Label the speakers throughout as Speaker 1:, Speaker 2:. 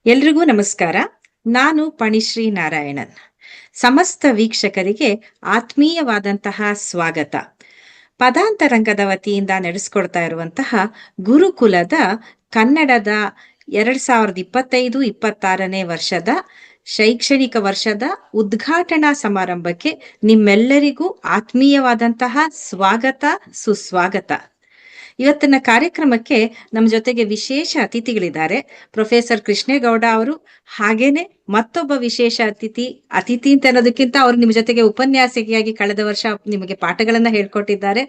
Speaker 1: ಎಲ್ರಿಗೂ ನಮಸ್ಕಾರ. ನಾನು ಪಣಿಶ್ರೀ ನಾರಾಯಣನ್. ಸಮಸ್ತ ವೀಕ್ಷಕರಿಗೆ ಆತ್ಮೀಯವಾದಂತಹ ಸ್ವಾಗತ. ಪದಾಂತರಂಗದ ವತಿಯಿಂದ ನಡೆಸ್ಕೊಡ್ತಾ ಇರುವಂತಹ ಗುರುಕುಲದ ಕನ್ನಡದ 2025-26ನೇ ವರ್ಷದ ಶೈಕ್ಷಣಿಕ ವರ್ಷದ ಉದ್ಘಾಟನಾ ಸಮಾರಂಭಕ್ಕೆ ನಿಮ್ಮೆಲ್ಲರಿಗೂ ಆತ್ಮೀಯವಾದಂತಹ ಸ್ವಾಗತ, ಸುಸ್ವಾಗತ. ಇವತ್ತಿನ ಕಾರ್ಯಕ್ರಮಕ್ಕೆ ನಮ್ಮ ಜೊತೆಗೆ ವಿಶೇಷ ಅತಿಥಿಗಳಿದ್ದಾರೆ. ಪ್ರೊಫೆಸರ್ ಕೃಷ್ಣೇಗೌಡ ಅವರು, ಹಾಗೇನೆ ಮತ್ತೊಬ್ಬ ವಿಶೇಷ ಅತಿಥಿ ಅಂತ ಅನ್ನೋದಕ್ಕಿಂತ ಅವರು ನಿಮ್ಮ ಜೊತೆಗೆ ಉಪನ್ಯಾಸಕಿಯಾಗಿ ಕಳೆದ ವರ್ಷ ನಿಮಗೆ ಪಾಠಗಳನ್ನ ಹೇಳ್ಕೊಟ್ಟಿದ್ದಾರೆ,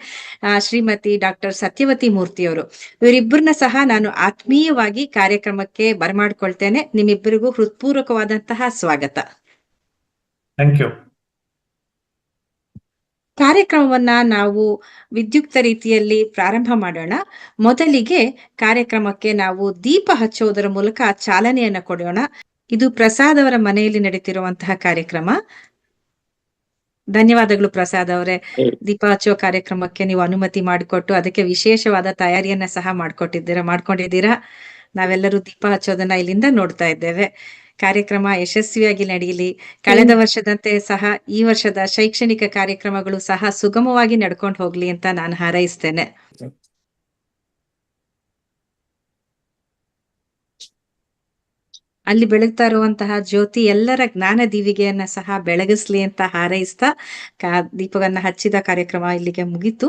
Speaker 1: ಶ್ರೀಮತಿ ಡಾಕ್ಟರ್ ಸತ್ಯವತಿ ಮೂರ್ತಿಯವರು. ಇವರಿಬ್ಬರನ್ನ ಸಹ ನಾನು ಆತ್ಮೀಯವಾಗಿ ಕಾರ್ಯಕ್ರಮಕ್ಕೆ ಬರಮಾಡ್ಕೊಳ್ತೇನೆ. ನಿಮ್ಮಿಬ್ಬರಿಗೂ ಹೃತ್ಪೂರ್ವಕವಾದಂತಹ ಸ್ವಾಗತ.
Speaker 2: Thank you.
Speaker 1: ಕಾರ್ಯಕ್ರಮವನ್ನ ನಾವು ವಿದ್ಯುಕ್ತ ರೀತಿಯಲ್ಲಿ ಪ್ರಾರಂಭ ಮಾಡೋಣ. ಮೊದಲಿಗೆ ಕಾರ್ಯಕ್ರಮಕ್ಕೆ ನಾವು ದೀಪ ಹಚ್ಚೋದರ ಮೂಲಕ ಚಾಲನೆಯನ್ನ ಕೊಡೋಣ. ಇದು ಪ್ರಸಾದ್ ಅವರ ಮನೆಯಲ್ಲಿ ನಡೀತಿರುವಂತಹ ಕಾರ್ಯಕ್ರಮ. ಧನ್ಯವಾದಗಳು ಪ್ರಸಾದ್ ಅವರೇ. ದೀಪ ಹಚ್ಚುವ ಕಾರ್ಯಕ್ರಮಕ್ಕೆ ನೀವು ಅನುಮತಿ ಮಾಡಿಕೊಟ್ಟು ಅದಕ್ಕೆ ವಿಶೇಷವಾದ ತಯಾರಿಯನ್ನ ಸಹ ಮಾಡ್ಕೊಂಡಿದ್ದೀರಾ. ನಾವೆಲ್ಲರೂ ದೀಪ ಹಚ್ಚೋದನ್ನ ಇಲ್ಲಿಂದ ನೋಡ್ತಾ ಇದ್ದೇವೆ. ಕಾರ್ಯಕ್ರಮ ಯಶಸ್ವಿಯಾಗಿ ನಡೆಯಲಿ. ಕಳೆದ ವರ್ಷದಂತೆ ಸಹ ಈ ವರ್ಷದ ಶೈಕ್ಷಣಿಕ ಕಾರ್ಯಕ್ರಮಗಳು ಸಹ ಸುಗಮವಾಗಿ ನಡ್ಕೊಂಡು ಹೋಗ್ಲಿ ಅಂತ ನಾನು ಹಾರೈಸ್ತೇನೆ. ಅಲ್ಲಿ ಬೆಳಗ್ತಾ ಇರುವಂತಹ ಜ್ಯೋತಿ ಎಲ್ಲರ ಜ್ಞಾನ ದೀವಿಗೆಯನ್ನ ಸಹ ಬೆಳಗಿಸ್ಲಿ ಅಂತ ಹಾರೈಸ್ತಾ ದೀಪವನ್ನ ಹಚ್ಚಿದ ಕಾರ್ಯಕ್ರಮ ಇಲ್ಲಿಗೆ ಮುಗಿತು.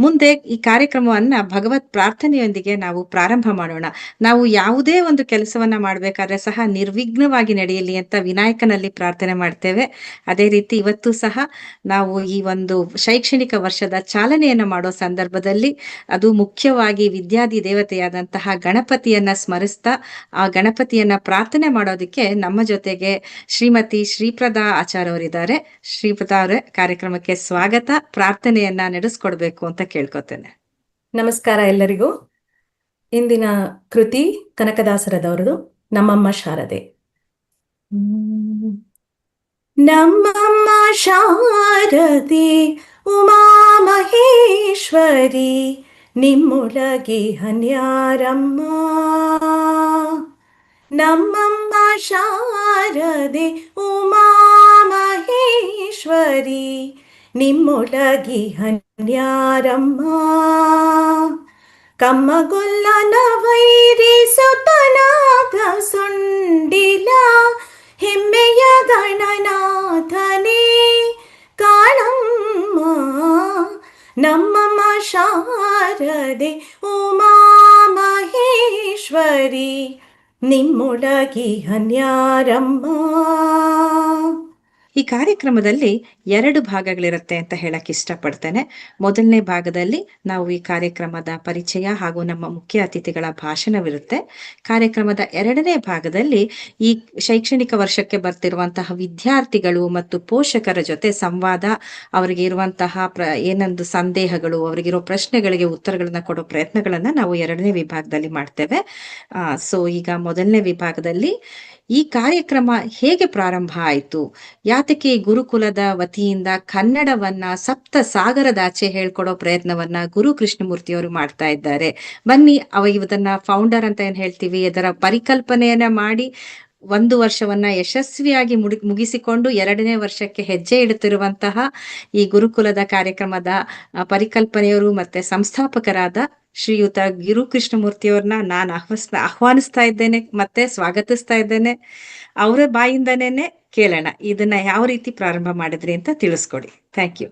Speaker 1: ಮುಂದೆ ಈ ಕಾರ್ಯಕ್ರಮವನ್ನ ಭಗವತ್ ಪ್ರಾರ್ಥನೆಯೊಂದಿಗೆ ನಾವು ಪ್ರಾರಂಭ ಮಾಡೋಣ. ನಾವು ಯಾವುದೇ ಒಂದು ಕೆಲಸವನ್ನ ಮಾಡ್ಬೇಕಾದ್ರೆ ಸಹ ನಿರ್ವಿಘ್ನವಾಗಿ ನಡೆಯಲಿ ಅಂತ ವಿನಾಯಕನಲ್ಲಿ ಪ್ರಾರ್ಥನೆ ಮಾಡ್ತೇವೆ. ಅದೇ ರೀತಿ ಇವತ್ತು ಸಹ ನಾವು ಈ ಒಂದು ಶೈಕ್ಷಣಿಕ ವರ್ಷದ ಚಾಲನೆಯನ್ನ ಮಾಡೋ ಸಂದರ್ಭದಲ್ಲಿ ಅದು ಮುಖ್ಯವಾಗಿ ವಿದ್ಯಾಧಿ ದೇವತೆಯಾದಂತಹ ಗಣಪತಿಯನ್ನ ಸ್ಮರಿಸ್ತಾ ಆ ಗಣಪತಿಯನ್ನ ಪ್ರಾರ್ಥನೆ ಮಾಡೋದಕ್ಕೆ ನಮ್ಮ ಜೊತೆಗೆ ಶ್ರೀಮತಿ ಶ್ರೀಪ್ರದಾ ಆಚಾರ್ ಅವರಿದ್ದಾರೆ. ಶ್ರೀಪ್ರದಾ ಅವರೇ, ಕಾರ್ಯಕ್ರಮಕ್ಕೆ ಸ್ವಾಗತ. ಪ್ರಾರ್ಥನೆಯನ್ನ ನಡೆಸ್ಕೊಡ್ಬೇಕು ಅಂತ ಕೇಳ್ಕೊತೇನೆ.
Speaker 3: ನಮಸ್ಕಾರ ಎಲ್ಲರಿಗೂ. ಇಂದಿನ ಕೃತಿ ಕನಕದಾಸರದವರದು, ನಮ್ಮಮ್ಮ ಶಾರದೆ. ನಮ್ಮಮ್ಮ ಶಾರದೆ ಉಮಾ ಮಹೇಶ್ವರಿ, ನಿಮ್ಮೊಳಗೆ ಹನ್ಯಾರಮ್ಮ. ನಮ್ಮಮ್ಮ ಶಾರದೆ ಉಮಾ ಮಹೇಶ್ವರಿ, ನಿಮ್ಮೊಳಗೆ ಹನ್ಯಾರಮ್ಮ. ಕಮ್ಮಗೊಲ್ಲನ ವೈರಿಸುತನಾದ ಸುಂಡಿಲ, ಹೆಮ್ಮೆಯ ಗಣನಾಥನೇ ಕಾಣಮ್ಮ. ನಮ್ಮಮ್ಮ ಶಾರದೆ ಉಮಾ ಮಹೇಶ್ವರಿ, ನಿಮ್ಮೊಳಗೆ ಹನ್ಯಾರಮ್ಮ.
Speaker 1: ಈ ಕಾರ್ಯಕ್ರಮದಲ್ಲಿ 2 ಭಾಗಗಳಿರುತ್ತೆ ಅಂತ ಹೇಳಕ್ ಇಷ್ಟಪಡ್ತೇನೆ. ಮೊದಲನೇ ಭಾಗದಲ್ಲಿ ನಾವು ಈ ಕಾರ್ಯಕ್ರಮದ ಪರಿಚಯ ಹಾಗೂ ನಮ್ಮ ಮುಖ್ಯ ಅತಿಥಿಗಳ ಭಾಷಣವಿರುತ್ತೆ. ಕಾರ್ಯಕ್ರಮದ 2ನೇ ಭಾಗದಲ್ಲಿ ಈ ಶೈಕ್ಷಣಿಕ ವರ್ಷಕ್ಕೆ ಬರ್ತಿರುವಂತಹ ವಿದ್ಯಾರ್ಥಿಗಳು ಮತ್ತು ಪೋಷಕರ ಜೊತೆ ಸಂವಾದ, ಅವರಿಗೆ ಇರುವಂತಹ ಏನೊಂದು ಸಂದೇಹಗಳು, ಅವರಿಗಿರೋ ಪ್ರಶ್ನೆಗಳಿಗೆ ಉತ್ತರಗಳನ್ನ ಕೊಡೋ ಪ್ರಯತ್ನಗಳನ್ನ ನಾವು 2ನೇ ವಿಭಾಗದಲ್ಲಿ ಮಾಡ್ತೇವೆ. ಸೊ ಈಗ ಮೊದಲನೇ ವಿಭಾಗದಲ್ಲಿ ಈ ಕಾರ್ಯಕ್ರಮ ಹೇಗೆ ಪ್ರಾರಂಭ ಆಯಿತು, ಯಾತಕ್ಕೆ ಈ ಗುರುಕುಲದ ವತಿಯಿಂದ ಕನ್ನಡವನ್ನ ಸಪ್ತ ಸಾಗರದಾಚೆ ಹೇಳ್ಕೊಡೋ ಪ್ರಯತ್ನವನ್ನ ಗುರು ಕೃಷ್ಣಮೂರ್ತಿಯವರು ಮಾಡ್ತಾ ಇದ್ದಾರೆ. ಬನ್ನಿ ಇದನ್ನ ಫೌಂಡರ್ ಅಂತ ಏನ್ ಹೇಳ್ತೀವಿ, ಇದರ ಪರಿಕಲ್ಪನೆಯನ್ನ ಮಾಡಿ 1 ವರ್ಷವನ್ನ ಯಶಸ್ವಿಯಾಗಿ ಮುಗಿಸಿಕೊಂಡು 2ನೇ ವರ್ಷಕ್ಕೆ ಹೆಜ್ಜೆ ಇಡುತ್ತಿರುವಂತಹ ಈ ಗುರುಕುಲದ ಕಾರ್ಯಕ್ರಮದ ಪರಿಕಲ್ಪನೆಯವರು ಮತ್ತೆ ಸಂಸ್ಥಾಪಕರಾದ ಶ್ರೀಯುತ ಗುರು ಕೃಷ್ಣಮೂರ್ತಿಯವ್ರನ್ನ ನಾನು ಆಹ್ವಾನಿಸ್ತಾ ಇದ್ದೇನೆ ಮತ್ತೆ ಸ್ವಾಗತಿಸ್ತಾ ಇದ್ದೇನೆ. ಅವರ ಬಾಯಿಂದನೇನೆ ಕೇಳೋಣ, ಇದನ್ನ ಯಾವ ರೀತಿ ಪ್ರಾರಂಭ ಮಾಡಿದ್ರಿ ಅಂತ ತಿಳಿಸ್ಕೊಡಿ. Thank you.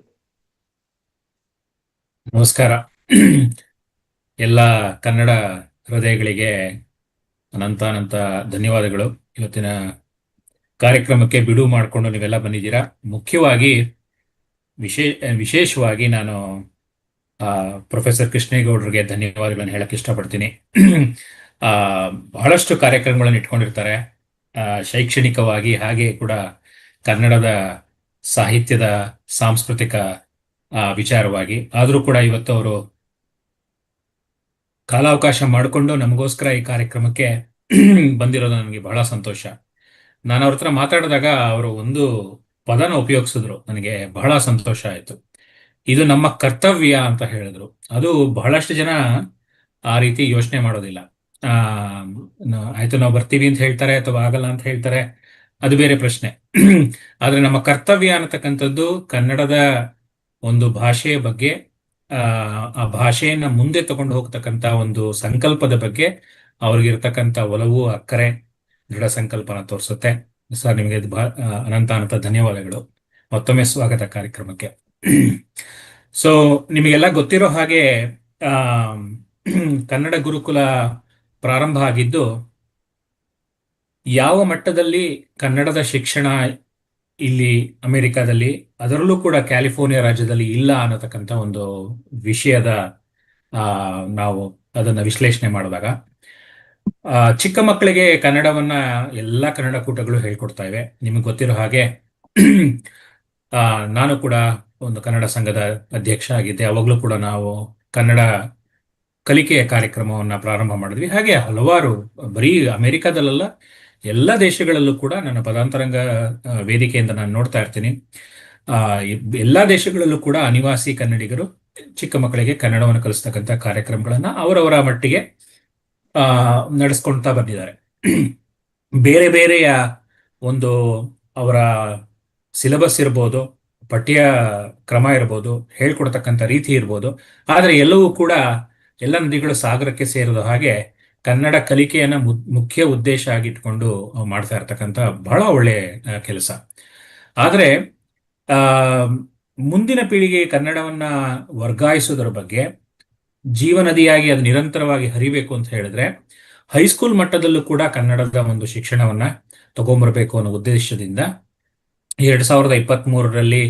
Speaker 2: ನಮಸ್ಕಾರ. ಎಲ್ಲ ಕನ್ನಡ ಹೃದಯಗಳಿಗೆ ಅನಂತ ಧನ್ಯವಾದಗಳು. ಇವತ್ತಿನ ಕಾರ್ಯಕ್ರಮಕ್ಕೆ ಬಿಡುವು ಮಾಡಿಕೊಂಡು ನೀವೆಲ್ಲ ಬಂದಿದ್ದೀರಾ. ಮುಖ್ಯವಾಗಿ ವಿಶೇಷವಾಗಿ ನಾನು ಪ್ರೊಫೆಸರ್ ಕೃಷ್ಣೇಗೌಡರಿಗೆ ಧನ್ಯವಾದಗಳನ್ನು ಹೇಳಕ್ಕೆ ಇಷ್ಟಪಡ್ತೀನಿ. ಬಹಳಷ್ಟು ಕಾರ್ಯಕ್ರಮಗಳನ್ನು ಇಟ್ಕೊಂಡಿರ್ತಾರೆ ಶೈಕ್ಷಣಿಕವಾಗಿ, ಹಾಗೆ ಕೂಡ ಕನ್ನಡದ ಸಾಹಿತ್ಯದ ಸಾಂಸ್ಕೃತಿಕ ವಿಚಾರವಾಗಿ. ಆದರೂ ಕೂಡ ಇವತ್ತು ಅವರು ಕಾಲಾವಕಾಶ ಮಾಡಿಕೊಂಡು ನಮಗೋಸ್ಕರ ಈ ಕಾರ್ಯಕ್ರಮಕ್ಕೆ ಬಂದಿರೋದು ನನಗೆ ಬಹಳ ಸಂತೋಷ. ನಾನು ಅವ್ರ ಹತ್ರ ಮಾತಾಡಿದಾಗ ಅವರು ಒಂದು ಪದನ ಉಪಯೋಗಿಸಿದ್ರು, ನನಗೆ ಬಹಳ ಸಂತೋಷ ಆಯಿತು. ಇದು ನಮ್ಮ ಕರ್ತವ್ಯ ಅಂತ ಹೇಳಿದ್ರು. ಅದು ಬಹಳಷ್ಟು ಜನ ಆ ರೀತಿ ಯೋಚನೆ ಮಾಡೋದಿಲ್ಲ. ಆಯ್ತು ನಾವು ಬರ್ತೀವಿ ಅಂತ ಹೇಳ್ತಾರೆ ಅಥವಾ ಆಗಲ್ಲ ಅಂತ ಹೇಳ್ತಾರೆ, ಅದು ಬೇರೆ ಪ್ರಶ್ನೆ. ಆದ್ರೆ ನಮ್ಮ ಕರ್ತವ್ಯ ಅನ್ನತಕ್ಕಂಥದ್ದು ಕನ್ನಡದ ಒಂದು ಭಾಷೆಯ ಬಗ್ಗೆ, ಆ ಆ ಭಾಷೆಯನ್ನ ಮುಂದೆ ತಗೊಂಡು ಹೋಗ್ತಕ್ಕಂಥ ಒಂದು ಸಂಕಲ್ಪದ ಬಗ್ಗೆ ಅವ್ರಿಗಿರ್ತಕ್ಕಂಥ ಒಲವು, ಅಕ್ಕರೆ, ದೃಢ ಸಂಕಲ್ಪನ ತೋರಿಸುತ್ತೆ. ಸರ್, ನಿಮಗೆ ಅನಂತ ಅನಂತ ಧನ್ಯವಾದಗಳು. ಮತ್ತೊಮ್ಮೆ ಸ್ವಾಗತ ಕಾರ್ಯಕ್ರಮಕ್ಕೆ. ಸೊ, ನಿಮಗೆಲ್ಲ ಗೊತ್ತಿರೋ ಹಾಗೆ ಆ ಕನ್ನಡ ಗುರುಕುಲ ಪ್ರಾರಂಭ ಆಗಿದ್ದು ಯಾವ ಮಟ್ಟದಲ್ಲಿ ಕನ್ನಡದ ಶಿಕ್ಷಣ ಇಲ್ಲಿ ಅಮೆರಿಕಾದಲ್ಲಿ, ಅದರಲ್ಲೂ ಕೂಡ ಕ್ಯಾಲಿಫೋರ್ನಿಯಾ ರಾಜ್ಯದಲ್ಲಿ ಇಲ್ಲ ಅನ್ನತಕ್ಕಂಥ ಒಂದು ವಿಷಯದ ನಾವು ಅದನ್ನ ವಿಶ್ಲೇಷಣೆ ಮಾಡಿದಾಗ, ಚಿಕ್ಕ ಮಕ್ಕಳಿಗೆ ಕನ್ನಡವನ್ನ ಎಲ್ಲ ಕನ್ನಡ ಕೂಟಗಳು ಹೇಳ್ಕೊಡ್ತಾ ಇವೆ. ನಿಮಗೆ ಗೊತ್ತಿರೋ ಹಾಗೆ ನಾನು ಕೂಡ ಒಂದು ಕನ್ನಡ ಸಂಘದ ಅಧ್ಯಕ್ಷ ಆಗಿದ್ದೆ. ಅವಾಗಲೂ ಕೂಡ ನಾವು ಕನ್ನಡ ಕಲಿಕೆಯ ಕಾರ್ಯಕ್ರಮವನ್ನ ಪ್ರಾರಂಭ ಮಾಡಿದ್ವಿ. ಹಾಗೆ ಹಲವಾರು, ಬರೀ ಅಮೆರಿಕಾದಲ್ಲ, ಎಲ್ಲ ದೇಶಗಳಲ್ಲೂ ಕೂಡ ನನ್ನ ಪದಾಂತರಂಗ ವೇದಿಕೆಯಿಂದ ನಾನು ನೋಡ್ತಾ ಇರ್ತೀನಿ. ಎಲ್ಲ ದೇಶಗಳಲ್ಲೂ ಕೂಡ ಅನಿವಾಸಿ ಕನ್ನಡಿಗರು ಚಿಕ್ಕ ಮಕ್ಕಳಿಗೆ ಕನ್ನಡವನ್ನು ಕಲಿಸ್ತಕ್ಕಂಥ ಕಾರ್ಯಕ್ರಮಗಳನ್ನ ಅವರವರ ಮಟ್ಟಿಗೆ ನಡೆಸ್ಕೊಳ್ತಾ ಬಂದಿದ್ದಾರೆ. ಬೇರೆ ಬೇರೆಯ ಒಂದು ಅವರ ಸಿಲೆಬಸ್ ಇರ್ಬೋದು, ಪಠ್ಯ ಕ್ರಮ ಇರ್ಬೋದು, ಹೇಳ್ಕೊಡ್ತಕ್ಕಂಥ ರೀತಿ ಇರ್ಬೋದು, ಆದರೆ ಎಲ್ಲವೂ ಕೂಡ ಎಲ್ಲ ನದಿಗಳು ಸಾಗರಕ್ಕೆ ಸೇರಿದ ಹಾಗೆ ಕನ್ನಡ ಕಲಿಕೆಯನ್ನ ಮುಖ್ಯ ಉದ್ದೇಶ ಆಗಿಟ್ಕೊಂಡು ಮಾಡ್ತಾ ಇರ್ತಕ್ಕಂಥ ಬಹಳ ಒಳ್ಳೆ ಕೆಲಸ. ಆದರೆ ಮುಂದಿನ ಪೀಳಿಗೆ ಕನ್ನಡವನ್ನ ವರ್ಗಾಯಿಸೋದ್ರ ಬಗ್ಗೆ, ಜೀವನದಿಯಾಗಿ ಅದು ನಿರಂತರವಾಗಿ ಹರಿಬೇಕು ಅಂತ ಹೇಳಿದ್ರೆ ಹೈಸ್ಕೂಲ್ ಮಟ್ಟದಲ್ಲೂ ಕೂಡ ಕನ್ನಡದ ಒಂದು ಶಿಕ್ಷಣವನ್ನ ತಗೊಂಬರ್ಬೇಕು ಅನ್ನೋ ಉದ್ದೇಶದಿಂದ 2023ರಲ್ಲಿ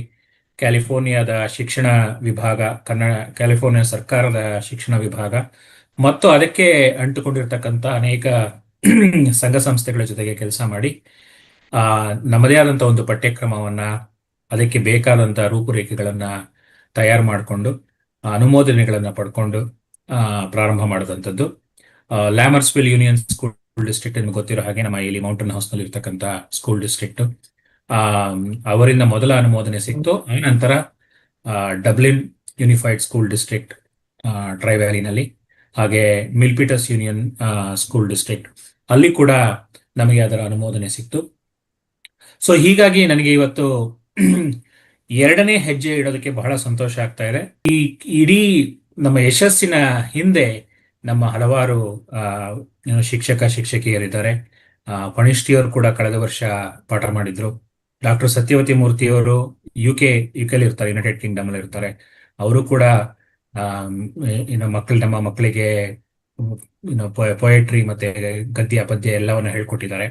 Speaker 2: ಕ್ಯಾಲಿಫೋರ್ನಿಯಾದ ಶಿಕ್ಷಣ ವಿಭಾಗ, ಕ್ಯಾಲಿಫೋರ್ನಿಯಾ ಸರ್ಕಾರದ ಶಿಕ್ಷಣ ವಿಭಾಗ ಮತ್ತು ಅದಕ್ಕೆ ಅಂಟುಕೊಂಡಿರ್ತಕ್ಕಂಥ ಅನೇಕ ಸಂಘ ಸಂಸ್ಥೆಗಳ ಜೊತೆಗೆ ಕೆಲಸ ಮಾಡಿ ನಮ್ಮದೇ ಆದಂಥ ಒಂದು ಪಠ್ಯಕ್ರಮವನ್ನ, ಅದಕ್ಕೆ ಬೇಕಾದಂಥ ರೂಪುರೇಖೆಗಳನ್ನ ತಯಾರು ಮಾಡಿಕೊಂಡು ಅನುಮೋದನೆಗಳನ್ನ ಪಡ್ಕೊಂಡು ಪ್ರಾರಂಭ ಮಾಡಿದಂಥದ್ದು. ಲ್ಯಾಮರ್ಸ್ವಿಲ್ ಯೂನಿಯನ್ ಸ್ಕೂಲ್ ಡಿಸ್ಟ್ರಿಕ್ಟ್ ನಿಮ್ಗೆ ಗೊತ್ತಿರೋ ಹಾಗೆ ನಮ್ಮ ಇಲ್ಲಿ ಮೌಂಟನ್ ಹೌಸ್ ನಲ್ಲಿ ಇರ್ತಕ್ಕಂಥ ಸ್ಕೂಲ್ ಡಿಸ್ಟ್ರಿಕ್ಟ್, ಅವರಿಂದ ಮೊದಲ ಅನುಮೋದನೆ ಸಿಕ್ತು. ಆನಂತರ Dublin unified school district tri ವ್ಯಾಲಿನಲ್ಲಿ, ಹಾಗೆ ಮಿಲ್ಪಿಟಸ್ ಯೂನಿಯನ್ ಸ್ಕೂಲ್ ಡಿಸ್ಟ್ರಿಕ್ಟ್, ಅಲ್ಲಿ ಕೂಡ ನಮಗೆ ಅದರ ಅನುಮೋದನೆ ಸಿಕ್ತು. ಸೊ ಹೀಗಾಗಿ ನನಗೆ ಇವತ್ತು ಎರಡನೇ ಹೆಜ್ಜೆ ಇಡೋದಕ್ಕೆ ಬಹಳ ಸಂತೋಷ ಆಗ್ತಾ ಇದೆ. ಈ ಇಡೀ ನಮ್ಮ ಯಶಸ್ಸಿನ ಹಿಂದೆ ನಮ್ಮ ಹಲವಾರು ಶಿಕ್ಷಕ ಶಿಕ್ಷಕಿಯರಿದ್ದಾರೆ. ಪಣಿಷ್ಟಿಯವರು ಕೂಡ ಕಳೆದ ವರ್ಷ ಪಾಠ ಮಾಡಿದ್ರು. ಡಾಕ್ಟರ್ ಸತ್ಯವತಿ ಮೂರ್ತಿಯವರು ಯುಕೆಲಿ ಇರ್ತಾರೆ, ಯುನೈಟೆಡ್ ಕಿಂಗ್ಡಮ್ ಅಲ್ಲಿ ಇರ್ತಾರೆ. ಅವರು ಕೂಡ ನಮ್ಮ ಮಕ್ಕಳಿಗೆ ಪೊಯೆಟ್ರಿ ಮತ್ತೆ ಗದ್ಯ ಪದ್ಯ ಎಲ್ಲವನ್ನ ಹೇಳ್ಕೊಟ್ಟಿದ್ದಾರೆ.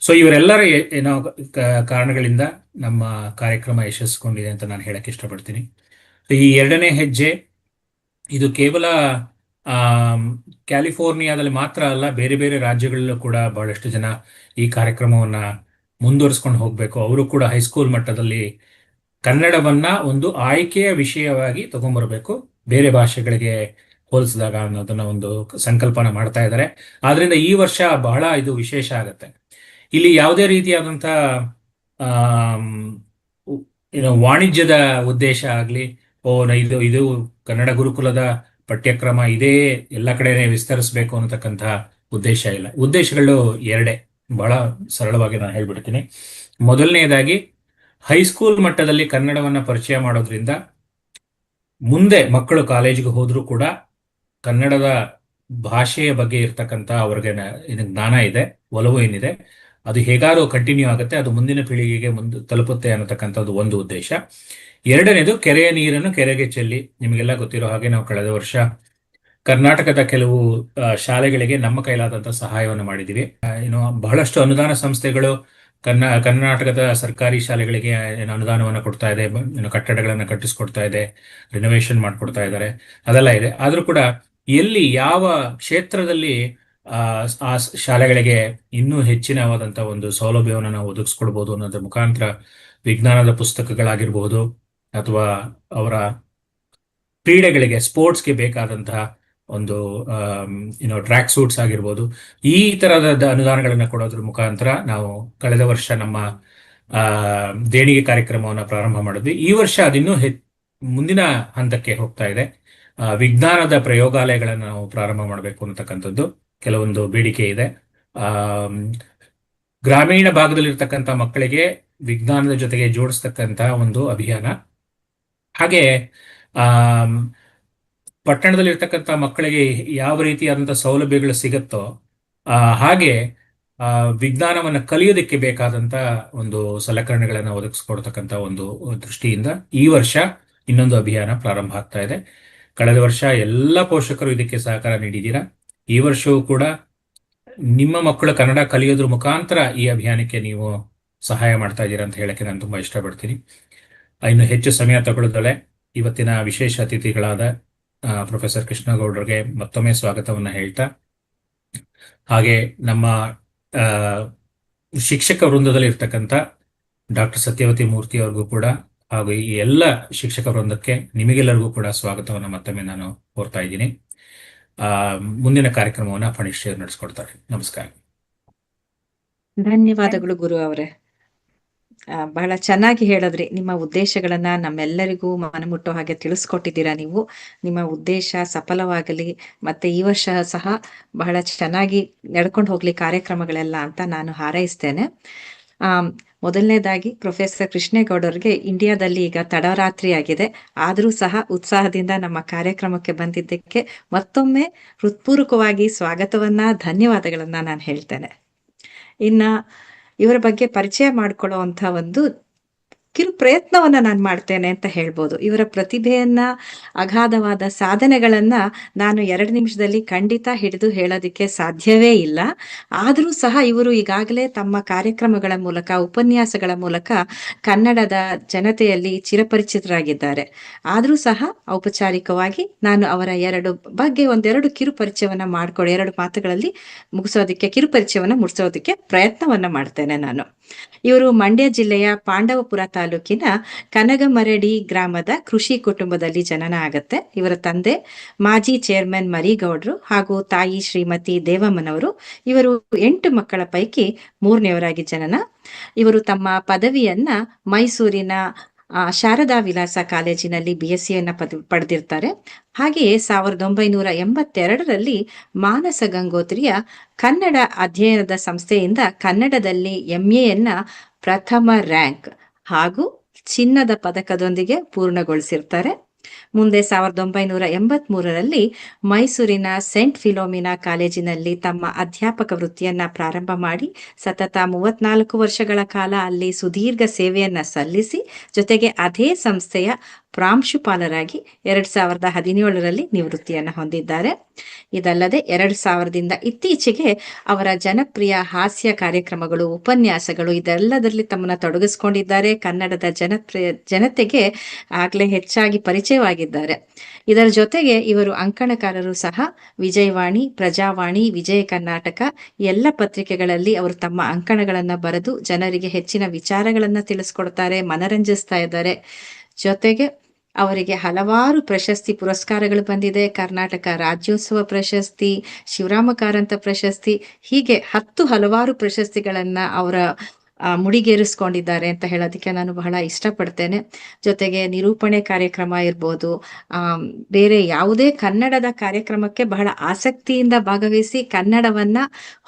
Speaker 2: ಸೊ ಇವರೆಲ್ಲರ ಕಾರಣಗಳಿಂದ ನಮ್ಮ ಕಾರ್ಯಕ್ರಮ ಯಶಸ್ಸುಗೊಂಡಿದೆ ಅಂತ ನಾನು ಹೇಳಕ್ ಇಷ್ಟಪಡ್ತೀನಿ. ಈ ಎರಡನೇ ಹೆಜ್ಜೆ ಇದು ಕೇವಲ ಕ್ಯಾಲಿಫೋರ್ನಿಯಾದಲ್ಲಿ ಮಾತ್ರ ಅಲ್ಲ, ಬೇರೆ ಬೇರೆ ರಾಜ್ಯಗಳಲ್ಲೂ ಕೂಡ ಬಹಳಷ್ಟು ಜನ ಈ ಕಾರ್ಯಕ್ರಮವನ್ನ ಮುಂದುವರಿಸ್ಕೊಂಡು ಹೋಗ್ಬೇಕು. ಅವರು ಕೂಡ ಹೈಸ್ಕೂಲ್ ಮಟ್ಟದಲ್ಲಿ ಕನ್ನಡವನ್ನ ಒಂದು ಆಯ್ಕೆಯ ವಿಷಯವಾಗಿ ತಗೊಂಡ್ಬರ್ಬೇಕು, ಬೇರೆ ಭಾಷೆಗಳಿಗೆ ಹೋಲಿಸಿದಾಗ ಅನ್ನೋದನ್ನ ಒಂದು ಸಂಕಲ್ಪನ ಮಾಡ್ತಾ ಇದ್ದಾರೆ. ಆದ್ರಿಂದ ಈ ವರ್ಷ ಬಹಳ ಇದು ವಿಶೇಷ ಆಗತ್ತೆ. ಇಲ್ಲಿ ಯಾವುದೇ ರೀತಿಯಾದಂಥ ವಾಣಿಜ್ಯದ ಉದ್ದೇಶ ಆಗ್ಲಿ, ಇದು ಕನ್ನಡ ಗುರುಕುಲದ ಪಠ್ಯಕ್ರಮ ಇದೇ ಎಲ್ಲ ಕಡೆನೆ ವಿಸ್ತರಿಸಬೇಕು ಅನ್ನತಕ್ಕಂಥ ಉದ್ದೇಶ ಇಲ್ಲ. ಉದ್ದೇಶಗಳು ಎರಡೇ, ಬಹಳ ಸರಳವಾಗಿ ನಾನು ಹೇಳ್ಬಿಡ್ತೀನಿ. ಮೊದಲನೆಯದಾಗಿ, ಹೈಸ್ಕೂಲ್ ಮಟ್ಟದಲ್ಲಿ ಕನ್ನಡವನ್ನ ಪರಿಚಯ ಮಾಡೋದ್ರಿಂದ ಮುಂದೆ ಮಕ್ಕಳು ಕಾಲೇಜಿಗೆ ಹೋದ್ರೂ ಕೂಡ ಕನ್ನಡದ ಭಾಷೆಯ ಬಗ್ಗೆ ಇರ್ತಕ್ಕಂಥ ಅವ್ರಿಗೆ ಜ್ಞಾನ ಇದೆ, ಒಲವು ಏನಿದೆ, ಅದು ಹೇಗಾದ್ರೂ ಕಂಟಿನ್ಯೂ ಆಗುತ್ತೆ, ಅದು ಮುಂದಿನ ಪೀಳಿಗೆಗೆ ತಲುಪುತ್ತೆ ಅನ್ನತಕ್ಕಂಥದ್ದು ಒಂದು ಉದ್ದೇಶ. ಎರಡನೇದು, ಕೆರೆಯ ನೀರನ್ನು ಕೆರೆಗೆ ಚೆಲ್ಲಿ. ನಿಮಗೆಲ್ಲ ಗೊತ್ತಿರೋ ಹಾಗೆ ನಾವು ಕಳೆದ ವರ್ಷ ಕರ್ನಾಟಕದ ಕೆಲವು ಶಾಲೆಗಳಿಗೆ ನಮ್ಮ ಕೈಲಾದಂಥ ಸಹಾಯವನ್ನು ಮಾಡಿದ್ದೀವಿ. ಬಹಳಷ್ಟು ಅನುದಾನ ಸಂಸ್ಥೆಗಳು ಕರ್ನಾಟಕದ ಸರ್ಕಾರಿ ಶಾಲೆಗಳಿಗೆ ಅನುದಾನವನ್ನು ಕೊಡ್ತಾ ಇದೆ, ಕಟ್ಟಡಗಳನ್ನು ಕಟ್ಟಿಸ್ಕೊಡ್ತಾ ಇದೆ, ರಿನೋವೇಷನ್ ಮಾಡ್ಕೊಡ್ತಾ ಇದ್ದಾರೆ, ಅದೆಲ್ಲ ಇದೆ. ಆದ್ರೂ ಕೂಡ ಎಲ್ಲಿ ಯಾವ ಕ್ಷೇತ್ರದಲ್ಲಿ ಆ ಶಾಲೆಗಳಿಗೆ ಇನ್ನೂ ಹೆಚ್ಚಿನವಾದಂಥ ಒಂದು ಸೌಲಭ್ಯವನ್ನು ನಾವು ಒದಗಿಸ್ಕೊಡ್ಬೋದು ಅನ್ನೋದ್ರ ಮುಖಾಂತರ ವಿಜ್ಞಾನದ ಪುಸ್ತಕಗಳಾಗಿರ್ಬೋದು ಅಥವಾ ಅವರ ಕ್ರೀಡೆಗಳಿಗೆ, ಸ್ಪೋರ್ಟ್ಸ್ಗೆ ಬೇಕಾದಂತಹ ಒಂದು ಟ್ರ್ಯಾಕ್ ಸೂಟ್ಸ್ ಆಗಿರ್ಬೋದು, ಈ ತರಹದ ಅನುದಾನಗಳನ್ನು ಕೊಡೋದ್ರ ಮುಖಾಂತರ ನಾವು ಕಳೆದ ವರ್ಷ ನಮ್ಮ ದೇಣಿಗೆ ಕಾರ್ಯಕ್ರಮವನ್ನು ಪ್ರಾರಂಭ ಮಾಡಿದ್ವಿ. ಈ ವರ್ಷ ಅದಿನ್ನೂ ಮುಂದಿನ ಹಂತಕ್ಕೆ ಹೋಗ್ತಾ ಇದೆ. ವಿಜ್ಞಾನದ ಪ್ರಯೋಗಾಲಯಗಳನ್ನು ನಾವು ಪ್ರಾರಂಭ ಮಾಡಬೇಕು ಅನ್ನತಕ್ಕಂಥದ್ದು. ಕೆಲವೊಂದು ಬೇಡಿಕೆ ಇದೆ. ಆಮ್, ಗ್ರಾಮೀಣ ಭಾಗದಲ್ಲಿರ್ತಕ್ಕಂಥ ಮಕ್ಕಳಿಗೆ ವಿಜ್ಞಾನದ ಜೊತೆಗೆ ಜೋಡಿಸ್ತಕ್ಕಂಥ ಒಂದು ಅಭಿಯಾನ. ಹಾಗೆ ಆಮ್, ಪಟ್ಟಣದಲ್ಲಿರ್ತಕ್ಕಂಥ ಮಕ್ಕಳಿಗೆ ಯಾವ ರೀತಿಯಾದಂಥ ಸೌಲಭ್ಯಗಳು ಸಿಗುತ್ತೋ ಹಾಗೆ ವಿಜ್ಞಾನವನ್ನು ಕಲಿಯೋದಕ್ಕೆ ಬೇಕಾದಂಥ ಒಂದು ಸಲಕರಣೆಗಳನ್ನು ಒದಗಿಸ್ಕೊಡ್ತಕ್ಕಂಥ ಒಂದು ದೃಷ್ಟಿಯಿಂದ ಈ ವರ್ಷ ಇನ್ನೊಂದು ಅಭಿಯಾನ ಪ್ರಾರಂಭ ಆಗ್ತಾ ಇದೆ. ಕಳೆದ ವರ್ಷ ಎಲ್ಲ ಪೋಷಕರು ಇದಕ್ಕೆ ಸಹಕಾರ ನೀಡಿದ್ದೀರಾ. ಈ ವರ್ಷವೂ ಕೂಡ ನಿಮ್ಮ ಮಕ್ಕಳು ಕನ್ನಡ ಕಲಿಯೋದ್ರ ಮುಖಾಂತರ ಈ ಅಭಿಯಾನಕ್ಕೆ ನೀವು ಸಹಾಯ ಮಾಡ್ತಾ ಇದ್ದೀರಾ ಅಂತ ಹೇಳಕ್ಕೆ ನಾನು ತುಂಬಾ ಇಷ್ಟಪಡ್ತೀನಿ. ಇನ್ನು ಹೆಚ್ಚು ಸಮಯ ತಗೊಳ್ಳದಳೆ ಇವತ್ತಿನ ವಿಶೇಷ ಅತಿಥಿಗಳಾದ ಪ್ರೊಫೆಸರ್ ಕೃಷ್ಣಗೌಡರಿಗೆ ಮತ್ತೊಮ್ಮೆ ಸ್ವಾಗತವನ್ನು ಹೇಳ್ತಾ, ಹಾಗೆ ನಮ್ಮ ಶಿಕ್ಷಕ ವೃಂದದಲ್ಲಿ ಇರ್ತಕ್ಕಂಥ ಡಾಕ್ಟರ್ ಸತ್ಯವತಿ ಮೂರ್ತಿ ಅವ್ರಿಗೂ ಕೂಡ, ಹಾಗೂ ಈ ಎಲ್ಲ ಶಿಕ್ಷಕ ವೃಂದಕ್ಕೆ ನಿಮಗೆಲ್ಲರಿಗೂ ಕೂಡ ಸ್ವಾಗತವನ್ನು ಮತ್ತೊಮ್ಮೆ ನಾನು ಕೋರ್ತಾ ಇದ್ದೀನಿ. ಮುಂದಿನ ಕಾರ್ಯಕ್ರಮವನ್ನು ಫಣಿಶ್ರೀ ಅವರು ನಡೆಸ್ಕೊಡ್ತಾರೆ. ನಮಸ್ಕಾರ.
Speaker 1: ಧನ್ಯವಾದಗಳು ಗುರು ಅವರೇ. ಬಹಳ ಚೆನ್ನಾಗಿ ಹೇಳಿದ್ರಿ. ನಿಮ್ಮ ಉದ್ದೇಶಗಳನ್ನ ನಮ್ಮೆಲ್ಲರಿಗೂ ಮನಮುಟ್ಟೋ ಹಾಗೆ ತಿಳಿಸ್ಕೊಟ್ಟಿದ್ದೀರಾ ನೀವು. ನಿಮ್ಮ ಉದ್ದೇಶ ಸಫಲವಾಗಲಿ, ಮತ್ತೆ ಈ ವರ್ಷ ಸಹ ಬಹಳ ಚೆನ್ನಾಗಿ ನಡ್ಕೊಂಡು ಹೋಗ್ಲಿ ಕಾರ್ಯಕ್ರಮಗಳೆಲ್ಲ ಅಂತ ನಾನು ಹಾರೈಸ್ತೇನೆ. ಮೊದಲನೇದಾಗಿ ಪ್ರೊಫೆಸರ್ ಕೃಷ್ಣೇಗೌಡರಿಗೆ ಇಂಡಿಯಾದಲ್ಲಿ ಈಗ ತಡರಾತ್ರಿ ಆಗಿದೆ, ಆದರೂ ಸಹ ಉತ್ಸಾಹದಿಂದ ನಮ್ಮ ಕಾರ್ಯಕ್ರಮಕ್ಕೆ ಬಂದಿದ್ದಕ್ಕೆ ಮತ್ತೊಮ್ಮೆ ಹೃತ್ಪೂರ್ವಕವಾಗಿ ಸ್ವಾಗತವನ್ನ, ಧನ್ಯವಾದಗಳನ್ನ ನಾನು ಹೇಳ್ತೇನೆ. ಇನ್ನ ಇವರ ಬಗ್ಗೆ ಪರಿಚಯ ಮಾಡ್ಕೊಳ್ಳುವಂತ ಒಂದು ಕಿರು ಪ್ರಯತ್ನವನ್ನ ನಾನು ಮಾಡ್ತೇನೆ ಅಂತ ಹೇಳ್ಬೋದು. ಇವರ ಪ್ರತಿಭೆಯನ್ನ, ಅಗಾಧವಾದ ಸಾಧನೆಗಳನ್ನ ನಾನು 2 ನಿಮಿಷದಲ್ಲಿ ಖಂಡಿತ ಹಿಡಿದು ಹೇಳೋದಿಕ್ಕೆ ಸಾಧ್ಯವೇ ಇಲ್ಲ. ಆದರೂ ಸಹ ಇವರು ಈಗಾಗಲೇ ತಮ್ಮ ಕಾರ್ಯಕ್ರಮಗಳ ಮೂಲಕ, ಉಪನ್ಯಾಸಗಳ ಮೂಲಕ ಕನ್ನಡದ ಜನತೆಯಲ್ಲಿ ಚಿರಪರಿಚಿತರಾಗಿದ್ದಾರೆ. ಆದರೂ ಸಹ ಔಪಚಾರಿಕವಾಗಿ ನಾನು ಅವರ ಒಂದೆರಡು ಕಿರು ಪರಿಚಯವನ್ನ ಮಾಡ್ಕೊಂಡು 2 ಮಾತುಗಳಲ್ಲಿ ಮುಗಿಸೋದಿಕ್ಕೆ, ಕಿರು ಪರಿಚಯವನ್ನ ಮುಗಿಸೋದಿಕ್ಕೆ ಪ್ರಯತ್ನವನ್ನ ಮಾಡ್ತೇನೆ ನಾನು. ಇವರು ಮಂಡ್ಯ ಜಿಲ್ಲೆಯ ಪಾಂಡವಪುರ ತಾಲೂಕಿನ ಕನಗಮರಡಿ ಗ್ರಾಮದ ಕೃಷಿ ಕುಟುಂಬದಲ್ಲಿ ಜನನ ಆಗತ್ತೆ. ಇವರ ತಂದೆ ಮಾಜಿ ಚೇರ್ಮನ್ ಮರಿಗೌಡ್ರು ಹಾಗೂ ತಾಯಿ ಶ್ರೀಮತಿ ದೇವಮ್ಮನವರು. ಇವರು 8 ಮಕ್ಕಳ ಪೈಕಿ 3ನೇವರಾಗಿ ಜನನ. ಇವರು ತಮ್ಮ ಪದವಿಯನ್ನ ಮೈಸೂರಿನ ಶಾರದಾ ವಿಲಾಸ ಕಾಲೇಜಿನಲ್ಲಿ BSc ಪಡೆದಿರ್ತಾರೆ. ಹಾಗೆಯೇ 1982ರಲ್ಲಿ ಮಾನಸ ಗಂಗೋತ್ರಿಯ ಕನ್ನಡ ಅಧ್ಯಯನದ ಸಂಸ್ಥೆಯಿಂದ ಕನ್ನಡದಲ್ಲಿ MAಯನ್ನ ಪ್ರಥಮ ರ್ಯಾಂಕ್ ಹಾಗೂ ಚಿನ್ನದ ಪದಕದೊಂದಿಗೆ ಪೂರ್ಣಗೊಳಿಸಿರ್ತಾರೆ. ಮುಂದೆ 1983ರಲ್ಲಿ ಮೈಸೂರಿನ ಸೆಂಟ್ ಫಿಲೋಮಿನಾ ಕಾಲೇಜಿನಲ್ಲಿ ತಮ್ಮ ಅಧ್ಯಾಪಕ ವೃತ್ತಿಯನ್ನ ಪ್ರಾರಂಭ ಮಾಡಿ ಸತತ 34 ವರ್ಷಗಳ ಕಾಲ ಅಲ್ಲಿ ಸುದೀರ್ಘ ಸೇವೆಯನ್ನ ಸಲ್ಲಿಸಿ, ಜೊತೆಗೆ ಅದೇ ಸಂಸ್ಥೆಯ ಪ್ರಾಂಶುಪಾಲರಾಗಿ 2017ರಲ್ಲಿ ನಿವೃತ್ತಿಯನ್ನ ಹೊಂದಿದ್ದಾರೆ. ಇದಲ್ಲದೆ 2000ದಿಂದ ಇತ್ತೀಚೆಗೆ ಅವರ ಜನಪ್ರಿಯ ಹಾಸ್ಯ ಕಾರ್ಯಕ್ರಮಗಳು, ಉಪನ್ಯಾಸಗಳು ಇದೆಲ್ಲದರಲ್ಲಿ ತಮ್ಮನ್ನ ತೊಡಗಿಸ್ಕೊಂಡಿದ್ದಾರೆ. ಕನ್ನಡದ ಜನತೆಗೆ ಆಗ್ಲೇ ಹೆಚ್ಚಾಗಿ ಪರಿಚಯವಾಗಿದ್ದಾರೆ. ಇದರ ಜೊತೆಗೆ ಇವರು ಅಂಕಣಕಾರರು ಸಹ. ವಿಜಯವಾಣಿ, ಪ್ರಜಾವಾಣಿ, ವಿಜಯ ಕರ್ನಾಟಕ ಎಲ್ಲ ಪತ್ರಿಕೆಗಳಲ್ಲಿ ಅವರು ತಮ್ಮ ಅಂಕಣಗಳನ್ನ ಬರೆದು ಜನರಿಗೆ ಹೆಚ್ಚಿನ ವಿಚಾರಗಳನ್ನ ತಿಳಿಸ್ಕೊಡ್ತಾರೆ, ಮನರಂಜಿಸ್ತಾ ಇದ್ದಾರೆ. ಜೊತೆಗೆ ಅವರಿಗೆ ಹಲವಾರು ಪ್ರಶಸ್ತಿ ಪುರಸ್ಕಾರಗಳು ಬಂದಿದೆ. ಕರ್ನಾಟಕ ರಾಜ್ಯೋತ್ಸವ ಪ್ರಶಸ್ತಿ, ಶಿವರಾಮ ಕಾರಂತ ಪ್ರಶಸ್ತಿ, ಹೀಗೆ ಹಲವಾರು ಪ್ರಶಸ್ತಿಗಳನ್ನ ಅವರ ಮುಡಿಗೇರಿಸ್ಕೊಂಡಿದ್ದಾರೆ ಅಂತ ಹೇಳೋದಕ್ಕೆ ನಾನು ಬಹಳ ಇಷ್ಟಪಡ್ತೇನೆ. ಜೊತೆಗೆ ನಿರೂಪಣೆ ಕಾರ್ಯಕ್ರಮ ಇರ್ಬೋದು, ಬೇರೆ ಯಾವುದೇ ಕನ್ನಡದ ಕಾರ್ಯಕ್ರಮಕ್ಕೆ ಬಹಳ ಆಸಕ್ತಿಯಿಂದ ಭಾಗವಹಿಸಿ ಕನ್ನಡವನ್ನ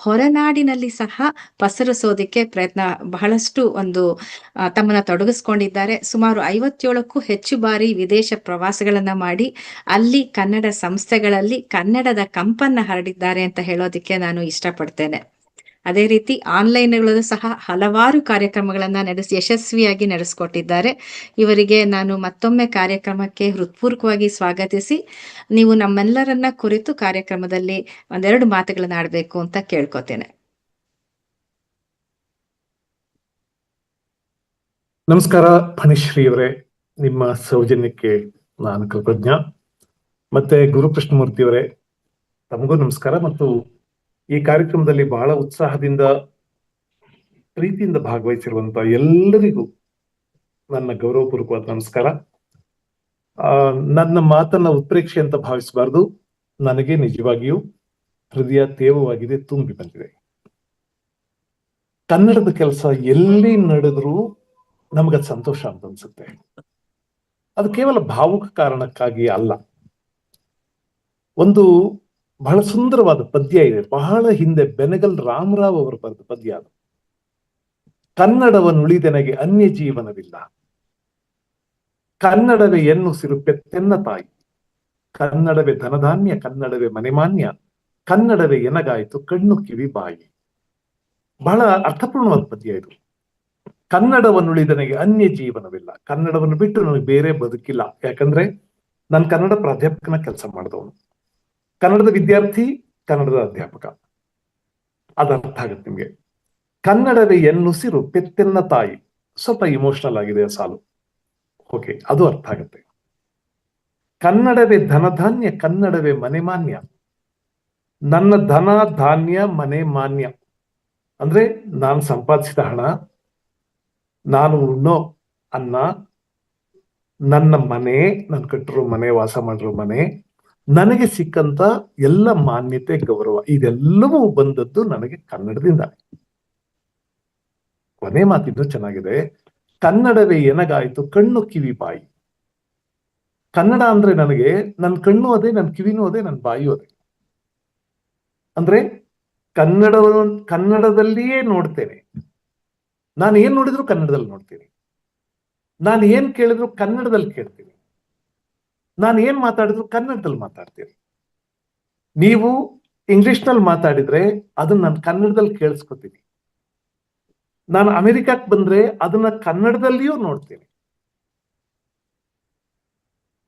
Speaker 1: ಹೊರನಾಡಿನಲ್ಲಿ ಸಹ ಪಸರಿಸೋದಿಕ್ಕೆ ಬಹಳಷ್ಟು ತಮ್ಮನ್ನ ತೊಡಗಿಸ್ಕೊಂಡಿದ್ದಾರೆ. ಸುಮಾರು 57ಕ್ಕೂ ಹೆಚ್ಚು ಬಾರಿ ವಿದೇಶ ಪ್ರವಾಸಗಳನ್ನ ಮಾಡಿ ಅಲ್ಲಿ ಕನ್ನಡ ಸಂಸ್ಥೆಗಳಲ್ಲಿ ಕನ್ನಡದ ಕಂಪನ್ನ ಹರಡಿದ್ದಾರೆ ಅಂತ ಹೇಳೋದಿಕ್ಕೆ ನಾನು ಇಷ್ಟಪಡ್ತೇನೆ. ಅದೇ ರೀತಿ ಆನ್ಲೈನ್ಗಳಲ್ಲೂ ಸಹ ಹಲವಾರು ಕಾರ್ಯಕ್ರಮಗಳನ್ನ ಯಶಸ್ವಿಯಾಗಿ ನಡೆಸ್ಕೊಟ್ಟಿದ್ದಾರೆ. ಇವರಿಗೆ ನಾನು ಮತ್ತೊಮ್ಮೆ ಕಾರ್ಯಕ್ರಮಕ್ಕೆ ಹೃತ್ಪೂರ್ವಕವಾಗಿ ಸ್ವಾಗತಿಸಿ, ನೀವು ನಮ್ಮೆಲ್ಲರನ್ನ ಕುರಿತು ಕಾರ್ಯಕ್ರಮದಲ್ಲಿ 2 ಮಾತುಗಳನ್ನ ಆಡ್ಬೇಕು ಅಂತ ಕೇಳ್ಕೊತೇನೆ.
Speaker 4: ನಮಸ್ಕಾರ ಫಣಿಶ್ರೀ ಅವರೇ, ನಿಮ್ಮ ಸೌಜನ್ಯಕ್ಕೆ ನಾನು ಕೃತಜ್ಞ. ಮತ್ತೆ ಗುರುಕೃಷ್ಣಮೂರ್ತಿ ಅವರೇ, ತಮಗೂ ನಮಸ್ಕಾರ. ಮತ್ತು ಈ ಕಾರ್ಯಕ್ರಮದಲ್ಲಿ ಬಹಳ ಉತ್ಸಾಹದಿಂದ, ಪ್ರೀತಿಯಿಂದ ಭಾಗವಹಿಸಿರುವಂತ ಎಲ್ಲರಿಗೂ ನನ್ನ ಗೌರವಪೂರ್ವಕವಾದ ನಮಸ್ಕಾರ. ನನ್ನ ಮಾತನ್ನ ಉತ್ಪ್ರೇಕ್ಷೆ ಅಂತ ಭಾವಿಸಬಾರ್ದು. ನನಗೆ ನಿಜವಾಗಿಯೂ ಹೃದಯ ತೇವವಾಗಿದೆ, ತುಂಬಿ ಬಂದಿದೆ. ಕನ್ನಡದ ಕೆಲಸ ಎಲ್ಲಿ ನಡೆದ್ರೂ ನಮಗದು ಸಂತೋಷ ಅಂತ ಅನ್ಸುತ್ತೆ. ಅದು ಕೇವಲ ಭಾವುಕ ಕಾರಣಕ್ಕಾಗಿ ಅಲ್ಲ. ಒಂದು ಬಹಳ ಸುಂದರವಾದ ಪದ್ಯ ಇದೆ. ಬಹಳ ಹಿಂದೆ ಬೆನಗಲ್ ರಾಮರಾವ್ ಅವರು ಬರೆದ ಪದ್ಯ ಅದು. ಕನ್ನಡವನ್ನುಳಿದೆನಗೆ ಅನ್ಯ ಜೀವನವಿಲ್ಲ, ಕನ್ನಡವೇ ಎನ್ನುಸಿರು ಪೆತ್ತೆನ್ನ ತಾಯಿ, ಕನ್ನಡವೇ ಧನಧಾನ್ಯ, ಕನ್ನಡವೇ ಮನೆಮಾನ್ಯ, ಕನ್ನಡವೇ ಎನಗಾಯಿತು ಕಣ್ಣು ಕಿವಿ ಬಾಯಿ. ಬಹಳ ಅರ್ಥಪೂರ್ಣವಾದ ಪದ್ಯ ಇದು. ಕನ್ನಡವನ್ನುಳಿದನಿಗೆ ಅನ್ಯ ಜೀವನವಿಲ್ಲ, ಕನ್ನಡವನ್ನು ಬಿಟ್ಟು ನನಗೆ ಬೇರೆ ಬದುಕಿಲ್ಲ. ಯಾಕಂದ್ರೆ ನಾನು ಕನ್ನಡ ಪ್ರಾಧ್ಯಾಪಕನ ಕೆಲಸ ಮಾಡಿದವನು, ಕನ್ನಡದ ವಿದ್ಯಾರ್ಥಿ, ಕನ್ನಡದ ಅಧ್ಯಾಪಕ. ಅದರ್ಥ ಆಗುತ್ತೆ ನಿಮ್ಗೆ. ಕನ್ನಡವೇ ಎನ್ನುಸಿರು ಪೆತ್ತೆನ್ನ ತಾಯಿ, ಸ್ವಲ್ಪ ಇಮೋಷನಲ್ ಆಗಿದೆ ಆ ಸಾಲು. ಓಕೆ, ಅದು ಅರ್ಥ ಆಗುತ್ತೆ. ಕನ್ನಡವೇ ಧನಧಾನ್ಯ, ಕನ್ನಡವೇ ಮನೆ ಮಾನ್ಯ, ನನ್ನ ಧನ ಧಾನ್ಯ ಮನೆ ಮಾನ್ಯ ಅಂದ್ರೆ ನಾನು ಸಂಪಾದಿಸಿದ ಹಣ, ನಾನು ಉಣ್ಣೋ ಅನ್ನ, ನನ್ನ ಮನೆ, ನಾನು ಕಟ್ಟಿರೋ ಮನೆ, ವಾಸ ಮಾಡಿರೋ ಮನೆ, ನನಗೆ ಸಿಕ್ಕಂತ ಎಲ್ಲ ಮಾನ್ಯತೆ ಗೌರವ, ಇದೆಲ್ಲವೂ ಬಂದದ್ದು ನನಗೆ ಕನ್ನಡದಿಂದ. ಕೊನೆ ಮಾತಿದ್ದು ಚೆನ್ನಾಗಿದೆ. ಕನ್ನಡವೇ ಎನಗಾಯಿತು ಕಣ್ಣು ಕಿವಿ ಬಾಯಿ. ಕನ್ನಡ ಅಂದ್ರೆ ನನಗೆ ನನ್ನ ಕಣ್ಣು ಅದೇ, ನನ್ನ ಕಿವಿನೂ ಅದೇ, ನನ್ನ ಬಾಯಿಯೂ ಅದೇ. ಅಂದ್ರೆ ಕನ್ನಡದಲ್ಲಿಯೇ ನೋಡ್ತೇನೆ. ನಾನು ಏನ್ ನೋಡಿದ್ರು ಕನ್ನಡದಲ್ಲಿ ನೋಡ್ತೀನಿ, ನಾನು ಏನ್ ಕೇಳಿದ್ರು ಕನ್ನಡದಲ್ಲಿ ಕೇಳ್ತೀನಿ, ನಾನು ಏನ್ ಮಾತಾಡಿದ್ರು ಕನ್ನಡದಲ್ಲಿ ಮಾತಾಡ್ತೀನಿ. ನೀವು ಇಂಗ್ಲಿಷ್ನಲ್ಲಿ ಮಾತಾಡಿದ್ರೆ ಅದನ್ನ ನಾನು ಕನ್ನಡದಲ್ಲಿ ಕೇಳಿಸ್ಕೊತೀನಿ. ನಾನು ಅಮೆರಿಕಕ್ಕೆ ಬಂದ್ರೆ ಅದನ್ನ ಕನ್ನಡದಲ್ಲಿಯೂ ನೋಡ್ತೀನಿ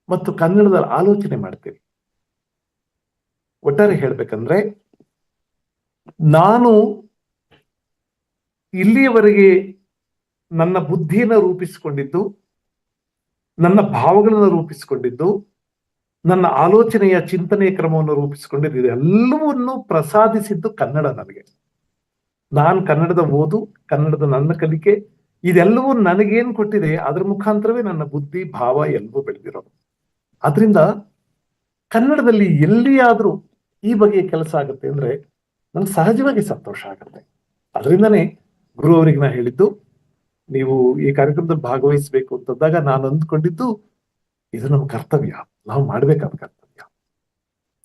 Speaker 4: ಮತ್ತು ಕನ್ನಡದಲ್ಲಿ ಆಲೋಚನೆ ಮಾಡ್ತೀನಿ. ಒಟ್ಟಾರೆ ಹೇಳ್ಬೇಕಂದ್ರೆ ನಾನು ಇಲ್ಲಿಯವರೆಗೆ ನನ್ನ ಬುದ್ಧಿಯನ್ನು ರೂಪಿಸಿಕೊಂಡಿದ್ದು, ನನ್ನ ಭಾವಗಳನ್ನು ರೂಪಿಸಿಕೊಂಡಿದ್ದು, ನನ್ನ ಆಲೋಚನೆಯ ಚಿಂತನೆಯ ಕ್ರಮವನ್ನು ರೂಪಿಸಿಕೊಂಡಿದ್ದು, ಇದೆಲ್ಲವನ್ನೂ ಪ್ರಸಾದಿಸಿದ್ದು ಕನ್ನಡ ನನಗೆ. ನಾನು ಕನ್ನಡದ ಓದು, ಕನ್ನಡದ ನನ್ನ ಕಲಿಕೆ, ಇದೆಲ್ಲವೂ ನನಗೇನು ಕೊಟ್ಟಿದೆ ಅದ್ರ ಮುಖಾಂತರವೇ ನನ್ನ ಬುದ್ಧಿ ಭಾವ ಎಲ್ಲವೂ ಬೆಳೆದಿರೋದು. ಅದರಿಂದ ಕನ್ನಡದಲ್ಲಿ ಎಲ್ಲಿಯಾದ್ರೂ ಈ ಬಗೆಯ ಕೆಲಸ ಆಗುತ್ತೆ ಅಂದ್ರೆ ನನಗೆ ಸಹಜವಾಗಿ ಸಂತೋಷ ಆಗುತ್ತೆ. ಅದರಿಂದನೇ ಗುರು ಅವರಿಗೆ ನಾ ಹೇಳಿದ್ದು, ನೀವು ಈ ಕಾರ್ಯಕ್ರಮದಲ್ಲಿ ಭಾಗವಹಿಸಬೇಕು ಅಂತಂದಾಗ ನಾನು ಅಂದ್ಕೊಂಡಿದ್ದು ಇದು ನಮ್ಮ ಕರ್ತವ್ಯ, ನಾವು ಮಾಡ್ಬೇಕಾದ ಕರ್ತವ್ಯ.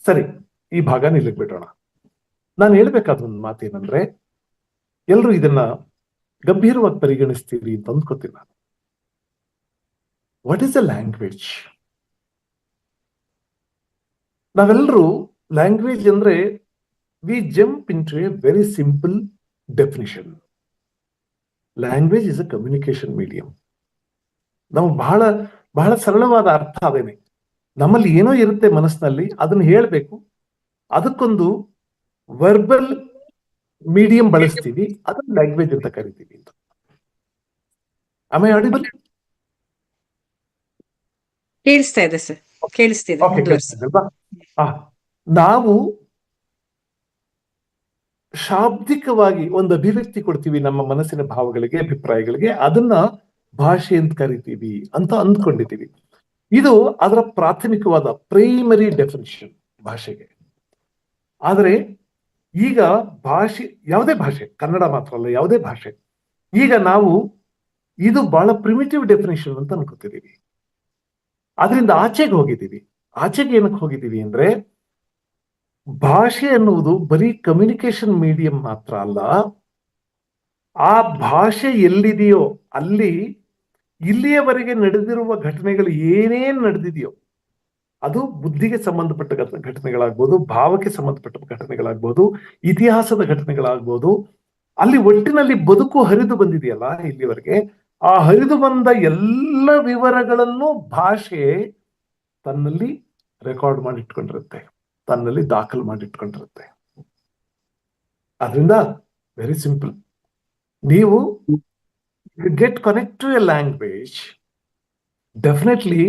Speaker 4: ಸರಿ, ಈ ಭಾಗ ನಿಲ್ಲಿಗೆ ಬಿಡೋಣ. ನಾನು ಹೇಳ್ಬೇಕಾದ ಒಂದು ಮಾತೇನಂದ್ರೆ, ಎಲ್ರು ಇದನ್ನ ಗಂಭೀರವಾಗಿ ಪರಿಗಣಿಸ್ತೀರಿ ಅಂತ ಅಂದ್ಕೋತೀನಿ ನಾನು. What is a language? ನಾವೆಲ್ಲರೂ ಲ್ಯಾಂಗ್ವೇಜ್ ಅಂದ್ರೆ we jump in to a very simple definition. Language is a communication medium. ನಾವು ಬಹಳ ಬಹಳ ಸರಳವಾದ ಅರ್ಥ ಅದೇನೆ. ನಮ್ಮಲ್ಲಿ ಏನೋ ಇರುತ್ತೆ ಮನಸ್ಸಿನಲ್ಲಿ, ಅದನ್ನ ಹೇಳ್ಬೇಕು, ಅದಕ್ಕೊಂದು ವರ್ಬಲ್ ಮೀಡಿಯಂ ಬಳಸ್ತೀವಿ, ಅದನ್ನ ಲ್ಯಾಂಗ್ವೇಜ್ ಅಂತ ಕರಿತೀವಿ ಅಂತ. ಆಮೇ ಆಡಿಬಲ್?
Speaker 1: ಕೇಳಿಸ್ತಾ ಇದೆ ಸರ್, ಕೇಳಿಸ್ತಿದೆ. ಮುಂದುವರಿಸಿ.
Speaker 4: ನಾವು ಶಾಬ್ದಿಕವಾಗಿ ಒಂದು ಅಭಿವ್ಯಕ್ತಿ ಕೊಡ್ತೀವಿ ನಮ್ಮ ಮನಸ್ಸಿನ ಭಾವಗಳಿಗೆ, ಅಭಿಪ್ರಾಯಗಳಿಗೆ, ಅದನ್ನ ಭಾಷೆ ಅಂತ ಕರಿತೀವಿ ಅಂತ ಅಂದ್ಕೊಂಡಿದ್ದೀವಿ. ಇದು ಅದರ ಪ್ರಾಥಮಿಕವಾದ ಪ್ರೈಮರಿ ಡೆಫಿನಿಷನ್ ಭಾಷೆಗೆ. ಆದರೆ ಈಗ ಭಾಷೆ, ಯಾವುದೇ ಭಾಷೆ, ಕನ್ನಡ ಮಾತ್ರ ಅಲ್ಲ, ಯಾವುದೇ ಭಾಷೆ, ಈಗ ನಾವು ಇದು ಬಹಳ ಪ್ರಿಮಿಟಿವ್ ಡೆಫಿನಿಷನ್ ಅಂತ ಅನ್ಕೋತಿದ್ದೀವಿ. ಅದರಿಂದ ಆಚೆಗೆ ಹೋಗಿದ್ದೀವಿ. ಆಚೆಗೆ ಏನಕ್ಕೆ ಹೋಗಿದ್ದೀವಿ ಅಂದ್ರೆ, ಭಾಷೆ ಅನ್ನುವುದು ಬರೀ ಕಮ್ಯುನಿಕೇಶನ್ ಮೀಡಿಯಂ ಮಾತ್ರ ಅಲ್ಲ, ಆ ಭಾಷೆ ಎಲ್ಲಿದೆಯೋ ಅಲ್ಲಿ ಇಲ್ಲಿಯವರೆಗೆ ನಡೆದಿರುವ ಘಟನೆಗಳು ಏನೇನ್ ನಡೆದಿದೆಯೋ, ಅದು ಬುದ್ಧಿಗೆ ಸಂಬಂಧಪಟ್ಟ ಘಟನೆಗಳಾಗ್ಬೋದು, ಭಾವಕ್ಕೆ ಸಂಬಂಧಪಟ್ಟ ಘಟನೆಗಳಾಗ್ಬೋದು, ಇತಿಹಾಸದ ಘಟನೆಗಳಾಗ್ಬೋದು, ಅಲ್ಲಿ ಒಟ್ಟಿನಲ್ಲಿ ಬದುಕು ಹರಿದು ಬಂದಿದೆಯಲ್ಲ ಇಲ್ಲಿವರೆಗೆ, ಆ ಹರಿದು ಬಂದ ಎಲ್ಲ ವಿವರಗಳನ್ನು ಭಾಷೆ ತನ್ನಲ್ಲಿ ರೆಕಾರ್ಡ್ ಮಾಡಿಟ್ಕೊಂಡಿರುತ್ತೆ, ತನ್ನಲ್ಲಿ ದಾಖಲು ಮಾಡಿಟ್ಕೊಂಡಿರುತ್ತೆ. ಅದರಿಂದ ವೆರಿ ಸಿಂಪಲ್, ನೀವು get connect to a language, definitely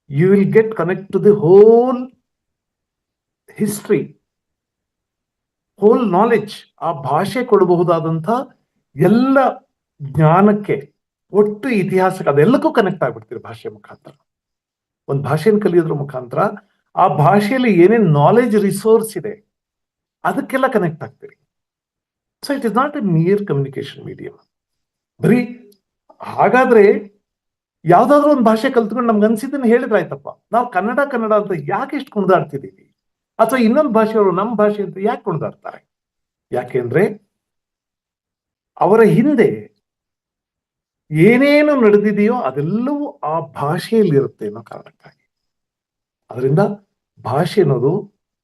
Speaker 4: you will get connect to the whole history, whole knowledge. ಆ ಭಾಷೆ ಕೊಡಬಹುದಾದಂಥ ಎಲ್ಲ ಜ್ಞಾನಕ್ಕೆ, ಒಟ್ಟು ಇತಿಹಾಸಕ್ಕೆ, ಅದೆಲ್ಲಕ್ಕೂ ಕನೆಕ್ಟ್ ಆಗ್ಬಿಡ್ತೀರಿ ಭಾಷೆ ಮುಖಾಂತರ. ಒಂದು ಭಾಷೆಯನ್ನು ಕಲಿಯೋದ್ರ ಮುಖಾಂತರ ಆ ಭಾಷೆಯಲ್ಲಿ ಏನೇನ್ ನಾಲೆಜ್ ರಿಸೋರ್ಸ್ ಇದೆ ಅದಕ್ಕೆಲ್ಲ ಕನೆಕ್ಟ್ ಆಗ್ತೀರಿ. So it is not a mere communication medium. ಬರೀ ಹಾಗಾದ್ರೆ ಯಾವ್ದಾದ್ರು ಒಂದು ಭಾಷೆ ಕಲ್ತ್ಕೊಂಡು ನಮ್ಗೆ ಅನ್ಸಿದ್ದನ್ನು ಹೇಳಿದ್ರಾಯ್ತಪ್ಪ, ನಾವು ಕನ್ನಡ ಅಂತ ಯಾಕೆ ಇಷ್ಟು ಕುಣಿದಾಡ್ತಿದ್ದೀವಿ ಅಥವಾ ಇನ್ನೊಂದು ಭಾಷೆಯವರು ನಮ್ಮ ಭಾಷೆ ಅಂತ ಯಾಕೆ ಕೊಂಡಾಡ್ತಾರೆ? ಯಾಕೆಂದ್ರೆ ಅವರ ಹಿಂದೆ ಏನೇನು ನಡೆದಿದೆಯೋ ಅದೆಲ್ಲವೂ ಆ ಭಾಷೆಯಲ್ಲಿ ಇರುತ್ತೆ ಅನ್ನೋ ಕಾರಣಕ್ಕಾಗಿ. ಅದರಿಂದ ಭಾಷೆ ಅನ್ನೋದು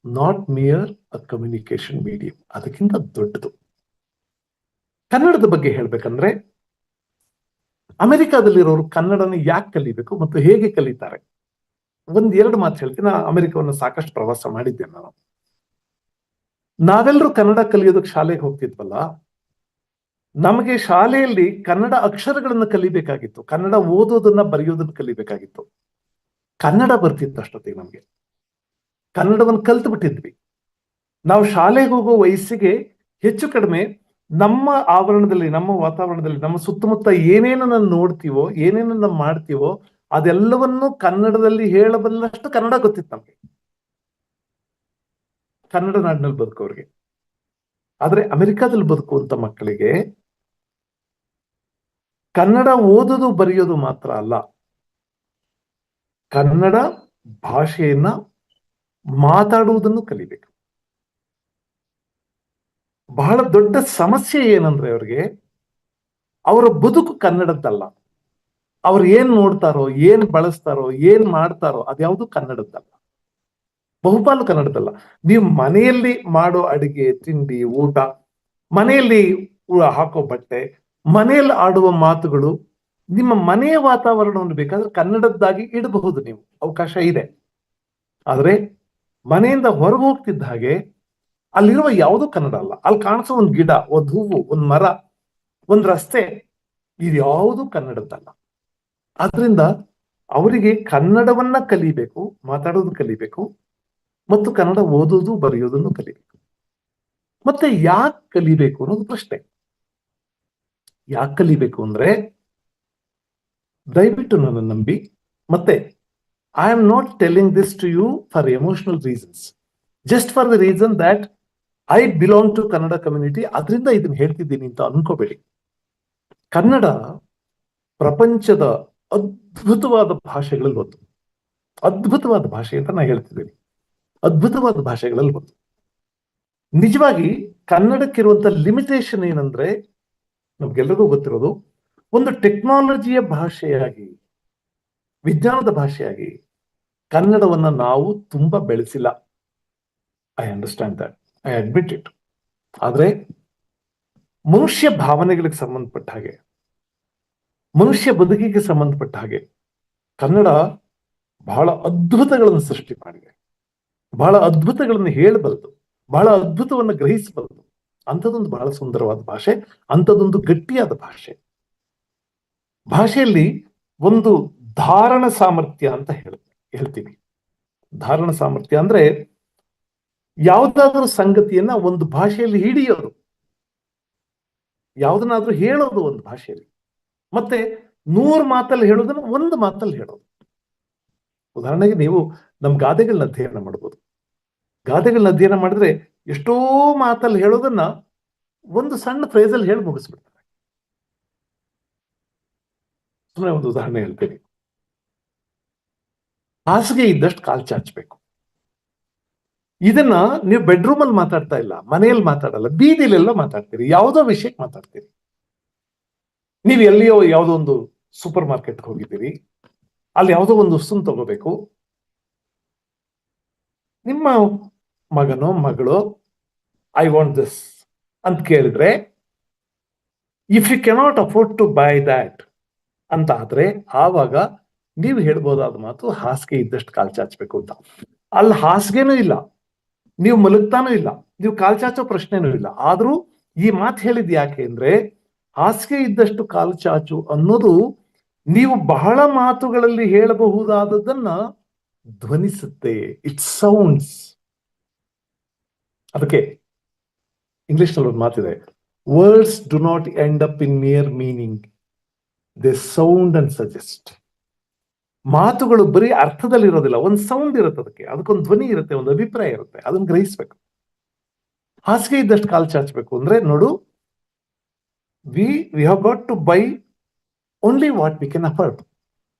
Speaker 4: not mere a communication medium, ಅದಕ್ಕಿಂತ ದೊಡ್ಡದು. ಕನ್ನಡದ ಬಗ್ಗೆ ಹೇಳ್ಬೇಕಂದ್ರೆ ಅಮೆರಿಕಾದಲ್ಲಿರೋರು ಕನ್ನಡನ ಯಾಕೆ ಕಲಿಬೇಕು ಮತ್ತು ಹೇಗೆ ಕಲಿತಾರೆ? ಎರಡು ಮಾತು ಹೇಳ್ತೀನಿ. ನಾನು ಅಮೆರಿಕವನ್ನು ಸಾಕಷ್ಟು ಪ್ರವಾಸ ಮಾಡಿದ್ದೇನೆ. ನಾವೆಲ್ಲರೂ ಕನ್ನಡ ಕಲಿಯೋದಕ್ಕೆ ಶಾಲೆಗೆ ಹೋಗ್ತಿದ್ವಲ್ಲ, ನಮಗೆ ಶಾಲೆಯಲ್ಲಿ ಕನ್ನಡ ಅಕ್ಷರಗಳನ್ನು ಕಲಿಬೇಕಾಗಿತ್ತು, ಕನ್ನಡ ಓದೋದನ್ನ ಬರೆಯೋದನ್ನ ಕಲಿಬೇಕಾಗಿತ್ತು. ಕನ್ನಡ ಬರ್ತಿತ್ತು ಅಷ್ಟೊತ್ತಿಗೆ, ನಮ್ಗೆ ಕನ್ನಡವನ್ನು ಕಲ್ತು ಬಿಟ್ಟಿದ್ವಿ. ನಾವು ಶಾಲೆಗೆ ಹೋಗೋ ವಯಸ್ಸಿಗೆ ಹೆಚ್ಚು ಕಡಿಮೆ ನಮ್ಮ ಆವರಣದಲ್ಲಿ, ನಮ್ಮ ವಾತಾವರಣದಲ್ಲಿ, ನಮ್ಮ ಸುತ್ತಮುತ್ತ ಏನೇನನ್ನ ನೋಡ್ತೀವೋ, ಏನೇನನ್ನ ಮಾಡ್ತೀವೋ ಅದೆಲ್ಲವನ್ನು ಕನ್ನಡದಲ್ಲಿ ಹೇಳಬಲ್ಲಷ್ಟು ಕನ್ನಡ ಗೊತ್ತಿತ್ತು ನಮ್ಗೆ, ಕನ್ನಡ ನಾಡಿನಲ್ಲಿ ಬದುಕೋರಿಗೆ. ಆದ್ರೆ ಅಮೆರಿಕಾದಲ್ಲಿ ಬದುಕುವಂತ ಮಕ್ಕಳಿಗೆ ಕನ್ನಡ ಓದೋದು ಬರೆಯೋದು ಮಾತ್ರ ಅಲ್ಲ, ಕನ್ನಡ ಭಾಷೆಯನ್ನ ಮಾತಾಡುವುದನ್ನು ಕಲಿಬೇಕು. ಬಹಳ ದೊಡ್ಡ ಸಮಸ್ಯೆ ಏನಂದ್ರೆ ಅವ್ರಿಗೆ ಅವರ ಬದುಕು ಕನ್ನಡದ್ದಲ್ಲ. ಅವ್ರು ಏನ್ ನೋಡ್ತಾರೋ, ಏನ್ ಬಳಸ್ತಾರೋ, ಏನ್ ಮಾಡ್ತಾರೋ ಅದ್ಯಾವುದು ಕನ್ನಡದ್ದಲ್ಲ, ಬಹುಪಾಲು ಕನ್ನಡದಲ್ಲ. ನೀವು ಮನೆಯಲ್ಲಿ ಮಾಡೋ ಅಡಿಗೆ, ತಿಂಡಿ, ಊಟ, ಮನೆಯಲ್ಲಿ ಹಾಕೋ ಬಟ್ಟೆ, ಮನೆಯಲ್ಲಿ ಆಡುವ ಮಾತುಗಳು, ನಿಮ್ಮ ಮನೆಯ ವಾತಾವರಣವನ್ನು ಬೇಕಾದ್ರೆ ಕನ್ನಡದ್ದಾಗಿ ಇಡಬಹುದು, ನೀವು ಅವಕಾಶ ಇದೆ. ಆದ್ರೆ ಮನೆಯಿಂದ ಹೊರಗೆ ಹೋಗ್ತಿದ್ದ ಹಾಗೆ ಅಲ್ಲಿರುವ ಯಾವುದೂ ಕನ್ನಡ ಅಲ್ಲ. ಅಲ್ಲಿ ಕಾಣಿಸೋ ಒಂದು ಗಿಡ, ಒಂದು ಹೂವು, ಒಂದು ಮರ, ಒಂದು ರಸ್ತೆ, ಇದ್ಯಾವುದು ಕನ್ನಡದ್ದಲ್ಲ. ಆದ್ರಿಂದ ಅವರಿಗೆ ಕನ್ನಡವನ್ನ ಕಲಿಬೇಕು, ಮಾತಾಡೋದು ಕಲಿಬೇಕು, ಮತ್ತು ಕನ್ನಡ ಓದೋದು ಬರೆಯೋದನ್ನು ಕಲಿಬೇಕು. ಮತ್ತೆ ಯಾಕೆ ಕಲಿಬೇಕು ಅನ್ನೋದು ಪ್ರಶ್ನೆ. ಯಾಕೆ ಕಲಿಬೇಕು ಅಂದ್ರೆ, ದಯವಿಟ್ಟು ನನ್ನ ನಂಬಿ, ಮತ್ತೆ I am not telling this to you for emotional reasons, just for the reason that I belong to Kannada community, ಅದರಿಂದ ಇದನ್ನ ಹೇಳ್ತಿದ್ದೀನಿ ಅಂತ ಅನ್ಕೋಬೇಡಿ. ಕನ್ನಡ ಪ್ರಪಂಚದ ಅದ್ಭುತವಾದ ಭಾಷೆಗಳಲ್ಲಿ ಒಂದು, ಅದ್ಭುತವಾದ ಭಾಷೆ ಅಂತ ನಾನು ಹೇಳ್ತಿದ್ದೀನಿ, ಅದ್ಭುತವಾದ ಭಾಷೆಗಳಲ್ಲಿ ಒಂದು. ನಿಜವಾಗಿ ಕನ್ನಡಕ್ಕಿರುವಂತ ಲಿಮಿಟೇಷನ್ ಏನಂದ್ರೆ, ನಮ್ಗೆಲ್ಲರಿಗೂ ಗೊತ್ತಿರೋದು, ಒಂದು ಟೆಕ್ನಾಲಜಿಯ ಭಾಷೆಯಾಗಿ, ವಿಜ್ಞಾನದ ಭಾಷೆಯಾಗಿ ಕನ್ನಡವನ್ನ ನಾವು ತುಂಬಾ ಬೆಳೆಸಿಲ್ಲ. I understand that, I admit it. ಆದ್ರೆ ಮನುಷ್ಯ ಭಾವನೆಗಳಿಗೆ ಸಂಬಂಧಪಟ್ಟ ಹಾಗೆ, ಮನುಷ್ಯ ಬದುಕಿಗೆ ಸಂಬಂಧಪಟ್ಟ ಹಾಗೆ ಕನ್ನಡ ಬಹಳ ಅದ್ಭುತಗಳನ್ನು ಸೃಷ್ಟಿ ಮಾಡಿದೆ, ಬಹಳ ಅದ್ಭುತಗಳನ್ನು ಹೇಳಬಲ್ಲದು, ಬಹಳ ಅದ್ಭುತವನ್ನು ಗ್ರಹಿಸಬಲ್ಲದು. ಅಂಥದ್ದೊಂದು ಬಹಳ ಸುಂದರವಾದ ಭಾಷೆ, ಅಂಥದ್ದೊಂದು ಗಟ್ಟಿಯಾದ ಭಾಷೆ. ಭಾಷೆಯಲ್ಲಿ ಒಂದು ಧಾರಣ ಸಾಮರ್ಥ್ಯ ಅಂತ ಹೇಳ್ತೀವಿ. ಧಾರಣ ಸಾಮರ್ಥ್ಯ ಅಂದ್ರೆ ಯಾವುದಾದ್ರೂ ಸಂಗತಿಯನ್ನ ಒಂದು ಭಾಷೆಯಲ್ಲಿ ಹಿಡಿಯೋದು, ಯಾವುದನ್ನಾದ್ರೂ ಹೇಳೋದು ಒಂದು ಭಾಷೆಯಲ್ಲಿ, ಮತ್ತೆ 100 ಮಾತಲ್ಲಿ ಹೇಳೋದನ್ನ ಒಂದು ಮಾತಲ್ಲಿ ಹೇಳೋದು. ಉದಾಹರಣೆಗೆ ನೀವು ನಮ್ಮ ಗಾದೆಗಳನ್ನ ಅಧ್ಯಯನ ಮಾಡ್ಬೋದು. ಗಾದೆಗಳನ್ನ ಅಧ್ಯಯನ ಮಾಡಿದ್ರೆ ಎಷ್ಟೋ ಮಾತಲ್ಲಿ ಹೇಳೋದನ್ನ ಒಂದು ಸಣ್ಣ ಫ್ರೇಸಲ್ಲಿ ಹೇಳಿ ಮುಗಿಸ್ಬಿಡ್ತಾರೆ. ಸುಮ್ಮನೆ ಒಂದು ಉದಾಹರಣೆ ಹೇಳ್ತೀನಿ. ಹಾಸಿಗೆ ಇದ್ದಷ್ಟು ಕಾಲ್ ಚಾಚಬೇಕು. ಇದನ್ನ ನೀವು ಬೆಡ್ರೂಮ್ ಅಲ್ಲಿ ಮಾತಾಡ್ತಾ ಇಲ್ಲ, ಮನೆಯಲ್ಲಿ ಮಾತಾಡಲ್ಲ, ಬೀದಿಲೆಲ್ಲ ಮಾತಾಡ್ತೀರಿ, ಯಾವುದೋ ವಿಷಯಕ್ಕೆ ಮಾತಾಡ್ತೀರಿ. ನೀವು ಎಲ್ಲಿಯೋ ಯಾವುದೋ ಒಂದು ಸೂಪರ್ ಮಾರ್ಕೆಟ್ ಹೋಗಿದ್ದೀರಿ, ಅಲ್ಲಿ ಯಾವುದೋ ಒಂದು ವಸ್ತುನ ತಗೋಬೇಕು. ನಿಮ್ಮ ಮಗನೋ ಮಗಳು ಐ ವಾಂಟ್ ದಿಸ್ ಅಂತ ಕೇಳಿದ್ರೆ, if you cannot afford to buy that ಅಂತ ಆದ್ರೆ, ಆವಾಗ ನೀವು ಹೇಳ್ಬೋದಾದ ಮಾತು ಹಾಸಿಗೆ ಇದ್ದಷ್ಟು ಕಾಲ್ ಚಾಚಬೇಕು ಅಂತ. ಅಲ್ಲಿ ಹಾಸಿಗೆನೂ ಇಲ್ಲ, ನೀವು ಮಲಗ್ತಾನೂ ಇಲ್ಲ, ನೀವು ಕಾಲ್ ಚಾಚೋ ಪ್ರಶ್ನೆನೂ ಇಲ್ಲ. ಆದ್ರೂ ಈ ಮಾತು ಹೇಳಿದ್ ಯಾಕೆ ಅಂದ್ರೆ, ಹಾಸಿಗೆ ಇದ್ದಷ್ಟು ಕಾಲು ಚಾಚು ಅನ್ನೋದು ನೀವು ಬಹಳ ಮಾತುಗಳಲ್ಲಿ ಹೇಳಬಹುದಾದದನ್ನ ಧ್ವನಿಸುತ್ತೆ. It sounds. ಅದಕ್ಕೆ ಇಂಗ್ಲಿಷ್ ನಲ್ಲಿ ಒಂದು ಮಾತಿದೆ, words do not end up in mere meaning, they sound and suggest. ಮಾತುಗಳು ಬರೀ ಅರ್ಥದಲ್ಲಿರೋದಿಲ್ಲ, ಒಂದು ಸೌಂಡ್ ಇರುತ್ತೆ, ಅದಕ್ಕೊಂದು ಧ್ವನಿ ಇರುತ್ತೆ, ಒಂದು ಅಭಿಪ್ರಾಯ ಇರುತ್ತೆ, ಅದನ್ನ ಗ್ರಹಿಸ್ಬೇಕು. ಹಾಸಿಗೆ ಇದ್ದಷ್ಟು ಕಾಲು ಚಾಚಬೇಕು ಅಂದ್ರೆ ನೋಡು, we have got to buy only what we can afford.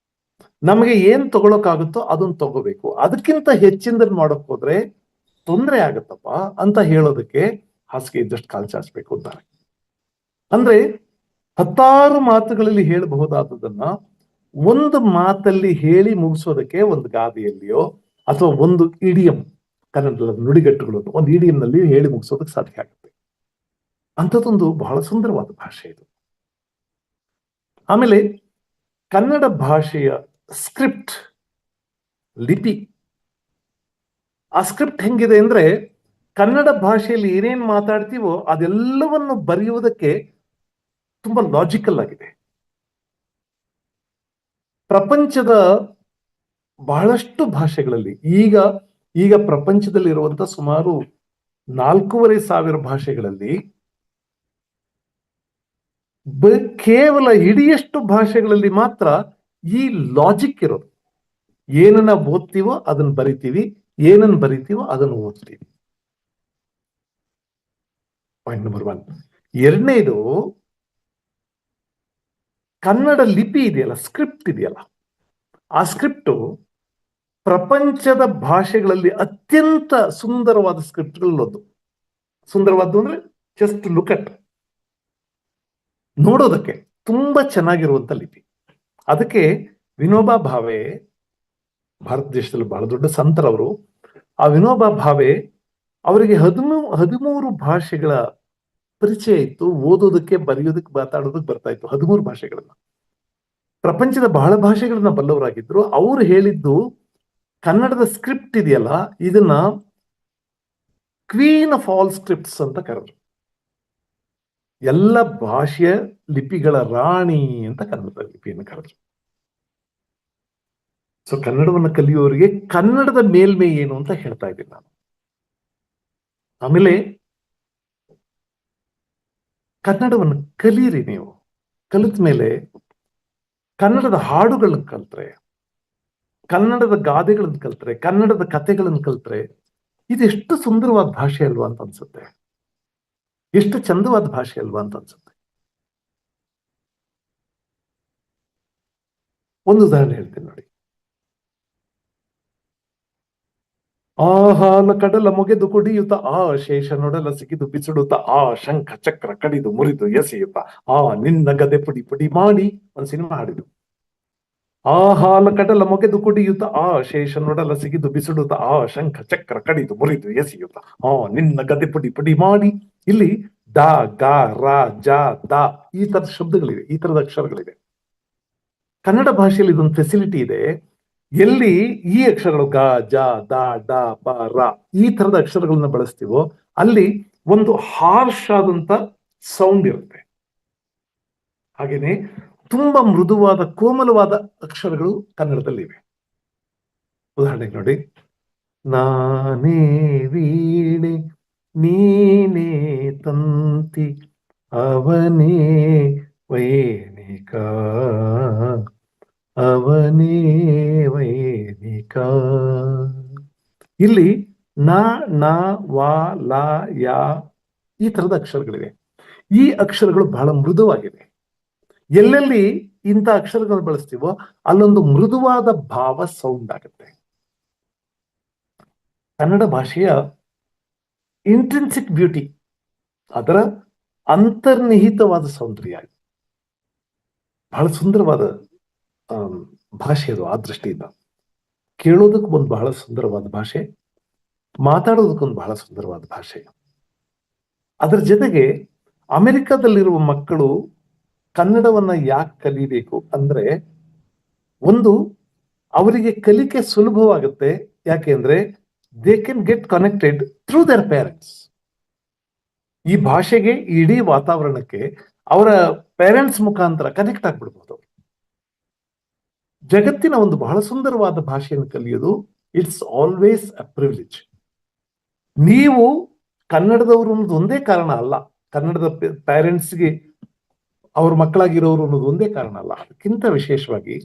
Speaker 4: ನಮಗೆ ಏನ್ ತಗೊಳಕಾಗುತ್ತೋ ಅದನ್ನ ತಗೋಬೇಕು. ಅದಕ್ಕಿಂತ ಹೆಚ್ಚಿಂದ ಮಾಡೋಕ್ ಹೋದ್ರೆ ತೊಂದರೆ ಆಗತ್ತಪ್ಪ ಅಂತ ಹೇಳೋದಕ್ಕೆ ಹಾಸಿಗೆ ಇದ್ದಷ್ಟು ಕಾಲು ಚಾಚಬೇಕು ಅಂತಾರೆ. ಅಂದ್ರೆ 10 ಮಾತುಗಳಲ್ಲಿ ಹೇಳಬಹುದಾದದನ್ನ ಒಂದು ಮಾತಲ್ಲಿ ಹೇಳಿ ಮುಗಿಸೋದಕ್ಕೆ ಒಂದು ಗಾದೆಯಲ್ಲಿಯೋ ಅಥವಾ ಒಂದು ಇಡಿಯಂ, ಕನ್ನಡದ ನುಡಿಗಟ್ಟುಗಳು ಒಂದು ಇಡಿಯಂನಲ್ಲಿ ಹೇಳಿ ಮುಗಿಸೋದಕ್ಕೆ ಸಾಧ್ಯ ಆಗುತ್ತೆ. ಅಂಥದ್ದೊಂದು ಬಹಳ ಸುಂದರವಾದ ಭಾಷೆ ಇದು. ಆಮೇಲೆ ಕನ್ನಡ ಭಾಷೆಯ ಸ್ಕ್ರಿಪ್ಟ್, ಲಿಪಿ, ಆ ಸ್ಕ್ರಿಪ್ಟ್ ಹೆಂಗಿದೆ ಅಂದ್ರೆ ಕನ್ನಡ ಭಾಷೆಯಲ್ಲಿ ಏನೇನ್ ಮಾತಾಡ್ತೀವೋ ಅದೆಲ್ಲವನ್ನು ಬರೆಯುವುದಕ್ಕೆ ತುಂಬಾ ಲಾಜಿಕಲ್ ಆಗಿದೆ. ಪ್ರಪಂಚದ ಬಹಳಷ್ಟು ಭಾಷೆಗಳಲ್ಲಿ ಈಗ ಪ್ರಪಂಚದಲ್ಲಿರುವಂತ ಸುಮಾರು 4,500 ಭಾಷೆಗಳಲ್ಲಿ ಕೇವಲ ಇಡಿಯಷ್ಟು ಭಾಷೆಗಳಲ್ಲಿ ಮಾತ್ರ ಈ ಲಾಜಿಕ್ ಇರೋದು. ಏನನ್ನ ಓದ್ತೀವೋ ಅದನ್ನ ಬರಿತೀವಿ, ಏನನ್ನ ಬರಿತೀವೋ ಅದನ್ನು ಓದ್ತೀವಿ. Point number 1. ಎರಡನೇದು, ಕನ್ನಡ ಲಿಪಿ ಇದೆಯಲ್ಲ, ಸ್ಕ್ರಿಪ್ಟ್ ಇದೆಯಲ್ಲ, ಆ ಸ್ಕ್ರಿಪ್ಟು ಪ್ರಪಂಚದ ಭಾಷೆಗಳಲ್ಲಿ ಅತ್ಯಂತ ಸುಂದರವಾದ ಸ್ಕ್ರಿಪ್ಟ್ಗಳಲ್ಲೊಂದು. ಸುಂದರವಾದ್ದು ಅಂದ್ರೆ ಜಸ್ಟ್ ಲುಕ್ ಅಟ್, ನೋಡೋದಕ್ಕೆ ತುಂಬಾ ಚೆನ್ನಾಗಿರುವಂತ ಲಿಪಿ. ಅದಕ್ಕೆ ವಿನೋಬಾ ಭಾವೆ, ಭಾರತ ದೇಶದಲ್ಲಿ ಬಹಳ ದೊಡ್ಡ ಸಂತರವರು. ಆ ವಿನೋಬಾ ಭಾವೆ ಅವರಿಗೆ 13 ಭಾಷೆಗಳ ಪರಿಚಯ ಇತ್ತು. ಓದೋದಕ್ಕೆ, ಬರೆಯೋದಕ್ಕೆ, ಮಾತಾಡೋದಕ್ಕೆ ಬರ್ತಾ ಇತ್ತು 13 ಭಾಷೆಗಳನ್ನ. ಪ್ರಪಂಚದ ಬಹಳ ಭಾಷೆಗಳನ್ನ ಬಲ್ಲವರಾಗಿದ್ರು. ಅವ್ರು ಹೇಳಿದ್ದು ಕನ್ನಡದ ಸ್ಕ್ರಿಪ್ಟ್ ಇದೆಯಲ್ಲ, ಇದನ್ನ ಕ್ವೀನ್ ಆಫ್ ಆಲ್ ಸ್ಕ್ರಿಪ್ಟ್ಸ್ ಅಂತ ಕರೆದ್ರು. ಎಲ್ಲ ಭಾಷೆಯ ಲಿಪಿಗಳ ರಾಣಿ ಅಂತ ಕನ್ನಡದ ಲಿಪಿಯನ್ನು ಕರೆದ್ರು. ಸೊ ಕನ್ನಡವನ್ನು ಕಲಿಯುವವರಿಗೆ ಕನ್ನಡದ ಮೇಲ್ಮೈ ಏನು ಅಂತ ಹೇಳ್ತಾ ಇದ್ದೀನಿ ನಾನು. ಆಮೇಲೆ ಕನ್ನಡವನ್ನು ಕಲೀರಿ. ನೀವು ಕಲಿತ ಮೇಲೆ ಕನ್ನಡದ ಹಾಡುಗಳನ್ನ ಕಲ್ತ್ರೆ, ಕನ್ನಡದ ಗಾದೆಗಳನ್ನು ಕಲ್ತ್ರೆ, ಕನ್ನಡದ ಕಥೆಗಳನ್ನು ಕಲ್ತ್ರೆ ಇದೆಷ್ಟು ಸುಂದರವಾದ ಭಾಷೆ ಅಲ್ವಾ ಅಂತ ಅನ್ಸುತ್ತೆ, ಎಷ್ಟು ಚಂದವಾದ ಭಾಷೆ ಅಲ್ವಾ ಅಂತ ಅನ್ಸುತ್ತೆ. ಒಂದು ಉದಾಹರಣೆ ಹೇಳ್ತೀನಿ ನೋಡಿ. ಆ ಹಾಲ ಕಡಲ ಮೊಗೆದು ಕುಡಿಯುತ್ತ, ಆ ಶೇಷ ನೊಡಲ ಸಿಗಿದು ಬಿಸಿಡುತ್ತ, ಆ ಶಂಖ ಚಕ್ರ ಕಡಿದು ಮುರಿದು ಎಸೆಯುತ್ತ, ಆ ನಿನ್ನ ಗದೆ ಪುಡಿ ಪುಡಿ ಮಾಡಿ. ಒಂದು ಸಿನಿಮಾ ಹಾಡಿದು. ಆ ಹಾಲ ಕಡಲ ಮೊಗೆದು ಕುಡಿಯುತ್ತ, ಆ ಶೇಷ ನೊಡಲ ಸಿಗಿದು ಬಿಸಿಡುತ್ತ, ಆ ಶಂಖ ಚಕ್ರ ಕಡಿದು ಮುರಿದು ಎಸೆಯುತ್ತ, ಆ ನಿನ್ನ ಗದೆ ಪುಡಿ ಪುಡಿ ಮಾಡಿ. ಇಲ್ಲಿ ದ, ಗ, ರ, ಜ, ದ ಈ ತರದ ಶಬ್ದಗಳಿವೆ, ಈ ತರದ ಅಕ್ಷರಗಳಿವೆ. ಕನ್ನಡ ಭಾಷೆಯಲ್ಲಿ ಇದೊಂದು ಫೆಸಿಲಿಟಿ ಇದೆ. ಎಲ್ಲಿ ಈ ಅಕ್ಷರಗಳು ಗ, ಜ, ದ, ಡ, ಪ, ರ ಈ ತರದ ಅಕ್ಷರಗಳನ್ನ ಬಳಸ್ತೀವೋ ಅಲ್ಲಿ ಒಂದು ಹಾರ್ಷ್ ಆದಂತ ಸೌಂಡ್ ಇರುತ್ತೆ. ಹಾಗೇನೆ ತುಂಬಾ ಮೃದುವಾದ, ಕೋಮಲವಾದ ಅಕ್ಷರಗಳು ಕನ್ನಡದಲ್ಲಿವೆ. ಉದಾಹರಣೆಗೆ ನೋಡಿ, ನಾನೇ ವೀಣೆ ನೀನೇ ತಂತಿ ಅವನೇ ವೈಣಿಕ ಅವನೇ ವೈಣಿಕ. ಇಲ್ಲಿ ನ, ನ, ವ, ಲ, ಯ ಈ ತರದ ಅಕ್ಷರಗಳಿವೆ. ಈ ಅಕ್ಷರಗಳು ಬಹಳ ಮೃದುವಾಗಿವೆ. ಎಲ್ಲೆಲ್ಲಿ ಇಂಥ ಅಕ್ಷರಗಳನ್ನು ಬಳಸ್ತೀವೋ ಅಲ್ಲೊಂದು ಮೃದುವಾದ ಭಾವ ಸೌಂಡ್ ಆಗುತ್ತೆ. ಕನ್ನಡ ಭಾಷೆಯ ಇಂಟ್ರಿನ್ಸಿಕ್ ಬ್ಯೂಟಿ, ಅದರ ಅಂತರ್ನಿಹಿತವಾದ ಸೌಂದರ್ಯ, ಬಹಳ ಸುಂದರವಾದ ಭಾಷೆ ಅದು. ಆ ದೃಷ್ಟಿಯಿಂದ ಕೇಳೋದಕ್ಕೆ ಒಂದು ಬಹಳ ಸುಂದರವಾದ ಭಾಷೆ, ಮಾತಾಡೋದಕ್ಕೊಂದು ಬಹಳ ಸುಂದರವಾದ ಭಾಷೆ. ಅದರ ಜೊತೆಗೆ ಅಮೆರಿಕದಲ್ಲಿರುವ ಮಕ್ಕಳು ಕನ್ನಡವನ್ನ ಯಾಕೆ ಕಲಿಬೇಕು ಅಂದ್ರೆ, ಒಂದು ಅವರಿಗೆ ಕಲಿಕೆ ಸುಲಭವಾಗುತ್ತೆ. ಯಾಕೆಂದ್ರೆ they can get connected through their parents. ಈ ಭಾಷೆಗೆ, ಇಡೀ ವಾತಾವರಣಕ್ಕೆ ಅವರ ಪೇರೆಂಟ್ಸ್ ಮುಖಾಂತರ ಕನೆಕ್ಟ್ ಆಗ್ಬಿಡ್ಬೋದು. ಜಗತ್ತಿನ ಒಂದು ಬಹಳ ಸುಂದರವಾದ ಭಾಷೆಯನ್ನು ಕಲಿಯೋದು ಇಟ್ಸ್ ಆಲ್ವೇಸ್ ಅ ಪ್ರಿವಿಲೇಜ್. ನೀವು ಕನ್ನಡದವರು ಅನ್ನೋದು ಒಂದೇ ಕಾರಣ ಅಲ್ಲ, ಕನ್ನಡದ ಪೇರೆಂಟ್ಸ್ಗೆ ಅವ್ರ ಮಕ್ಕಳಾಗಿರೋರು ಅನ್ನೋದು ಒಂದೇ ಕಾರಣ ಅಲ್ಲ. ಅದಕ್ಕಿಂತ ವಿಶೇಷವಾಗಿ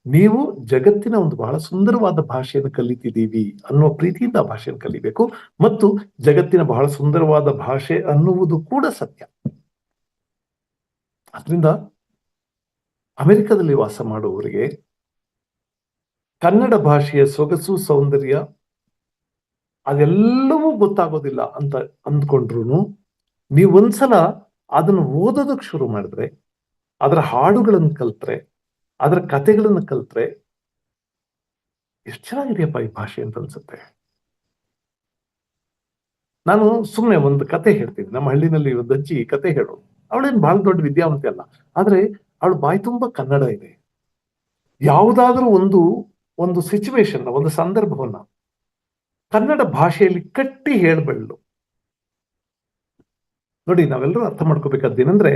Speaker 4: ನೀವು ಜಗತ್ತಿನ ಒಂದು ಬಹಳ ಸುಂದರವಾದ ಭಾಷೆಯನ್ನು ಕಲಿತಿದ್ದೀವಿ ಅನ್ನೋ ಪ್ರೀತಿಯಿಂದ ಆ ಭಾಷೆಯನ್ನು ಕಲಿಬೇಕು. ಮತ್ತು ಜಗತ್ತಿನ ಬಹಳ ಸುಂದರವಾದ ಭಾಷೆ ಅನ್ನುವುದು ಕೂಡ ಸತ್ಯ. ಅದರಿಂದ ಅಮೆರಿಕದಲ್ಲಿ ವಾಸ ಮಾಡುವವರಿಗೆ ಕನ್ನಡ ಭಾಷೆಯ ಸೊಗಸು, ಸೌಂದರ್ಯ ಅದೆಲ್ಲವೂ ಗೊತ್ತಾಗೋದಿಲ್ಲ ಅಂತ ಅಂದ್ಕೊಂಡ್ರು ನೀವೊಂದ್ಸಲ ಅದನ್ನು ಓದೋದಕ್ಕೆ ಶುರು ಮಾಡಿದ್ರೆ, ಅದರ ಹಾಡುಗಳನ್ನು ಕಲ್ತ್ರೆ, ಅದರ ಕಥೆಗಳನ್ನು ಕಲ್ತ್ರೆ ಎಷ್ಟು ಚೆನ್ನಾಗಿದೆಯಪ್ಪ ಈ ಭಾಷೆ ಅಂತ ಅನ್ಸುತ್ತೆ. ನಾನು ಸುಮ್ಮನೆ ಒಂದು ಕತೆ ಹೇಳ್ತೀನಿ. ನಮ್ಮ ಹಳ್ಳಿನಲ್ಲಿ ಒಂದು ಅಜ್ಜಿ ಕತೆ ಹೇಳೋಳು. ಅವಳೇನು ಬಹಳ ದೊಡ್ಡ ವಿದ್ಯಾವಂತೆ ಅಲ್ಲ, ಆದ್ರೆ ಅವಳು ಬಾಯಿ ತುಂಬಾ ಕನ್ನಡ ಇದೆ. ಯಾವುದಾದ್ರೂ ಒಂದು ಸಿಚುವೇಶನ್, ಒಂದು ಸಂದರ್ಭವನ್ನ ಕನ್ನಡ ಭಾಷೆಯಲ್ಲಿ ಕಟ್ಟಿ ಹೇಳ್ಬಳ್ಳು. ನೋಡಿ, ನಾವೆಲ್ಲರೂ ಅರ್ಥ ಮಾಡ್ಕೋಬೇಕಾದ್ದೇನೆಂದ್ರೆ,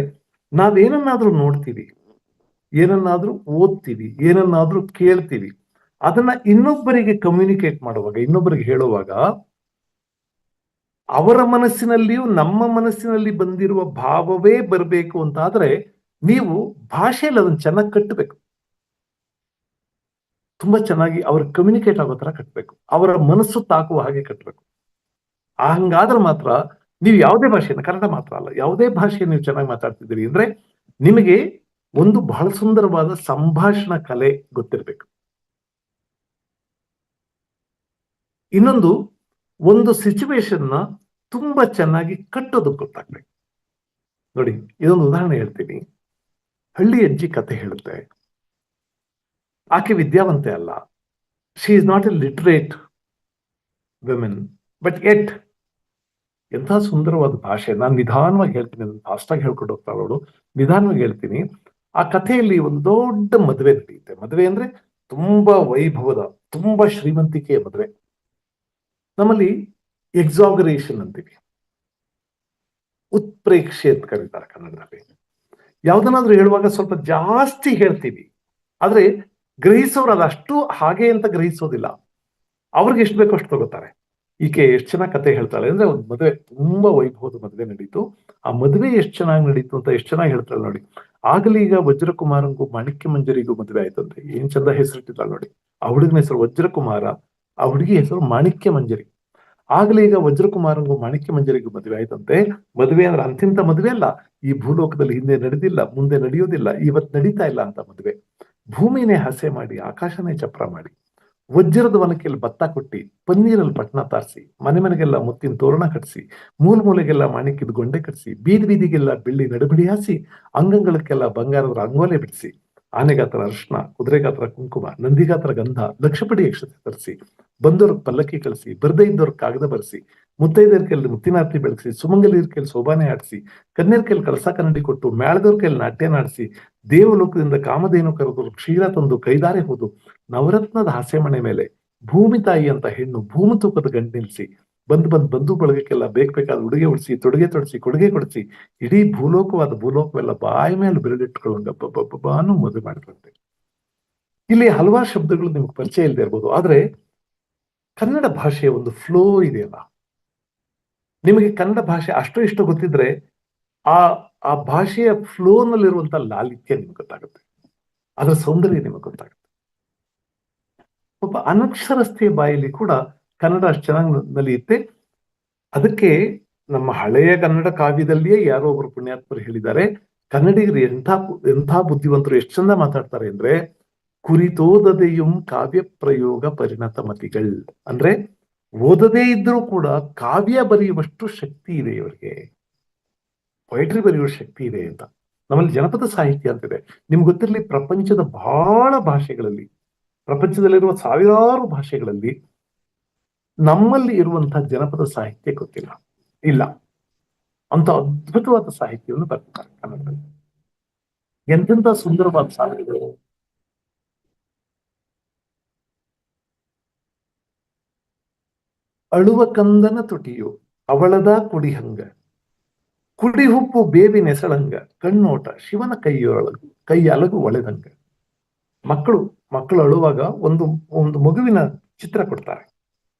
Speaker 4: ನಾವೇನನ್ನಾದ್ರೂ ನೋಡ್ತೀವಿ, ಏನನ್ನಾದ್ರೂ ಓದ್ತೀವಿ, ಏನನ್ನಾದ್ರೂ ಕೇಳ್ತೀವಿ, ಅದನ್ನ ಇನ್ನೊಬ್ಬರಿಗೆ ಕಮ್ಯುನಿಕೇಟ್ ಮಾಡುವಾಗ, ಇನ್ನೊಬ್ಬರಿಗೆ ಹೇಳುವಾಗ, ಅವರ ಮನಸ್ಸಿನಲ್ಲಿಯೂ ನಮ್ಮ ಮನಸ್ಸಿನಲ್ಲಿ ಬಂದಿರುವ ಭಾವವೇ ಬರಬೇಕು ಅಂತಾದ್ರೆ ನೀವು ಭಾಷೆಯಲ್ಲಿ ಅದನ್ನ ಚೆನ್ನಾಗಿ ಕಟ್ಟಬೇಕು. ತುಂಬಾ ಚೆನ್ನಾಗಿ ಅವ್ರ ಕಮ್ಯುನಿಕೇಟ್ ಆಗೋ ತರ ಕಟ್ಟಬೇಕು, ಅವರ ಮನಸ್ಸು ತಾಕುವ ಹಾಗೆ ಕಟ್ಟಬೇಕು. ಹಂಗಾದ್ರೆ ಮಾತ್ರ ನೀವು ಯಾವುದೇ ಭಾಷೆಯನ್ನು, ಕನ್ನಡ ಮಾತ್ರ ಅಲ್ಲ, ಯಾವುದೇ ಭಾಷೆಯನ್ನು ನೀವು ಚೆನ್ನಾಗಿ ಮಾತಾಡ್ತಿದ್ದೀರಿ ಅಂದ್ರೆ ನಿಮಗೆ ಒಂದು ಬಹಳ ಸುಂದರವಾದ ಸಂಭಾಷಣಾ ಕಲೆ ಗೊತ್ತಿರಬೇಕು. ಇನ್ನೊಂದು, ಒಂದು ಸಿಚುವೇಶನ್ನ ತುಂಬಾ ಚೆನ್ನಾಗಿ ಕಟ್ಟೋದಕ್ಕೆ ಗೊತ್ತಾಗ್ಬೇಕು. ನೋಡಿ, ಇದೊಂದು ಉದಾಹರಣೆ ಹೇಳ್ತೀನಿ. ಹಳ್ಳಿ ಅಜ್ಜಿ ಕತೆ ಹೇಳುತ್ತೆ. ಆಕೆ ವಿದ್ಯಾವಂತೆ ಅಲ್ಲ, she is not A literate women, but at ಎಂಥ ಸುಂದರವಾದ ಭಾಷೆ. ನಾನು ನಿಧಾನವಾಗಿ ಹೇಳ್ತೀನಿ, ಅದನ್ನು ಫಾಸ್ಟಾಗಿ ಹೇಳ್ಕೊಂಡು ಹೋಗ್ತಾಳೆ ಅವಳು. ನಿಧಾನವಾಗಿ ಹೇಳ್ತೀನಿ. ಆ ಕಥೆಯಲ್ಲಿ ಒಂದು ದೊಡ್ಡ ಮದುವೆ ನಡೆಯುತ್ತೆ. ಮದುವೆ ಅಂದ್ರೆ ತುಂಬಾ ವೈಭವದ, ತುಂಬಾ ಶ್ರೀಮಂತಿಕೆಯ ಮದುವೆ. ನಮ್ಮಲ್ಲಿ ಎಕ್ಸಾಗರೇಷನ್ ಅಂತೀವಿ, ಉತ್ಪ್ರೇಕ್ಷೆ ಅಂತ ಕರೀತಾರೆ ಕನ್ನಡದಲ್ಲಿ. ಯಾವ್ದನ್ನಾದ್ರೂ ಹೇಳುವಾಗ ಸ್ವಲ್ಪ ಜಾಸ್ತಿ ಹೇಳ್ತೀವಿ, ಆದ್ರೆ ಗ್ರಹಿಸೋರು ಅದಷ್ಟು ಹಾಗೆ ಅಂತ ಗ್ರಹಿಸೋದಿಲ್ಲ. ಅವ್ರಿಗೆ ಎಷ್ಟು ಬೇಕೋ ಅಷ್ಟು ತಗೋತಾರೆ. ಈಕೆ ಎಷ್ಟು ಚೆನ್ನಾಗಿ ಕತೆ ಹೇಳ್ತಾಳೆ ಅಂದ್ರೆ, ಒಂದು ಮದುವೆ, ತುಂಬಾ ವೈಭವದ ಮದುವೆ ನಡೀತು. ಆ ಮದುವೆ ಎಷ್ಟು ಚೆನ್ನಾಗಿ ನಡೀತು ಅಂತ ಎಷ್ಟು ಚೆನ್ನಾಗಿ ಹೇಳ್ತಾಳೆ ನೋಡಿ. ಆಗಲೀಗ ವಜ್ರಕುಮಾರಂಗೂ ಮಾಣಿಕ್ಯ ಮಂಜರಿಗೂ ಮದುವೆ ಆಯ್ತಂತೆ. ಏನ್ ಚಂದ ಹೆಸರಿಟ್ಟಿದ್ದಾಳೆ ನೋಡಿ. ಆ ಹುಡುಗನ ಹೆಸರು ವಜ್ರಕುಮಾರ, ಆ ಹುಡುಗಿ ಹೆಸರು ಮಾಣಿಕ್ಯ ಮಂಜರಿ. ಆಗಲೀಗ ವಜ್ರಕುಮಾರಂಗೂ ಮಾಣಿಕ್ಯ ಮಂಜರಿಗೂ ಮದುವೆ ಆಯ್ತಂತೆ. ಮದುವೆ ಅಂದ್ರೆ ಅಂತಿಂತ ಮದುವೆ ಅಲ್ಲ, ಈ ಭೂಲೋಕದಲ್ಲಿ ಹಿಂದೆ ನಡೆದಿಲ್ಲ, ಮುಂದೆ ನಡೆಯೋದಿಲ್ಲ, ಇವತ್ತು ನಡೀತಾ ಇಲ್ಲ ಅಂತ ಮದುವೆ. ಭೂಮಿನೇ ಹಸೆ ಮಾಡಿ, ಆಕಾಶನೇ ಚಪ್ರ ಮಾಡಿ, ವಜ್ರದ ವನಕೆಯಲ್ಲಿ ಭತ್ತ ಕೊಟ್ಟಿ, ಪನ್ನೀರಲ್ಲಿ ಪಟ್ನ ತಾರಿಸಿ, ಮನೆ ಮನೆಗೆಲ್ಲ ಮುತ್ತಿನ ತೋರಣ ಕಟ್ಟಿಸಿ, ಮೂಲೆಗೆಲ್ಲ ಮಾಣಿಕ್ಯದ ಗೊಂಡೆ ಕಟ್ಟಿಸಿ, ಬೀದಿ ಬೀದಿಗೆಲ್ಲ ಬೆಳ್ಳಿ ನಡುಬಿಡಿ ಹಾಸಿ, ಅಂಗಂಗಳಕ್ಕೆಲ್ಲ ಬಂಗಾರದ ರಂಗೋಲೆ ಬಿಡಿಸಿ, ಆನೆಗಾತ್ರ ಅರ್ಶನ, ಕುದುರೆಗಾತ್ರ ಕುಂಕುಮ, ನಂದಿಗಾತ್ರ ಗಂಧ, ಲಕ್ಷಪಡಿ ಅಕ್ಷತೆ ತರಿಸಿ, ಬಂದವ್ರಿಗೆ ಪಲ್ಲಕ್ಕಿ ಕಳಿಸಿ, ಬರದೇ ಇದ್ದವ್ರಿಗೆ ಕಾಗದ ಬರೆಸಿ, ಮುತ್ತೈದರ ಕೈಯಲ್ಲಿ ಮುತ್ತಿನಾರ್ತಿ ಬೆಳಗಿಸಿ, ಸುಮಂಗಲಿಯರ ಕೈಯಲ್ಲಿ ಶೋಭಾನೆ ಆಡಿಸಿ, ಕನ್ಯರ ಕೈಯಲ್ಲಿ ಕಳಸ ಕನ್ನಡಿ ಕೊಟ್ಟು, ಮೇಳದವ್ರ ಕೈಯಲ್ಲಿ ನಾಟ್ಯ ನಾಡಿಸಿ, ದೇವಲೋಕದಿಂದ ಕಾಮಧೇನು ಕರೆದು ಕ್ಷೀರ ತಂದು ಕೈದಾರೆ ಹೋದು, ನವರತ್ನದ ಹಾಸ್ಯಮಣೆ ಮೇಲೆ ಭೂಮಿ ತಾಯಿ ಅಂತ ಹೆಣ್ಣು ಭೂಮಿ ತೂಕದ ಗಂಡು ನಿಲ್ಲಿಸಿ, ಬಂಧು ಬಳಗಕ್ಕೆಲ್ಲ ಬೇಕಾದ ಉಡುಗೆ ಉಡಿಸಿ, ತೊಡುಗೆ ತೊಡಿಸಿ, ಕೊಡುಗೆ ಕೊಡಿಸಿ, ಇಡೀ ಭೂಲೋಕವೆಲ್ಲ ಬಾಯಿ ಮೇಲೆ ಬೆರಳಿಟ್ಕೊಳ್ಳೋಂಗಬ್ಬಬ್ಬಬ್ಬಾನು ಮದುವೆ ಮಾಡಿದ್ರಂತೆ. ಇಲ್ಲಿ ಹಲವಾರು ಶಬ್ದಗಳು ನಿಮ್ಗೆ ಪರಿಚಯ ಇಲ್ಲದೆ ಇರ್ಬೋದು, ಆದ್ರೆ ಕನ್ನಡ ಭಾಷೆಯ ಒಂದು ಫ್ಲೋ ಇದೆಯಲ್ಲ, ನಿಮಗೆ ಕನ್ನಡ ಭಾಷೆ ಅಷ್ಟೋ ಇಷ್ಟೋ ಗೊತ್ತಿದ್ರೆ ಆ ಭಾಷೆಯ ಫ್ಲೋನಲ್ಲಿರುವಂತ ಲಾಲಿತ್ಯ ನಿಮ್ಗೆ ಗೊತ್ತಾಗುತ್ತೆ, ಅದರ ಸೌಂದರ್ಯ ನಿಮಗೆ ಗೊತ್ತಾಗುತ್ತೆ. ಒಬ್ಬ ಅನಕ್ಷರಸ್ಥೆಯ ಬಾಯಲ್ಲಿ ಕೂಡ ಕನ್ನಡ ಅಷ್ಟು ಚೆನ್ನಾಗಿ ನಲಿಯುತ್ತೆ. ಅದಕ್ಕೆ ನಮ್ಮ ಹಳೆಯ ಕನ್ನಡ ಕಾವ್ಯದಲ್ಲಿಯೇ ಯಾರೋ ಒಬ್ರು ಪುಣ್ಯಾತ್ಮರು ಹೇಳಿದ್ದಾರೆ, ಕನ್ನಡಿಗರು ಎಂಥ ಬುದ್ಧಿವಂತರು, ಎಷ್ಟು ಚಂದ ಮಾತಾಡ್ತಾರೆ ಅಂದ್ರೆ, ಕುರಿತೋದದೆಯುಂ ಕಾವ್ಯ ಪ್ರಯೋಗ ಪರಿಣತ ಮತಿಗಳ್. ಅಂದ್ರೆ ಓದದೇ ಇದ್ರೂ ಕೂಡ ಕಾವ್ಯ ಬರೆಯುವಷ್ಟು ಶಕ್ತಿ ಇದೆ ಇವರಿಗೆ, ಪೊಯಿಟ್ರಿ ಬರೆಯುವ ಶಕ್ತಿ ಇದೆ ಅಂತ. ನಮ್ಮಲ್ಲಿ ಜನಪದ ಸಾಹಿತ್ಯ ಅಂತಿದೆ. ನಿಮ್ಗೆ ಗೊತ್ತಿರಲಿ, ಪ್ರಪಂಚದ ಬಹಳ ಭಾಷೆಗಳಲ್ಲಿ, ಪ್ರಪಂಚದಲ್ಲಿರುವ ಸಾವಿರಾರು ಭಾಷೆಗಳಲ್ಲಿ ನಮ್ಮಲ್ಲಿ ಇರುವಂತಹ ಜನಪದ ಸಾಹಿತ್ಯ ಗೊತ್ತಿಲ್ಲ. ಇಲ್ಲ, ಅಂತ ಅದ್ಭುತವಾದ ಸಾಹಿತ್ಯವನ್ನು ಬರ್ತಾರೆ ಕನ್ನಡದಲ್ಲಿ. ಎಂತೆಂಥ ಸುಂದರವಾದ ಸಾಹಿತ್ಯ. ಅಳುವ ಕಂದನ ತುಟಿಯು ಅವಳದ ಕುಡಿಹಂಗ, ಕುಡಿಹುಪ್ಪು ಬೇಬಿ ನೆಸಳಂಗ, ಕಣ್ಣೋಟ ಶಿವನ ಕೈ ಅಲಗು ಒಳೆದಂಗ. ಮಕ್ಕಳು ಅಳುವಾಗ ಒಂದು ಮಗುವಿನ ಚಿತ್ರ ಕೊಡ್ತಾರೆ.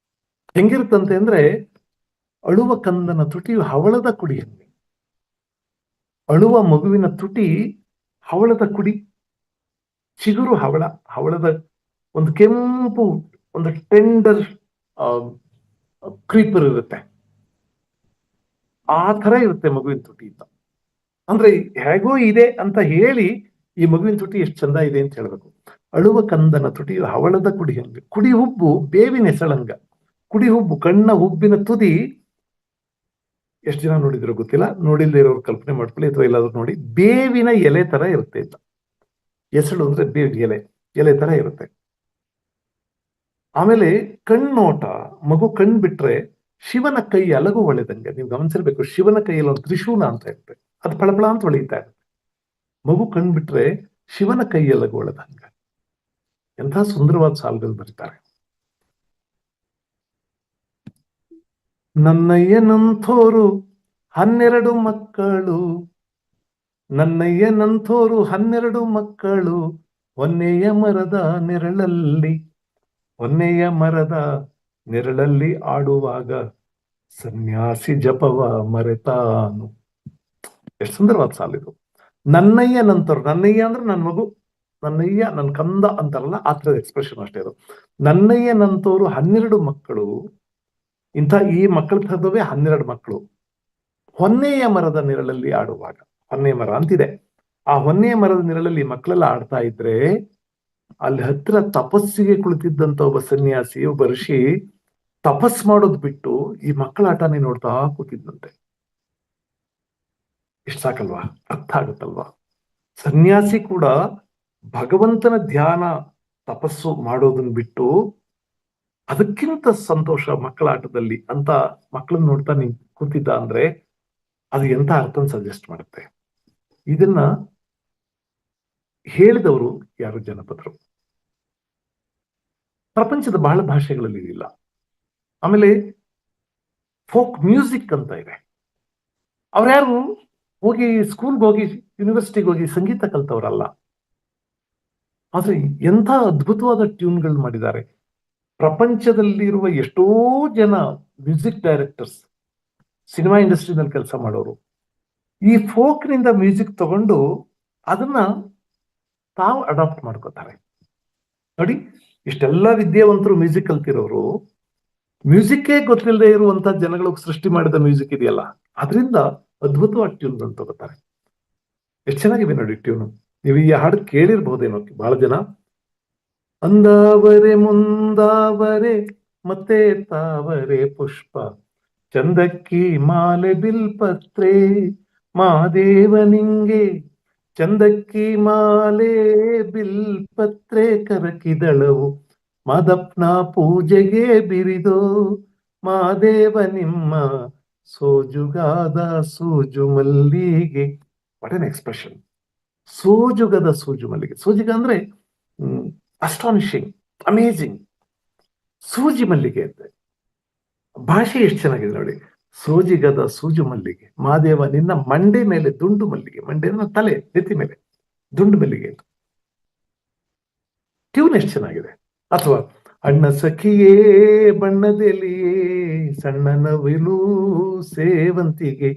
Speaker 4: ಹೆಂಗಿರುತ್ತಂತೆ ಅಂದ್ರೆ, ಅಳುವ ಕಂದನ ತುಟಿಯು ಹವಳದ ಕುಡಿಹಂಗ. ಅಳುವ ಮಗುವಿನ ತುಟಿ ಹವಳದ ಕುಡಿ, ಚಿಗುರು ಹವಳದ ಒಂದು ಕೆಂಪು, ಒಂದು ಟೆಂಡರ್ ಕ್ರೀಪರ್ ಇರುತ್ತೆ, ಆ ತರ ಇರುತ್ತೆ ಮಗುವಿನ ತುಟಿ ಅಂತ. ಅಂದ್ರೆ ಹೇಗೋ ಇದೆ ಅಂತ ಹೇಳಿ ಈ ಮಗುವಿನ ತುಟಿ ಎಷ್ಟು ಚಂದ ಇದೆ ಅಂತ ಹೇಳ್ಬೇಕು. ಅಳುವ ಕಂದನ ತುಟಿಯು ಹವಳದ ಕುಡಿಹಂಗ, ಕುಡಿ ಹುಬ್ಬು ಬೇವಿನ ಹೆಸಳಂಗ, ಕುಡಿ ಹುಬ್ಬು, ಕಣ್ಣ ಹುಬ್ಬಿನ ತುದಿ ಎಷ್ಟು ಜನ ನೋಡಿದಿರೋ ಗೊತ್ತಿಲ್ಲ, ನೋಡಿಲ್ದೇ ಇರೋರು ಕಲ್ಪನೆ ಮಾಡ್ಕೊಳ್ಳಿ ಅಥವಾ ಎಲ್ಲಾದ್ರೂ ನೋಡಿ, ಬೇವಿನ ಎಲೆ ತರ ಇರುತ್ತೆ ಅಂತ. ಎಸಳು ಅಂದ್ರೆ ಬೇವಿನ ಎಲೆ ತರ ಇರುತ್ತೆ. ಆಮೇಲೆ ಕಣ್ಣೋಟ, ಮಗು ಕಣ್ ಬಿಟ್ರೆ ಶಿವನ ಕೈ ಅಲಗು ಹೊಳೆದಂಗೆ. ನೀವು ಗಮನಿಸಿರ್ಬೇಕು, ಶಿವನ ಕೈಯಲ್ಲಿ ಒಂದು ತ್ರಿಶೂಲ ಅಂತ ಇರುತ್ತೆ, ಅದು ಫಳಫಳ ಅಂತ ಹೊಳಿತಾ ಇರುತ್ತೆ. ಮಗು ಕಣ್ ಬಿಟ್ರೆ ಶಿವನ ಕೈ ಅಲಗು ಹೊಳೆದಂಗೆ. ಎಂಥ ಸುಂದರವಾದ ಸಾಲುಗಳು ಬರೀತಾರೆ. ನನ್ನಯ್ಯನಂಥೋರು 12 ಮಕ್ಕಳು, ನನ್ನಯ್ಯನಂಥೋರು 12 ಮಕ್ಕಳು, ಹೊನ್ನೆಯ ಮರದ ನೆರಳಲ್ಲಿ, ಹೊನ್ನೆಯ ಮರದ ನೆರಳಲ್ಲಿ ಆಡುವಾಗ ಸನ್ಯಾಸಿ ಜಪವ ಮರೆತಾನು. ಎಷ್ಟು ಸುಂದರವಾದ ಸಾಲಿದು. ನನ್ನಯ್ಯನಂಥವ್ರು, ನನ್ನಯ್ಯ ಅಂದ್ರೆ ನನ್ನ ಮಗು, ನನ್ನಯ್ಯ ನನ್ನ ಕಂದ ಅಂತಾರಲ್ಲ, ಆ ಥರದ ಎಕ್ಸ್ಪ್ರೆಷನ್ ಅಷ್ಟೇ ಅದು. ನನ್ನಯ್ಯನಂಥವ್ರು 12 ಮಕ್ಕಳು, ಇಂಥ ಈ ಮಕ್ಕಳ ಥರದವೇ 12 ಮಕ್ಕಳು, ಹೊನ್ನೆಯ ಮರದ ನೆರಳಲ್ಲಿ ಆಡುವಾಗ. ಹೊನ್ನೆಯ ಮರ ಅಂತಿದೆ, ಆ ಹೊನ್ನೆಯ ಮರದ ನೆರಳಲ್ಲಿ ಮಕ್ಕಳೆಲ್ಲ ಆಡ್ತಾ ಇದ್ರೆ, ಅಲ್ಲಿ ಹತ್ತಿರ ತಪಸ್ಸಿಗೆ ಕುಳಿತಿದ್ದಂತ ಒಬ್ಬ ಸನ್ಯಾಸಿ, ಒಬ್ಬ ಋಷಿ ತಪಸ್ ಮಾಡೋದು ಬಿಟ್ಟು ಈ ಮಕ್ಕಳ ಆಟನೇ ನೋಡ್ತಾ ಕೂತಿದ್ದಂತೆ. ಇಷ್ಟ ಸಾಕಲ್ವಾ? ಅರ್ಥ ಆಗುತ್ತಲ್ವಾ? ಸನ್ಯಾಸಿ ಕೂಡ ಭಗವಂತನ ಧ್ಯಾನ ತಪಸ್ಸು ಮಾಡೋದನ್ನ ಬಿಟ್ಟು ಅದಕ್ಕಿಂತ ಸಂತೋಷ ಮಕ್ಕಳ ಆಟದಲ್ಲಿ ಅಂತ ಮಕ್ಕಳನ್ನ ನೋಡ್ತಾ ನೀನ್ ಕೂತಿದ್ದ ಅಂದ್ರೆ ಅದು ಎಂತ ಅರ್ಥನ ಸಜೆಸ್ಟ್ ಮಾಡುತ್ತೆ. ಇದನ್ನ ಹೇಳಿದವರು ಯಾರು? ಜನಪದರು. ಪ್ರಪಂಚದ ಬಹಳ ಭಾಷೆಗಳಲ್ಲಿ ಇಲ್ಲ. ಆಮೇಲೆ ಫೋಕ್ ಮ್ಯೂಸಿಕ್ ಅಂತ ಇದೆ. ಅವ್ರ್ಯಾರು ಹೋಗಿ ಸ್ಕೂಲ್ಗೆ ಹೋಗಿ ಯೂನಿವರ್ಸಿಟಿಗೆ ಹೋಗಿ ಸಂಗೀತ ಕಲ್ತವ್ರಲ್ಲ, ಆದ್ರೆ ಎಂಥ ಅದ್ಭುತವಾದ ಟ್ಯೂನ್ಗಳು ಮಾಡಿದ್ದಾರೆ. ಪ್ರಪಂಚದಲ್ಲಿರುವ ಎಷ್ಟೋ ಜನ ಮ್ಯೂಸಿಕ್ ಡೈರೆಕ್ಟರ್ಸ್, ಸಿನಿಮಾ ಇಂಡಸ್ಟ್ರಿನಲ್ಲಿ ಕೆಲಸ ಮಾಡೋರು ಈ ಫೋಕ್ನಿಂದ ಮ್ಯೂಸಿಕ್ ತಗೊಂಡು ಅದನ್ನ ತಾವು ಅಡಾಪ್ಟ್ ಮಾಡ್ಕೋತಾರೆ. ನೋಡಿ, ಇಷ್ಟೆಲ್ಲ ವಿದ್ಯಾವಂತರು ಮ್ಯೂಸಿಕ್ ಕಲ್ತಿರೋರು ಮ್ಯೂಸಿಕ್ಕೇ ಗೊತ್ತಿಲ್ಲದೆ ಇರುವಂತ ಜನಗಳು ಸೃಷ್ಟಿ ಮಾಡಿದ ಮ್ಯೂಸಿಕ್ ಇದೆಯಲ್ಲ, ಅದರಿಂದ ಅದ್ಭುತವಾದ ಟ್ಯೂನ್ಗಳನ್ನು ತಗೋತಾರೆ. ಎಷ್ಟು ಚೆನ್ನಾಗಿವೆ ನೋಡಿ ಟ್ಯೂನು. ನೀವು ಈ ಹಾಡು ಕೇಳಿರ್ಬಹುದೇನೋ ಬಹಳ ಜನ. ಅಂದಾವರೆ ಮುಂದಾವರೆ ಮತ್ತೆ ತಾವರೆ ಪುಷ್ಪ, ಚಂದಕ್ಕಿ ಮಾಲೆ ಬಿಲ್ಪತ್ರೆ ಮಾದೇವ ನಿಂಗೆ, ಚಂದಕ್ಕಿ ಮಾಲೆ ಬಿಲ್ಪತ್ರೆ ಕರಕಿದಳವು, ಮಾದಪ್ಪನ ಪೂಜೆಗೆ ಬಿರಿದೋ ಮಾದೇವ ನಿಮ್ಮ ಸೋಜುಗಾದ ಸೂಜು ಮಲ್ಲಿಗೆ. What an expression! ಸೋಜುಗದ ಸೂಜು ಮಲ್ಲಿಗೆ. ಸೋಜಿಗ ಅಂದ್ರೆ ಅಸ್ಟಾನಿಶಿಂಗ್, ಅಮೇಜಿಂಗ್. ಸೂಜಿ ಮಲ್ಲಿಗೆ ಅಂತ ಭಾಷೆ ಎಷ್ಟು ಚೆನ್ನಾಗಿದೆ ನೋಡಿ. ಸೋಜಿಗದ ಸೂಜು ಮಲ್ಲಿಗೆ, ಮಾದೇವ ನಿನ್ನ ಮಂಡೆ ಮೇಲೆ ದುಂಡು ಮಲ್ಲಿಗೆ. ಮಂಡೆ ತಲೆ, ನೆತ್ತಿ ಮೇಲೆ ದುಂಡು ಮಲ್ಲಿಗೆ. ಟ್ಯೂನ್ ಎಷ್ಟು ಚೆನ್ನಾಗಿದೆ. ಅಥವಾ ಅಣ್ಣ ಸಖಿಯೇ ಬಣ್ಣದೆಲಿಯೇ ಸಣ್ಣ ನವಿಲು ಸೇವಂತಿಗೆ,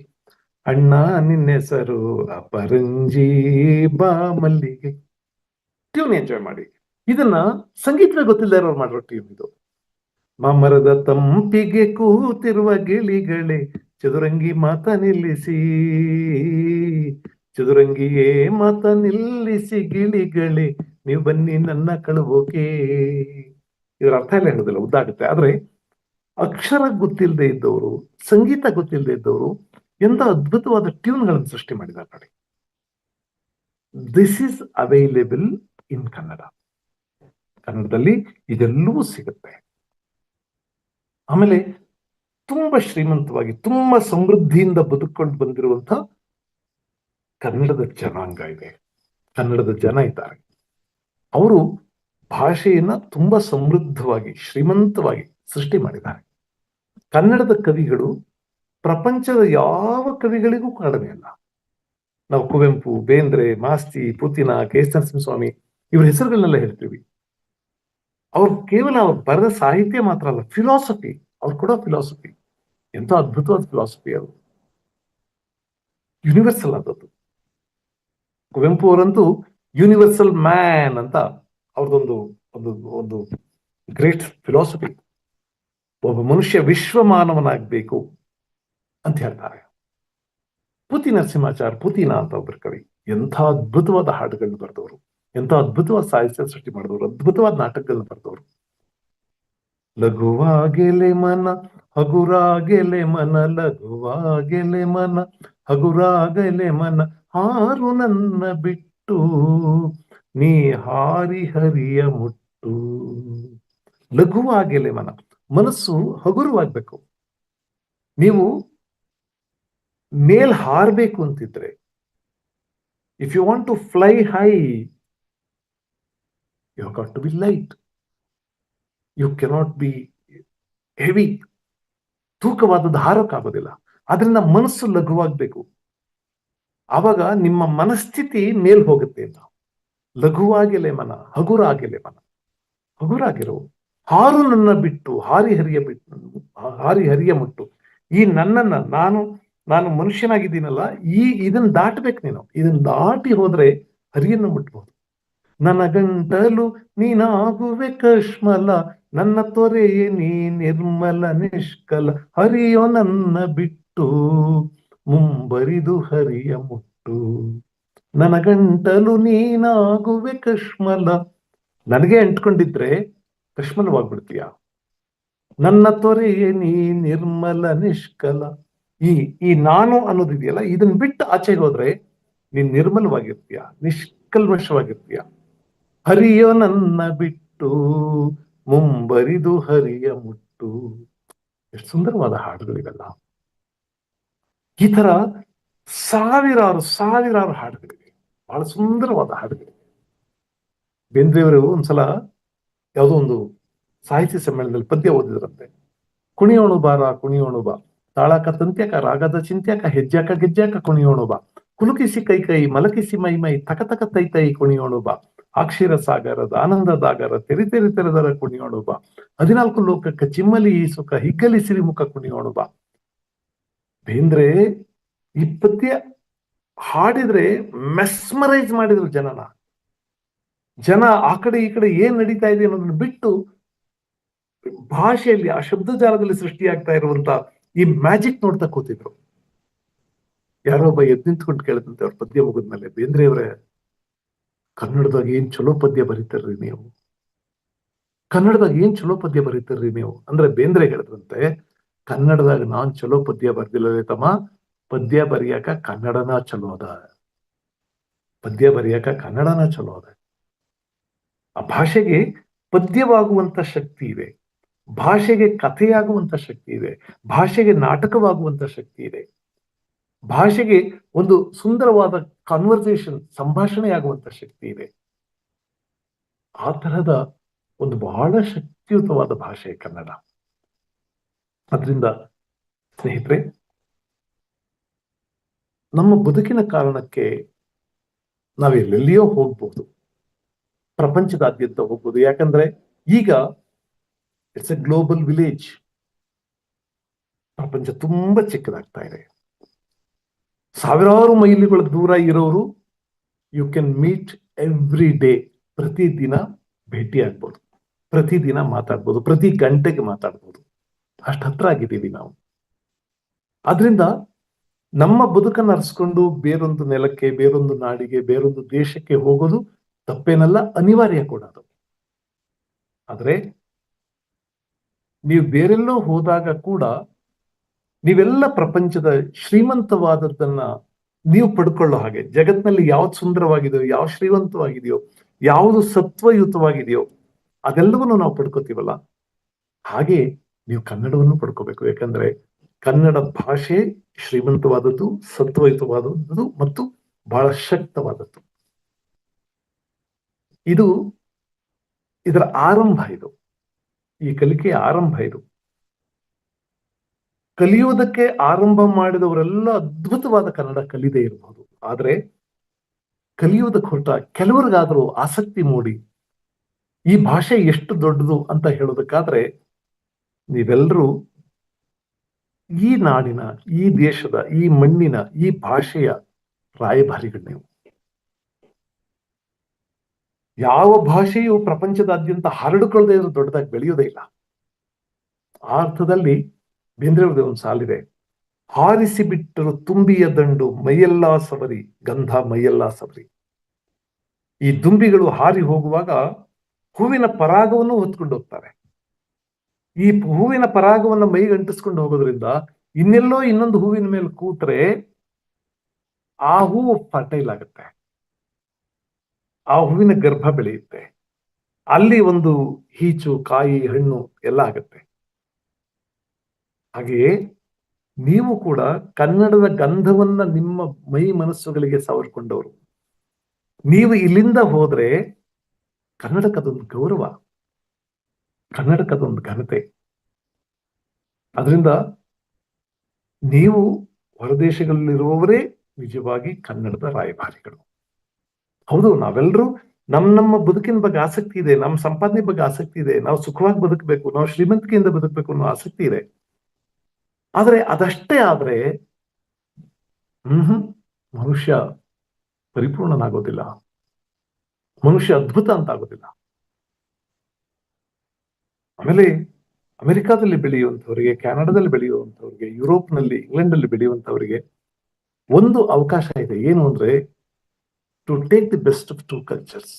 Speaker 4: ಅಣ್ಣ ನಿನ್ನೆಸರು ಅಪರಂಜಿ ಬಾ ಮಲ್ಲಿಗೆ. ಟ್ಯೂನ್ ಎಂಜಾಯ್ ಮಾಡಿ. ಇದನ್ನ ಸಂಗೀತ ಗೊತ್ತಿಲ್ಲದೆ ಇರೋರು ಮಾಡಿರೋ ಟ್ಯೂನ್ ಇದು. ಮಾಮರದ ತಂಪಿಗೆ ಕೂತಿರುವ ಗಿಳಿಗಳೇ ಚದುರಂಗಿ ಮಾತ ನಿಲ್ಲಿಸಿ, ಚದುರಂಗಿಯೇ ಮಾತ ನಿಲ್ಲಿಸಿ ಗಿಳಿಗಳೇ ನೀವು ಬನ್ನಿ ನನ್ನ ಕಳುವೋಕೆ. ಇದರ ಅರ್ಥ ಎಲ್ಲ ಹೇಳೋದಿಲ್ಲ, ಉದ್ದಾಗುತ್ತೆ. ಆದ್ರೆ ಅಕ್ಷರ ಗೊತ್ತಿಲ್ಲದೆ ಇದ್ದವರು, ಸಂಗೀತ ಗೊತ್ತಿಲ್ಲದೆ ಇದ್ದವರು ಎಂತ ಅದ್ಭುತವಾದ ಟ್ಯೂನ್ಗಳನ್ನು ಸೃಷ್ಟಿ ಮಾಡಿದ್ದಾರೆ ನೋಡಿ. This is available in Kannada. ಕನ್ನಡದಲ್ಲಿ ಇದೆಲ್ಲವೂ ಸಿಗುತ್ತೆ. ಆಮೇಲೆ ತುಂಬಾ ಶ್ರೀಮಂತವಾಗಿ, ತುಂಬಾ ಸಮೃದ್ಧಿಯಿಂದ ಬದುಕೊಂಡು ಬಂದಿರುವಂತ ಕನ್ನಡದ ಜನಾಂಗ ಇದೆ, ಕನ್ನಡದ ಜನ ಇದ್ದಾರೆ. ಅವರು ಭಾಷೆಯನ್ನ ತುಂಬಾ ಸಮೃದ್ಧವಾಗಿ, ಶ್ರೀಮಂತವಾಗಿ ಸೃಷ್ಟಿ ಮಾಡಿದ್ದಾರೆ. ಕನ್ನಡದ ಕವಿಗಳು ಪ್ರಪಂಚದ ಯಾವ ಕವಿಗಳಿಗೂ ಕಡಿಮೆ ಅಲ್ಲ. ನಾವು ಕುವೆಂಪು, ಬೇಂದ್ರೆ, ಮಾಸ್ತಿ, ಪುತಿನ, ಕೆ ಎಸ್ ನರಸಿಂಹಸ್ವಾಮಿ ಇವ್ರ ಹೆಸರುಗಳನ್ನೆಲ್ಲ ಹೇಳ್ತೀವಿ. ಅವ್ರು ಕೇವಲ ಅವ್ರು ಬರೆದ ಸಾಹಿತ್ಯ ಮಾತ್ರ ಅಲ್ಲ, ಫಿಲಾಸಫಿ, ಅವ್ರು ಕೊಡೋ ಫಿಲಾಸಫಿ ಎಂತ ಅದ್ಭುತವಾದ ಫಿಲಾಸಫಿ. ಅದು ಯೂನಿವರ್ಸಲ್ ಆದದ್ದು. ಕುವೆಂಪು ಅವರಂತೂ ಯೂನಿವರ್ಸಲ್ ಮ್ಯಾನ್ ಅಂತ ಅವ್ರದೊಂದು ಒಂದು ಒಂದು ಗ್ರೇಟ್ ಫಿಲಾಸಫಿ. ಒಬ್ಬ ಮನುಷ್ಯ ವಿಶ್ವ ಮಾನವನಾಗಬೇಕು ಅಂತ ಹೇಳ್ತಾರೆ. ಪುತಿ ನರಸಿಂಹಾಚಾರ್, ಪುತಿನ ಅಂತ ಒಬ್ಬರು ಕವಿ, ಎಂಥ ಅದ್ಭುತವಾದ ಹಾಡುಗಳನ್ನ ಬರೆದವರು, ಎಂಥ ಅದ್ಭುತವಾದ ಸಾಹಿತ್ಯ ಸೃಷ್ಟಿ ಮಾಡಿದವರು, ಅದ್ಭುತವಾದ ನಾಟಕಗಳನ್ನ ಬರೆದವರು. ಲಘುವಾಗೆಲೆ ಮನ ಹಗುರಾಗೆಲೆ ಮನ, ಲಘುವಾಗೆಲೆ ಮನ ಹಗುರಾಗಲೆ ಮನ, ಹಾರು ನನ್ನ ಬಿಟ್ಟು ನೀ ಹಾರಿ ಹರಿಯ ಮುಟ್ಟು. ಲಘುವಾಗೆಲೆ ಮನ, ಮನಸ್ಸು ಹಗುರವಾಗ್ಬೇಕು. ನೀವು ಮೇಲ್ ಹಾರಬೇಕು ಅಂತಿದ್ರೆ, if you want to fly high, you have got to be light. You cannot be heavy. ತೂಕವಾದದ್ದು ಹಾರೋಕ್ಕಾಗೋದಿಲ್ಲ. ಆದ್ರಿಂದ ಮನಸ್ಸು ಲಘುವಾಗಬೇಕು. ಆವಾಗ ನಿಮ್ಮ ಮನಸ್ಥಿತಿ ಮೇಲ್ ಹೋಗುತ್ತೆ. ಲಘುವಾಗೆಲೆ ಮನ ಹಗುರಾಗೆಲೆ ಮನ, ಹಗುರಾಗಿರೋ. ಹಾರು ನನ್ನ ಬಿಟ್ಟು ಹಾರಿ ಹರಿಯ ಮುಟ್ಟು. ಈ ನನ್ನನ್ನ ನಾನು ಮನುಷ್ಯನಾಗಿದ್ದೀನಲ್ಲ, ಇದನ್ನ ದಾಟಬೇಕು ನೀನು. ಇದನ್ನ ದಾಟಿ ಹೋದ್ರೆ ಹರಿಯನ್ನು ಮುಟ್ಬಹುದು. ನನ್ನ ಗಂಟಲು ನೀನಾಗುವೆ ಕಶ್ಮಲ, ನನ್ನ ತೊರೆಯೇ ನೀ ನಿರ್ಮಲ ನಿಷ್ಕಲ, ಹರಿಯೋ ನನ್ನ ಬಿಟ್ಟು ಮುಂಬರಿದು ಹರಿಯ ಮುಟ್ಟು. ನನ್ನ ಗಂಟಲು ನೀನಾಗುವೆ ಕಶ್ಮಲ, ನನಗೆ ಅಂಟ್ಕೊಂಡಿದ್ರೆ ಕಶ್ಮಲವಾಗ್ಬಿಡ್ತೀಯ. ನನ್ನ ತೊರೆಯೇ ನೀ ನಿರ್ಮಲ ನಿಷ್ಕಲ. ಈ ನಾನು ಅನ್ನೋದಿದೆಯಲ್ಲ, ಇದನ್ನ ಬಿಟ್ಟು ಆಚೆಗೆ ಹೋದ್ರೆ ನೀನ್ ನಿರ್ಮಲವಾಗಿರ್ತೀಯ, ನಿಷ್ಕಲ್ಮಶವಾಗಿರ್ತೀಯ. ಹರಿಯೋ ನನ್ನ ಬಿಟ್ಟು ಮುಂಬರಿದು ಹರಿಯ ಮುಟ್ಟು. ಎಷ್ಟು ಸುಂದರವಾದ ಹಾಡುಗಳಿವೆಲ್ಲ. ಈ ತರ ಸಾವಿರಾರು ಹಾಡುಗಳಿವೆ, ಬಹಳ ಸುಂದರವಾದ ಹಾಡುಗಳಿವೆ. ಬೇಂದ್ರೆಯವರು ಒಂದ್ಸಲ ಯಾವುದೋ ಒಂದು ಸಾಹಿತ್ಯ ಸಮ್ಮೇಳನದಲ್ಲಿ ಪದ್ಯ ಓದಿದ್ರಂತೆ. ಕುಣಿಯೋಣು ಬಾರ ಕುಣಿಯೋಣು ಬಾ, ತಾಳಕ ತಂತ್ಯಕ ರಾಗದ ಚಿಂತ್ಯಕ, ಹೆಜ್ಜಾಕ ಗೆಜ್ಜಾಕ ಕುಣಿಯೋಣು ಬಾ, ಕುಲುಕಿಸಿ ಕೈ ಮಲಕಿಸಿ ಮೈ ತಕ ತೈ ಕುಣಿಯೋಣು ಬಾ, ಅಕ್ಷೀರ ಸಾಗರದ ಆನಂದದಾಗರ ತೆರೆದರ ಕುಣಿಯೋಣು ಬಾ, 14 ಲೋಕಕ್ಕೆ ಚಿಮ್ಮಲಿ ಈ ಸುಖ ಹಿಗ್ಗಲಿ ಸಿರಿಮುಖ ಕುಣಿಯೋಣು ಬಾ. ಬೇಂದ್ರೆ ಈ ಪದ್ಯ ಹಾಡಿದ್ರೆ ಮೆಸ್ಮರೈಸ್ ಮಾಡಿದ್ರು ಜನ ಆ ಕಡೆ ಈ ಕಡೆ ಏನ್ ನಡೀತಾ ಇದೆ ಅನ್ನೋದನ್ನ ಬಿಟ್ಟು ಭಾಷೆಯಲ್ಲಿ, ಆ ಶಬ್ದಜಾಲದಲ್ಲಿ ಸೃಷ್ಟಿಯಾಗ್ತಾ ಇರುವಂತ ಈ ಮ್ಯಾಜಿಕ್ ನೋಡ್ತಾ ಕೂತಿದ್ರು. ಯಾರೋ ಒಬ್ಬ ಎದ್ದು ನಿಂತ್ಕೊಂಡು ಕೇಳಿದಂತೆ ಅವ್ರ ಪದ್ಯ ಮುಗಿದ್ಮೇಲೆ, ಬೇಂದ್ರೆಯವರೇ, ಕನ್ನಡದಾಗ ಏನ್ ಚಲೋ ಪದ್ಯ ಬರೀತಾರ್ರಿ ನೀವು, ಕನ್ನಡದಾಗ ಏನ್ ಚಲೋ ಪದ್ಯ ಬರೀತಾರ್ರಿ ನೀವು ಅಂದ್ರೆ, ಬೇಂದ್ರೆ ಹೇಳಿದ್ರಂತೆ, ಕನ್ನಡದಾಗ ನಾನ್ ಚಲೋ ಪದ್ಯ ಬರ್ದಿಲ್ಲವೇ ತಮ್ಮ, ಪದ್ಯ ಬರೆಯಾಕ ಕನ್ನಡನ ಚಲೋ ಅದ, ಪದ್ಯ ಬರೆಯಾಕ ಕನ್ನಡನ ಚಲೋ ಅದ. ಆ ಭಾಷೆಗೆ ಪದ್ಯವಾಗುವಂತ ಶಕ್ತಿ ಇದೆ, ಭಾಷೆಗೆ ಕಥೆಯಾಗುವಂತ ಶಕ್ತಿ ಇದೆ, ಭಾಷೆಗೆ ನಾಟಕವಾಗುವಂತ ಶಕ್ತಿ ಇದೆ, ಭಾಷೆಗೆ ಒಂದು ಸುಂದರವಾದ ಕಾನ್ವರ್ಸೇಷನ್, ಸಂಭಾಷಣೆಯಾಗುವಂತ ಶಕ್ತಿ ಇದೆ. ಆ ತರಹದ ಒಂದು ಬಹಳ ಶಕ್ತಿಯುತವಾದ ಭಾಷೆ ಕನ್ನಡ. ಅದರಿಂದ ಸ್ನೇಹಿತರೆ, ನಮ್ಮ ಬದುಕಿನ ಕಾರಣಕ್ಕೆ ನಾವೆಲ್ಲೆಲ್ಲಿಯೋ ಹೋಗ್ಬಹುದು, ಪ್ರಪಂಚದಾದ್ಯಂತ ಹೋಗ್ಬೋದು. ಯಾಕಂದ್ರೆ ಈಗ ಇಟ್ಸ್ ಎ ಗ್ಲೋಬಲ್ ವಿಲೇಜ್. ಪ್ರಪಂಚ ತುಂಬಾ ಚಿಕ್ಕದಾಗ್ತಾ ಇದೆ. ಸಾವಿರಾರು ಮೈಲಿಗಳ ದೂರ ಇರೋರು you can meet every day. ಪ್ರತಿದಿನ ಭೇಟಿ ಆಗ್ಬೋದು, ಪ್ರತಿದಿನ ಮಾತಾಡ್ಬೋದು, ಪ್ರತಿ ಗಂಟೆಗೆ ಮಾತಾಡ್ಬೋದು. ಅಷ್ಟು ಹತ್ರ ಆಗಿದ್ದೀವಿ ನಾವು. ಆದ್ರಿಂದ ನಮ್ಮ ಬದುಕನ್ನು ಅರ್ಸ್ಕೊಂಡು ಬೇರೊಂದು ನೆಲಕ್ಕೆ, ಬೇರೊಂದು ನಾಡಿಗೆ, ಬೇರೊಂದು ದೇಶಕ್ಕೆ ಹೋಗೋದು ತಪ್ಪೇನಲ್ಲ, ಅನಿವಾರ್ಯ ಕೂಡ ಅದು. ಆದ್ರೆ ನೀವು ಬೇರೆಲ್ಲೋ ಹೋದಾಗ ಕೂಡ ನೀವೆಲ್ಲ ಪ್ರಪಂಚದ ಶ್ರೀಮಂತವಾದದ್ದನ್ನ ನೀವು ಪಡ್ಕೊಳ್ಳೋ ಹಾಗೆ, ಜಗತ್ನಲ್ಲಿ ಯಾವ್ದು ಸುಂದರವಾಗಿದೆಯೋ, ಯಾವ್ದು ಶ್ರೀಮಂತವಾಗಿದೆಯೋ, ಯಾವುದು ಸತ್ವಯುತವಾಗಿದೆಯೋ ಅದೆಲ್ಲವನ್ನು ನಾವು ಪಡ್ಕೋತೀವಲ್ಲ, ಹಾಗೆ ನೀವು ಕನ್ನಡವನ್ನು ಪಡ್ಕೋಬೇಕು. ಯಾಕಂದ್ರೆ ಕನ್ನಡ ಭಾಷೆ ಶ್ರೀಮಂತವಾದದ್ದು, ಸತ್ವಯುತವಾದದ್ದು ಮತ್ತು ಬಹಳ ಶಕ್ತವಾದದ್ದು. ಇದರ ಆರಂಭ, ಈ ಕಲಿಕೆಯ ಆರಂಭ. ಕಲಿಯುವುದಕ್ಕೆ ಆರಂಭ ಮಾಡಿದವರೆಲ್ಲ ಅದ್ಭುತವಾದ ಕನ್ನಡ ಕಲಿದೇ ಇರಬಹುದು. ಆದ್ರೆ ಕಲಿಯುವುದಕ್ಕೆ ಹೊರಟ ಕೆಲವರಿಗಾದ್ರೂ ಆಸಕ್ತಿ ಮೂಡಿ ಈ ಭಾಷೆ ಎಷ್ಟು ದೊಡ್ಡದು ಅಂತ ಹೇಳೋದಕ್ಕಾದ್ರೆ, ನೀವೆಲ್ಲರೂ ಈ ನಾಡಿನ, ಈ ದೇಶದ, ಈ ಮಣ್ಣಿನ, ಈ ಭಾಷೆಯ ರಾಯಭಾರಿಗಳು ನೀವು. ಯಾವ ಭಾಷೆಯು ಪ್ರಪಂಚದಾದ್ಯಂತ ಹರಡಿಕೊಳ್ಳದೆ ಇರೋ ದೊಡ್ಡದಾಗಿ ಬೆಳೆಯೋದೇ ಇಲ್ಲ. ಆ ಅರ್ಥದಲ್ಲಿ ಬೇಂದ್ರೆಯವ್ರದ್ದು ಒಂದು ಸಾಲಿದೆ, ಹಾರಿಸಿ ಬಿಟ್ಟರು ತುಂಬಿಯ ದಂಡು ಮೈಯೆಲ್ಲ ಸವರಿ, ಗಂಧ ಮೈಯೆಲ್ಲ ಸವರಿ. ಈ ದುಂಬಿಗಳು ಹಾರಿ ಹೋಗುವಾಗ ಹೂವಿನ ಪರಾಗವನ್ನು ಹೊತ್ಕೊಂಡು ಹೋಗ್ತಾರೆ. ಈ ಹೂವಿನ ಪರಾಗವನ್ನ ಮೈಗೆ ಅಂಟಿಸ್ಕೊಂಡು ಹೋಗೋದ್ರಿಂದ ಇನ್ನೆಲ್ಲೋ ಇನ್ನೊಂದು ಹೂವಿನ ಮೇಲೆ ಕೂತ್ರೆ ಆ ಹೂವು ಫರ್ಟೈಲ್ ಆಗುತ್ತೆ, ಆ ಹೂವಿನ ಗರ್ಭ ಬೆಳೆಯುತ್ತೆ, ಅಲ್ಲಿ ಒಂದು ಹೀಚು, ಕಾಯಿ, ಹಣ್ಣು ಎಲ್ಲ ಆಗತ್ತೆ. ಹಾಗೆಯೇ ನೀವು ಕೂಡ ಕನ್ನಡದ ಗಂಧವನ್ನ ನಿಮ್ಮ ಮೈ ಮನಸ್ಸುಗಳಿಗೆ ಸವರ್ಕೊಂಡವರು. ನೀವು ಇಲ್ಲಿಂದ ಹೋದ್ರೆ ಕನ್ನಡಕ್ಕದೊಂದು ಗೌರವ, ಕನ್ನಡಕ್ಕದೊಂದು ಘನತೆ. ಅದರಿಂದ ನೀವು ಹೊರದೇಶಗಳಲ್ಲಿರುವವರೇ ನಿಜವಾಗಿ ಕನ್ನಡದ ರಾಯಭಾರಿಗಳು. ಹೌದು, ನಾವೆಲ್ಲರೂ ನಮ್ಮ ಬದುಕಿನ ಬಗ್ಗೆ ಆಸಕ್ತಿ ಇದೆ, ನಮ್ಮ ಸಂಪಾದನೆ ಬಗ್ಗೆ ಆಸಕ್ತಿ ಇದೆ, ನಾವು ಸುಖವಾಗಿ ಬದುಕಬೇಕು, ನಾವು ಶ್ರೀಮಂತಿಕೆಯಿಂದ ಬದುಕಬೇಕು ಅನ್ನೋ ಆಸಕ್ತಿ ಇದೆ. ಆದ್ರೆ ಅದಷ್ಟೇ ಆದ್ರೆ ಮನುಷ್ಯ ಪರಿಪೂರ್ಣನಾಗೋದಿಲ್ಲ, ಮನುಷ್ಯ ಅದ್ಭುತ ಅಂತ ಆಗೋದಿಲ್ಲ. ಆಮೇಲೆ ಅಮೆರಿಕಾದಲ್ಲಿ ಬೆಳೆಯುವಂಥವರಿಗೆ, ಕೆನಡಾದಲ್ಲಿ ಬೆಳೆಯುವಂಥವ್ರಿಗೆ, ಯುರೋಪ್ನಲ್ಲಿ, ಇಂಗ್ಲೆಂಡಲ್ಲಿ ಬೆಳೆಯುವಂಥವರಿಗೆ ಒಂದು ಅವಕಾಶ ಇದೆ. ಏನು ಅಂದ್ರೆ to take the best of two cultures.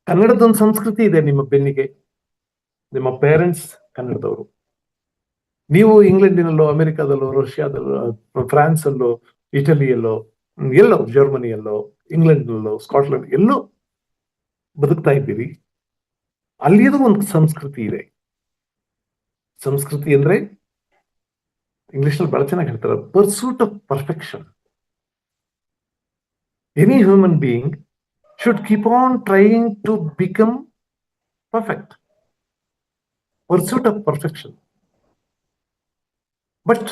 Speaker 4: ಕನ್ನಡದೊಂದು ಸಂಸ್ಕೃತಿ ಇದೆ ನಿಮ್ಮ ಬೆನ್ನಿಗೆ, ನಿಮ್ಮ ಪೇರೆಂಟ್ಸ್ ಕನ್ನಡದವರು. ನೀವು ಇಂಗ್ಲೆಂಡಿನಲ್ಲೋ, ಅಮೆರಿಕಾದಲ್ಲೋ, ರಷ್ಯಾದಲ್ಲೋ, ಫ್ರಾನ್ಸ್ ಅಲ್ಲೋ, ಇಟಲಿಯಲ್ಲೋ, ಎಲ್ಲೋ, ಜರ್ಮನಿಯಲ್ಲೋ, ಇಂಗ್ಲೆಂಡ್ನಲ್ಲೋ, ಸ್ಕಾಟ್ಲೆಂಡ್ ಎಲ್ಲೋ ಬದುಕ್ತಾ ಇದ್ದೀರಿ. ಅಲ್ಲಿಯದು ಒಂದು ಸಂಸ್ಕೃತಿ ಇದೆ. ಸಂಸ್ಕೃತಿ ಅಂದ್ರೆ ಇಂಗ್ಲಿಷ್ನಲ್ಲಿ ಬಹಳ ಚೆನ್ನಾಗಿ ಹೇಳ್ತಾರೆ, pursuit of perfection. Any human being should keep on trying to become perfect. Pursuit of perfection. But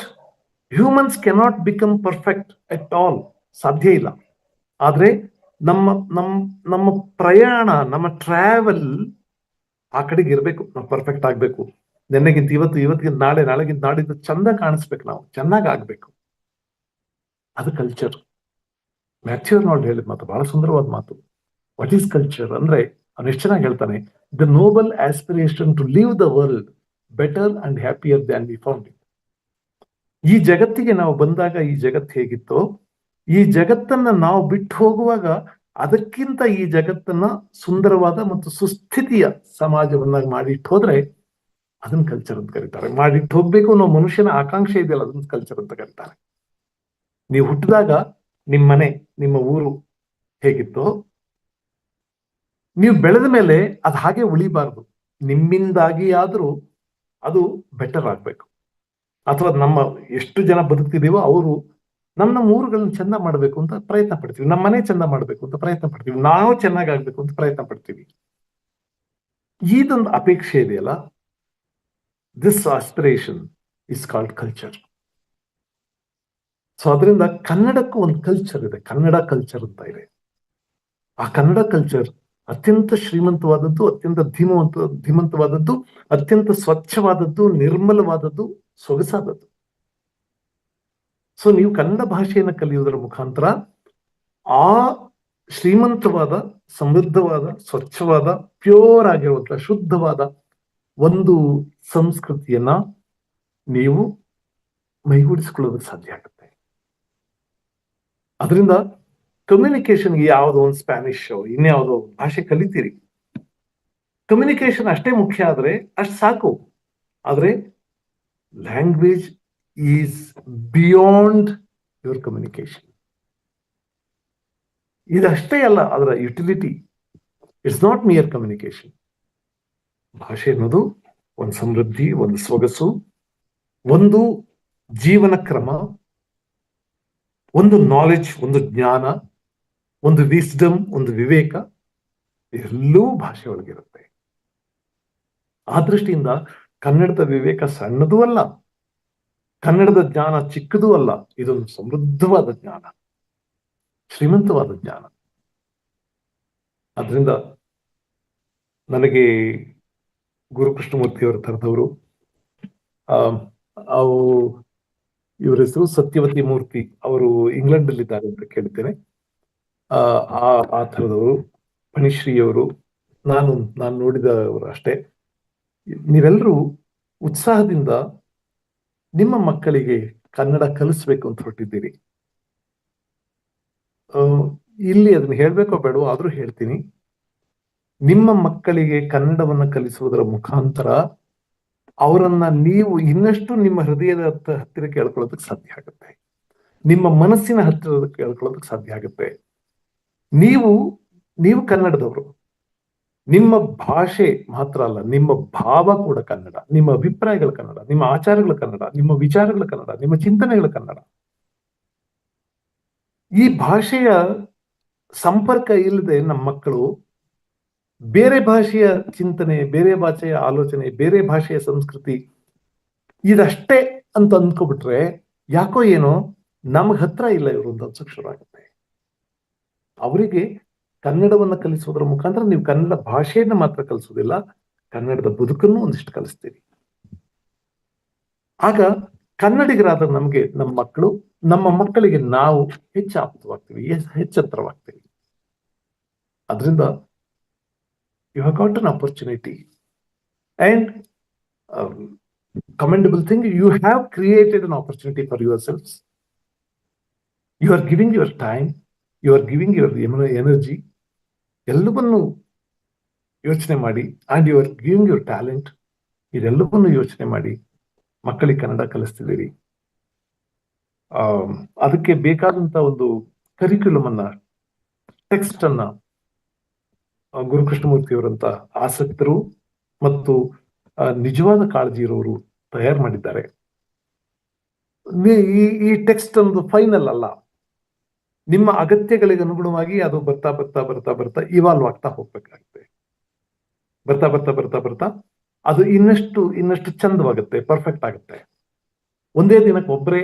Speaker 4: humans cannot become perfect at all. ಸಾಧ್ಯ ಇಲ್ಲ. ಆದ್ರೆ ನಮ್ಮ ನಮ್ಮ ನಮ್ಮ ಪ್ರಯಾಣ, ನಮ್ಮ ಟ್ರಾವೆಲ್ ಆ ಕಡೆಗೆ ಇರಬೇಕು. ನಾವು ಪರ್ಫೆಕ್ಟ್ ಆಗ್ಬೇಕು. ನೆನ್ನೆಗಿಂತ ಇವತ್ತು, ಇವತ್ತಿಗಿಂತ ನಾಳೆ, ನಾಳೆಗಿಂತ ನಾಡಿದ್ದು ಚಂದ ಕಾಣಿಸ್ಬೇಕು, ನಾವು ಚೆನ್ನಾಗಿ ಆಗ್ಬೇಕು. ಅದು ಕಲ್ಚರ್. ಮ್ಯಾಥ್ಯೂ ಆರ್ನಾಲ್ಡ್ ಹೇಳಿದ ಮಾತು ಬಹಳ ಸುಂದರವಾದ ಮಾತು. ವಾಟ್ ಈಸ್ ಕಲ್ಚರ್ ಅಂದ್ರೆ ಅವನು ಎಷ್ಟು ಚೆನ್ನಾಗಿ ಹೇಳ್ತಾನೆ, the noble aspiration to leave the world better and happier than we found it. ಈ ಜಗತ್ತಿಗೆ ನಾವು ಬಂದಾಗ ಈ ಜಗತ್ತು ಹೇಗಿತ್ತೋ, ಈ ಜಗತ್ತನ್ನ ನಾವು ಬಿಟ್ಟು ಹೋಗುವಾಗ ಅದಕ್ಕಿಂತ ಈ ಜಗತ್ತನ್ನ ಸುಂದರವಾದ ಮತ್ತು ಸುಸ್ಥಿತಿಯ ಸಮಾಜವನ್ನಾಗಿ ಮಾಡಿಟ್ಟು ಹೋದ್ರೆ ಅದನ್ನ ಕಲ್ಚರ್ ಅಂತ ಕರೀತಾರೆ. ಮಾಡಿಟ್ಟು ಹೋಗ್ಬೇಕು ಅನ್ನೋ ಮನುಷ್ಯನ ಆಕಾಂಕ್ಷೆ ಇದೆಯಲ್ಲ, ಅದನ್ನ ಕಲ್ಚರ್ ಅಂತ ಕರೀತಾರೆ. ನೀವು ಹುಟ್ಟಿದಾಗ ನಿಮ್ಮ ಮನೆ, ನಿಮ್ಮ ಊರು ಹೇಗಿತ್ತೋ, ನೀವು ಬೆಳೆದ ಮೇಲೆ ಅದು ಹಾಗೆ ಉಳಿಬಾರ್ದು. ನಿಮ್ಮಿಂದಾಗಿ ಆದ್ರೂ ಅದು ಬೆಟರ್ ಆಗ್ಬೇಕು. ಅಥವಾ ನಮ್ಮ ಎಷ್ಟು ಜನ ಬದುಕ್ತಿದೀವೋ ಅವರು ನಮ್ಮ ಊರುಗಳನ್ನ ಚಂದ ಮಾಡ್ಬೇಕು ಅಂತ ಪ್ರಯತ್ನ ಪಡ್ತೀವಿ, ನಮ್ಮ ಮನೆ ಚಂದ ಮಾಡ್ಬೇಕು ಅಂತ ಪ್ರಯತ್ನ ಪಡ್ತೀವಿ, ನಾವು ಚೆನ್ನಾಗಾಗ್ಬೇಕು ಅಂತ ಪ್ರಯತ್ನ ಪಡ್ತೀವಿ. ಇದೊಂದು ಅಪೇಕ್ಷೆ ಇದೆಯಲ್ಲ, this aspiration is called culture. So ಅದರಿಂದ ಕನ್ನಡಕ್ಕೂ ಒಂದು ಕಲ್ಚರ್ ಇದೆ, ಕನ್ನಡ ಕಲ್ಚರ್ ಅಂತ ಇದೆ. ಆ ಕನ್ನಡ ಕಲ್ಚರ್ ಅತ್ಯಂತ ಶ್ರೀಮಂತವಾದದ್ದು, ಅತ್ಯಂತ ಧೀಮಂತವಾದದ್ದು, ಅತ್ಯಂತ ಸ್ವಚ್ಛವಾದದ್ದು, ನಿರ್ಮಲವಾದದ್ದು, ಸೊಗಸಾದದ್ದು. ಸೊ ನೀವು ಕನ್ನಡ ಭಾಷೆಯನ್ನು ಕಲಿಯುವುದರ ಮುಖಾಂತರ ಆ ಶ್ರೀಮಂತವಾದ, ಸಮೃದ್ಧವಾದ, ಸ್ವಚ್ಛವಾದ, ಪ್ಯೂರ್ ಆಗಿರುವಂತಹ ಶುದ್ಧವಾದ ಒಂದು ಸಂಸ್ಕೃತಿಯನ್ನ ನೀವು ಮೈಗೂಡಿಸಿಕೊಳ್ಳೋದಕ್ಕೆ ಸಾಧ್ಯ ಆಗುತ್ತೆ. ಅದರಿಂದ ಕಮ್ಯುನಿಕೇಶನ್ಗೆ ಯಾವುದೋ ಒಂದು ಸ್ಪ್ಯಾನಿಷ್ ಇನ್ಯಾವುದೋ ಭಾಷೆ ಕಲಿತೀರಿ, ಕಮ್ಯುನಿಕೇಶನ್ ಅಷ್ಟೇ ಮುಖ್ಯ ಆದ್ರೆ ಅಷ್ಟು ಸಾಕು. ಆದ್ರೆ language is beyond your communication. ಇದಷ್ಟೇ ಅಲ್ಲ ಅದರ utility. It's not mere communication. ಭಾಷೆ ಅನ್ನೋದು ಒಂದು ಸಮೃದ್ಧಿ, ಒಂದು ಸೊಗಸು, ಒಂದು ಜೀವನ ಕ್ರಮ, ಒಂದು ನಾಲೆಡ್ಜ್, ಒಂದು ಜ್ಞಾನ, ಒಂದು ವಿಸ್ಡಮ್, ಒಂದು ವಿವೇಕ, ಎಲ್ಲವೂ ಭಾಷೆ ಒಳಗಿರುತ್ತೆ. ಆ ದೃಷ್ಟಿಯಿಂದ ಕನ್ನಡದ ವಿವೇಕ ಸಣ್ಣದೂ ಅಲ್ಲ, ಕನ್ನಡದ ಜ್ಞಾನ ಚಿಕ್ಕದೂ ಅಲ್ಲ. ಇದೊಂದು ಸಮೃದ್ಧವಾದ ಜ್ಞಾನ, ಶ್ರೀಮಂತವಾದ ಜ್ಞಾನ. ಅದರಿಂದ ನನಗೆ ಗುರುಕೃಷ್ಣಮೂರ್ತಿಯವರ ತರದವರು, ಇವರ ಹೆಸರು ಸತ್ಯವತಿ ಮೂರ್ತಿ, ಅವರು ಇಂಗ್ಲೆಂಡ್ ಅಲ್ಲಿ ಇದ್ದಾರೆ ಅಂತ ಕೇಳಿದ್ದೇನೆ. ಆ ಥರದವರು, ಫಣಿಶ್ರೀಯವರು, ನಾನು ನೋಡಿದವರು ಅಷ್ಟೇ. ನೀವೆಲ್ಲರೂ ಉತ್ಸಾಹದಿಂದ ನಿಮ್ಮ ಮಕ್ಕಳಿಗೆ ಕನ್ನಡ ಕಲಿಸ್ಬೇಕು ಅಂತ ಹೊರಟಿದ್ದೀರಿ. ಇಲ್ಲಿ ಅದನ್ನ ಹೇಳ್ಬೇಕೋ ಬೇಡವೋ ಆದ್ರೂ ಹೇಳ್ತೀನಿ. ನಿಮ್ಮ ಮಕ್ಕಳಿಗೆ ಕನ್ನಡವನ್ನು ಕಲಿಸುವುದರ ಮುಖಾಂತರ ಅವರನ್ನ ನೀವು ಇನ್ನಷ್ಟು ನಿಮ್ಮ ಹೃದಯದ ಹತ್ತಿರಕ್ಕೆ ಎಳ್ಕೊಳ್ಳೋದಕ್ಕೆ ಸಾಧ್ಯ ಆಗುತ್ತೆ, ನಿಮ್ಮ ಮನಸ್ಸಿನ ಹತ್ತಿರಕ್ಕೆ ಎಳ್ಕೊಳ್ಳೋದಕ್ಕೆ ಸಾಧ್ಯ ಆಗುತ್ತೆ. ನೀವು ಕನ್ನಡದವರು, ನಿಮ್ಮ ಭಾಷೆ ಮಾತ್ರ ಅಲ್ಲ, ನಿಮ್ಮ ಭಾವ ಕೂಡ ಕನ್ನಡ, ನಿಮ್ಮ ಅಭಿಪ್ರಾಯಗಳ ಕನ್ನಡ, ನಿಮ್ಮ ಆಚಾರಗಳ ಕನ್ನಡ, ನಿಮ್ಮ ವಿಚಾರಗಳ ಕನ್ನಡ, ನಿಮ್ಮ ಚಿಂತನೆಗಳ ಕನ್ನಡ. ಈ ಭಾಷೆಯ ಸಂಪರ್ಕ ಇಲ್ಲದೆ ನಮ್ಮ ಮಕ್ಕಳು ಬೇರೆ ಭಾಷೆಯ ಚಿಂತನೆ, ಬೇರೆ ಭಾಷೆಯ ಆಲೋಚನೆ, ಬೇರೆ ಭಾಷೆಯ ಸಂಸ್ಕೃತಿ ಇದಷ್ಟೇ ಅಂತ ಅಂದ್ಕೊಬಿಟ್ರೆ ಯಾಕೋ ಏನೋ ನಮಗ್ ಹತ್ರ ಇಲ್ಲ ಇವರು ಅಂತ ಅನ್ಸಕ್ ಶುರು ಆಗುತ್ತೆ. ಅವರಿಗೆ ಕನ್ನಡವನ್ನ ಕಲಿಸೋದ್ರ ಮುಖಾಂತರ ನೀವು ಕನ್ನಡ ಭಾಷೆಯನ್ನ ಮಾತ್ರ ಕಲಿಸೋದಿಲ್ಲ, ಕನ್ನಡದ ಬದುಕನ್ನು ಒಂದಿಷ್ಟು ಕಲಿಸ್ತೀರಿ. ಆಗ ಕನ್ನಡಿಗರಾದ ನಮ್ಗೆ ನಮ್ಮ ಮಕ್ಕಳಿಗೆ ನಾವು ಹೆಚ್ಚು ಆಪ್ತವಾಗ್ತೀವಿ, ಹೆಚ್ಚು ಹತ್ರವಾಗ್ತೀವಿ. ಅದರಿಂದ you have got an opportunity and commendable thing, you have created an opportunity for yourselves. You are giving your time, you are giving your energy, ಎಲ್ಲವನ್ನೂ ಯೋಚನೆ ಮಾಡಿ, and you are giving your talent, ಇದೆಲ್ಲವನ್ನೂ ಯೋಚನೆ ಮಾಡಿ ಮಕ್ಕಳಿಗೆ ಕನ್ನಡ ಕಲಿಸ್ತಿದ್ದೀರಿ. ಅದಕ್ಕೆ ಬೇಕಾದಂತ ಒಂದು ಕರಿಕ್ಯುಲಮ್ ಅನ್ನ, ಟೆಕ್ಸ್ಟ್ ಅನ್ನ ಗುರುಕೃಷ್ಣಮೂರ್ತಿಯವರಂತ ಆಸಕ್ತರು ಮತ್ತು ನಿಜವಾದ ಕಾಳಜಿ ಇರೋರು ತಯಾರು ಮಾಡಿದ್ದಾರೆ. ಈ ಟೆಕ್ಸ್ಟ್ ಒಂದು ಫೈನಲ್ ಅಲ್ಲ, ನಿಮ್ಮ ಅಗತ್ಯಗಳಿಗೆ ಅನುಗುಣವಾಗಿ ಅದು ಬರ್ತಾ ಬರ್ತಾ ಬರ್ತಾ ಬರ್ತಾ ಇವಾಲ್ವ್ ಆಗ್ತಾ ಹೋಗ್ಬೇಕಾಗುತ್ತೆ. ಬರ್ತಾ ಬರ್ತಾ ಬರ್ತಾ ಬರ್ತಾ ಅದು ಇನ್ನಷ್ಟು ಚಂದವಾಗುತ್ತೆ, ಪರ್ಫೆಕ್ಟ್ ಆಗುತ್ತೆ. ಒಂದೇ ದಿನಕ್ಕೆ ಒಬ್ಬರೇ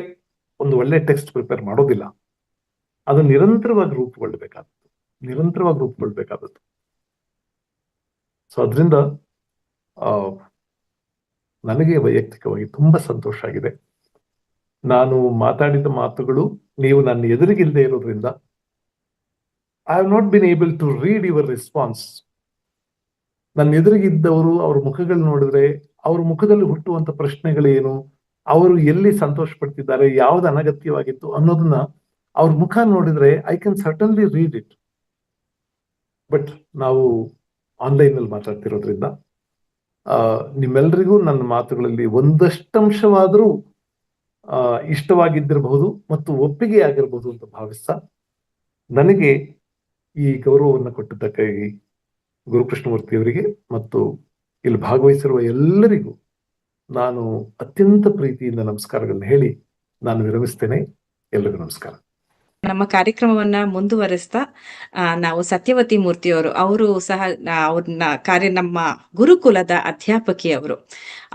Speaker 4: ಒಂದು ಒಳ್ಳೆ ಟೆಕ್ಸ್ಟ್ ಪ್ರಿಪೇರ್ ಮಾಡೋದಿಲ್ಲ, ಅದು ನಿರಂತರವಾಗಿ ರೂಪುಗೊಳ್ಬೇಕಾದದ್ದು. ಸೊ ಅದರಿಂದ ನನಗೆ ವೈಯಕ್ತಿಕವಾಗಿ ತುಂಬಾ ಸಂತೋಷ ಆಗಿದೆ. ನಾನು ಮಾತಾಡಿದ ಮಾತುಗಳು ನೀವು ನನ್ನ ಎದುರಿಗಿಲ್ಲದೆ ಇರೋದ್ರಿಂದ I have not been able to read your response. ನನ್ನ ಎದುರಿಗಿದ್ದವರು ಅವ್ರ ಮುಖಗಳು ನೋಡಿದ್ರೆ ಅವ್ರ ಮುಖದಲ್ಲಿ ಹುಟ್ಟುವಂತ ಪ್ರಶ್ನೆಗಳೇನು, ಅವರು ಎಲ್ಲಿ ಸಂತೋಷ ಪಡ್ತಿದ್ದಾರೆ, ಯಾವ್ದು ಅನಗತ್ಯವಾಗಿತ್ತು ಅನ್ನೋದನ್ನ ಅವ್ರ ಮುಖ ನೋಡಿದ್ರೆ I can certainly read it. But ನಾವು ಆನ್ಲೈನ್ ನಲ್ಲಿ ಮಾತಾಡ್ತಿರೋದ್ರಿಂದ ನಿಮ್ಮೆಲ್ಲರಿಗೂ ನನ್ನ ಮಾತುಗಳಲ್ಲಿ ಒಂದಷ್ಟಂಶವಾದರೂ ಇಷ್ಟವಾಗಿದ್ದಿರಬಹುದು ಮತ್ತು ಒಪ್ಪಿಗೆ ಆಗಿರಬಹುದು ಅಂತ ಭಾವಿಸ್ತಾ, ನನಗೆ ಈ ಗೌರವವನ್ನು ಕೊಟ್ಟಿದ್ದಕ್ಕಾಗಿ ಗುರುಕೃಷ್ಣಮೂರ್ತಿಯವರಿಗೆ ಮತ್ತು ಇಲ್ಲಿ ಭಾಗವಹಿಸಿರುವ ಎಲ್ಲರಿಗೂ ನಾನು ಅತ್ಯಂತ ಪ್ರೀತಿಯಿಂದ ನಮಸ್ಕಾರಗಳನ್ನ ಹೇಳಿ ನಾನು ವಿರಮಿಸ್ತೇನೆ. ಎಲ್ಲರಿಗೂ ನಮಸ್ಕಾರ.
Speaker 1: ನಮ್ಮ ಕಾರ್ಯಕ್ರಮವನ್ನ ಮುಂದುವರಿಸ್ತಾ ನಾವು ಸತ್ಯವತಿ ಮೂರ್ತಿಯವರು, ಅವರು ಸಹ ಅವ್ರನ್ನ ನಮ್ಮ ಗುರುಕುಲದ ಅಧ್ಯಾಪಕಿಯವರು.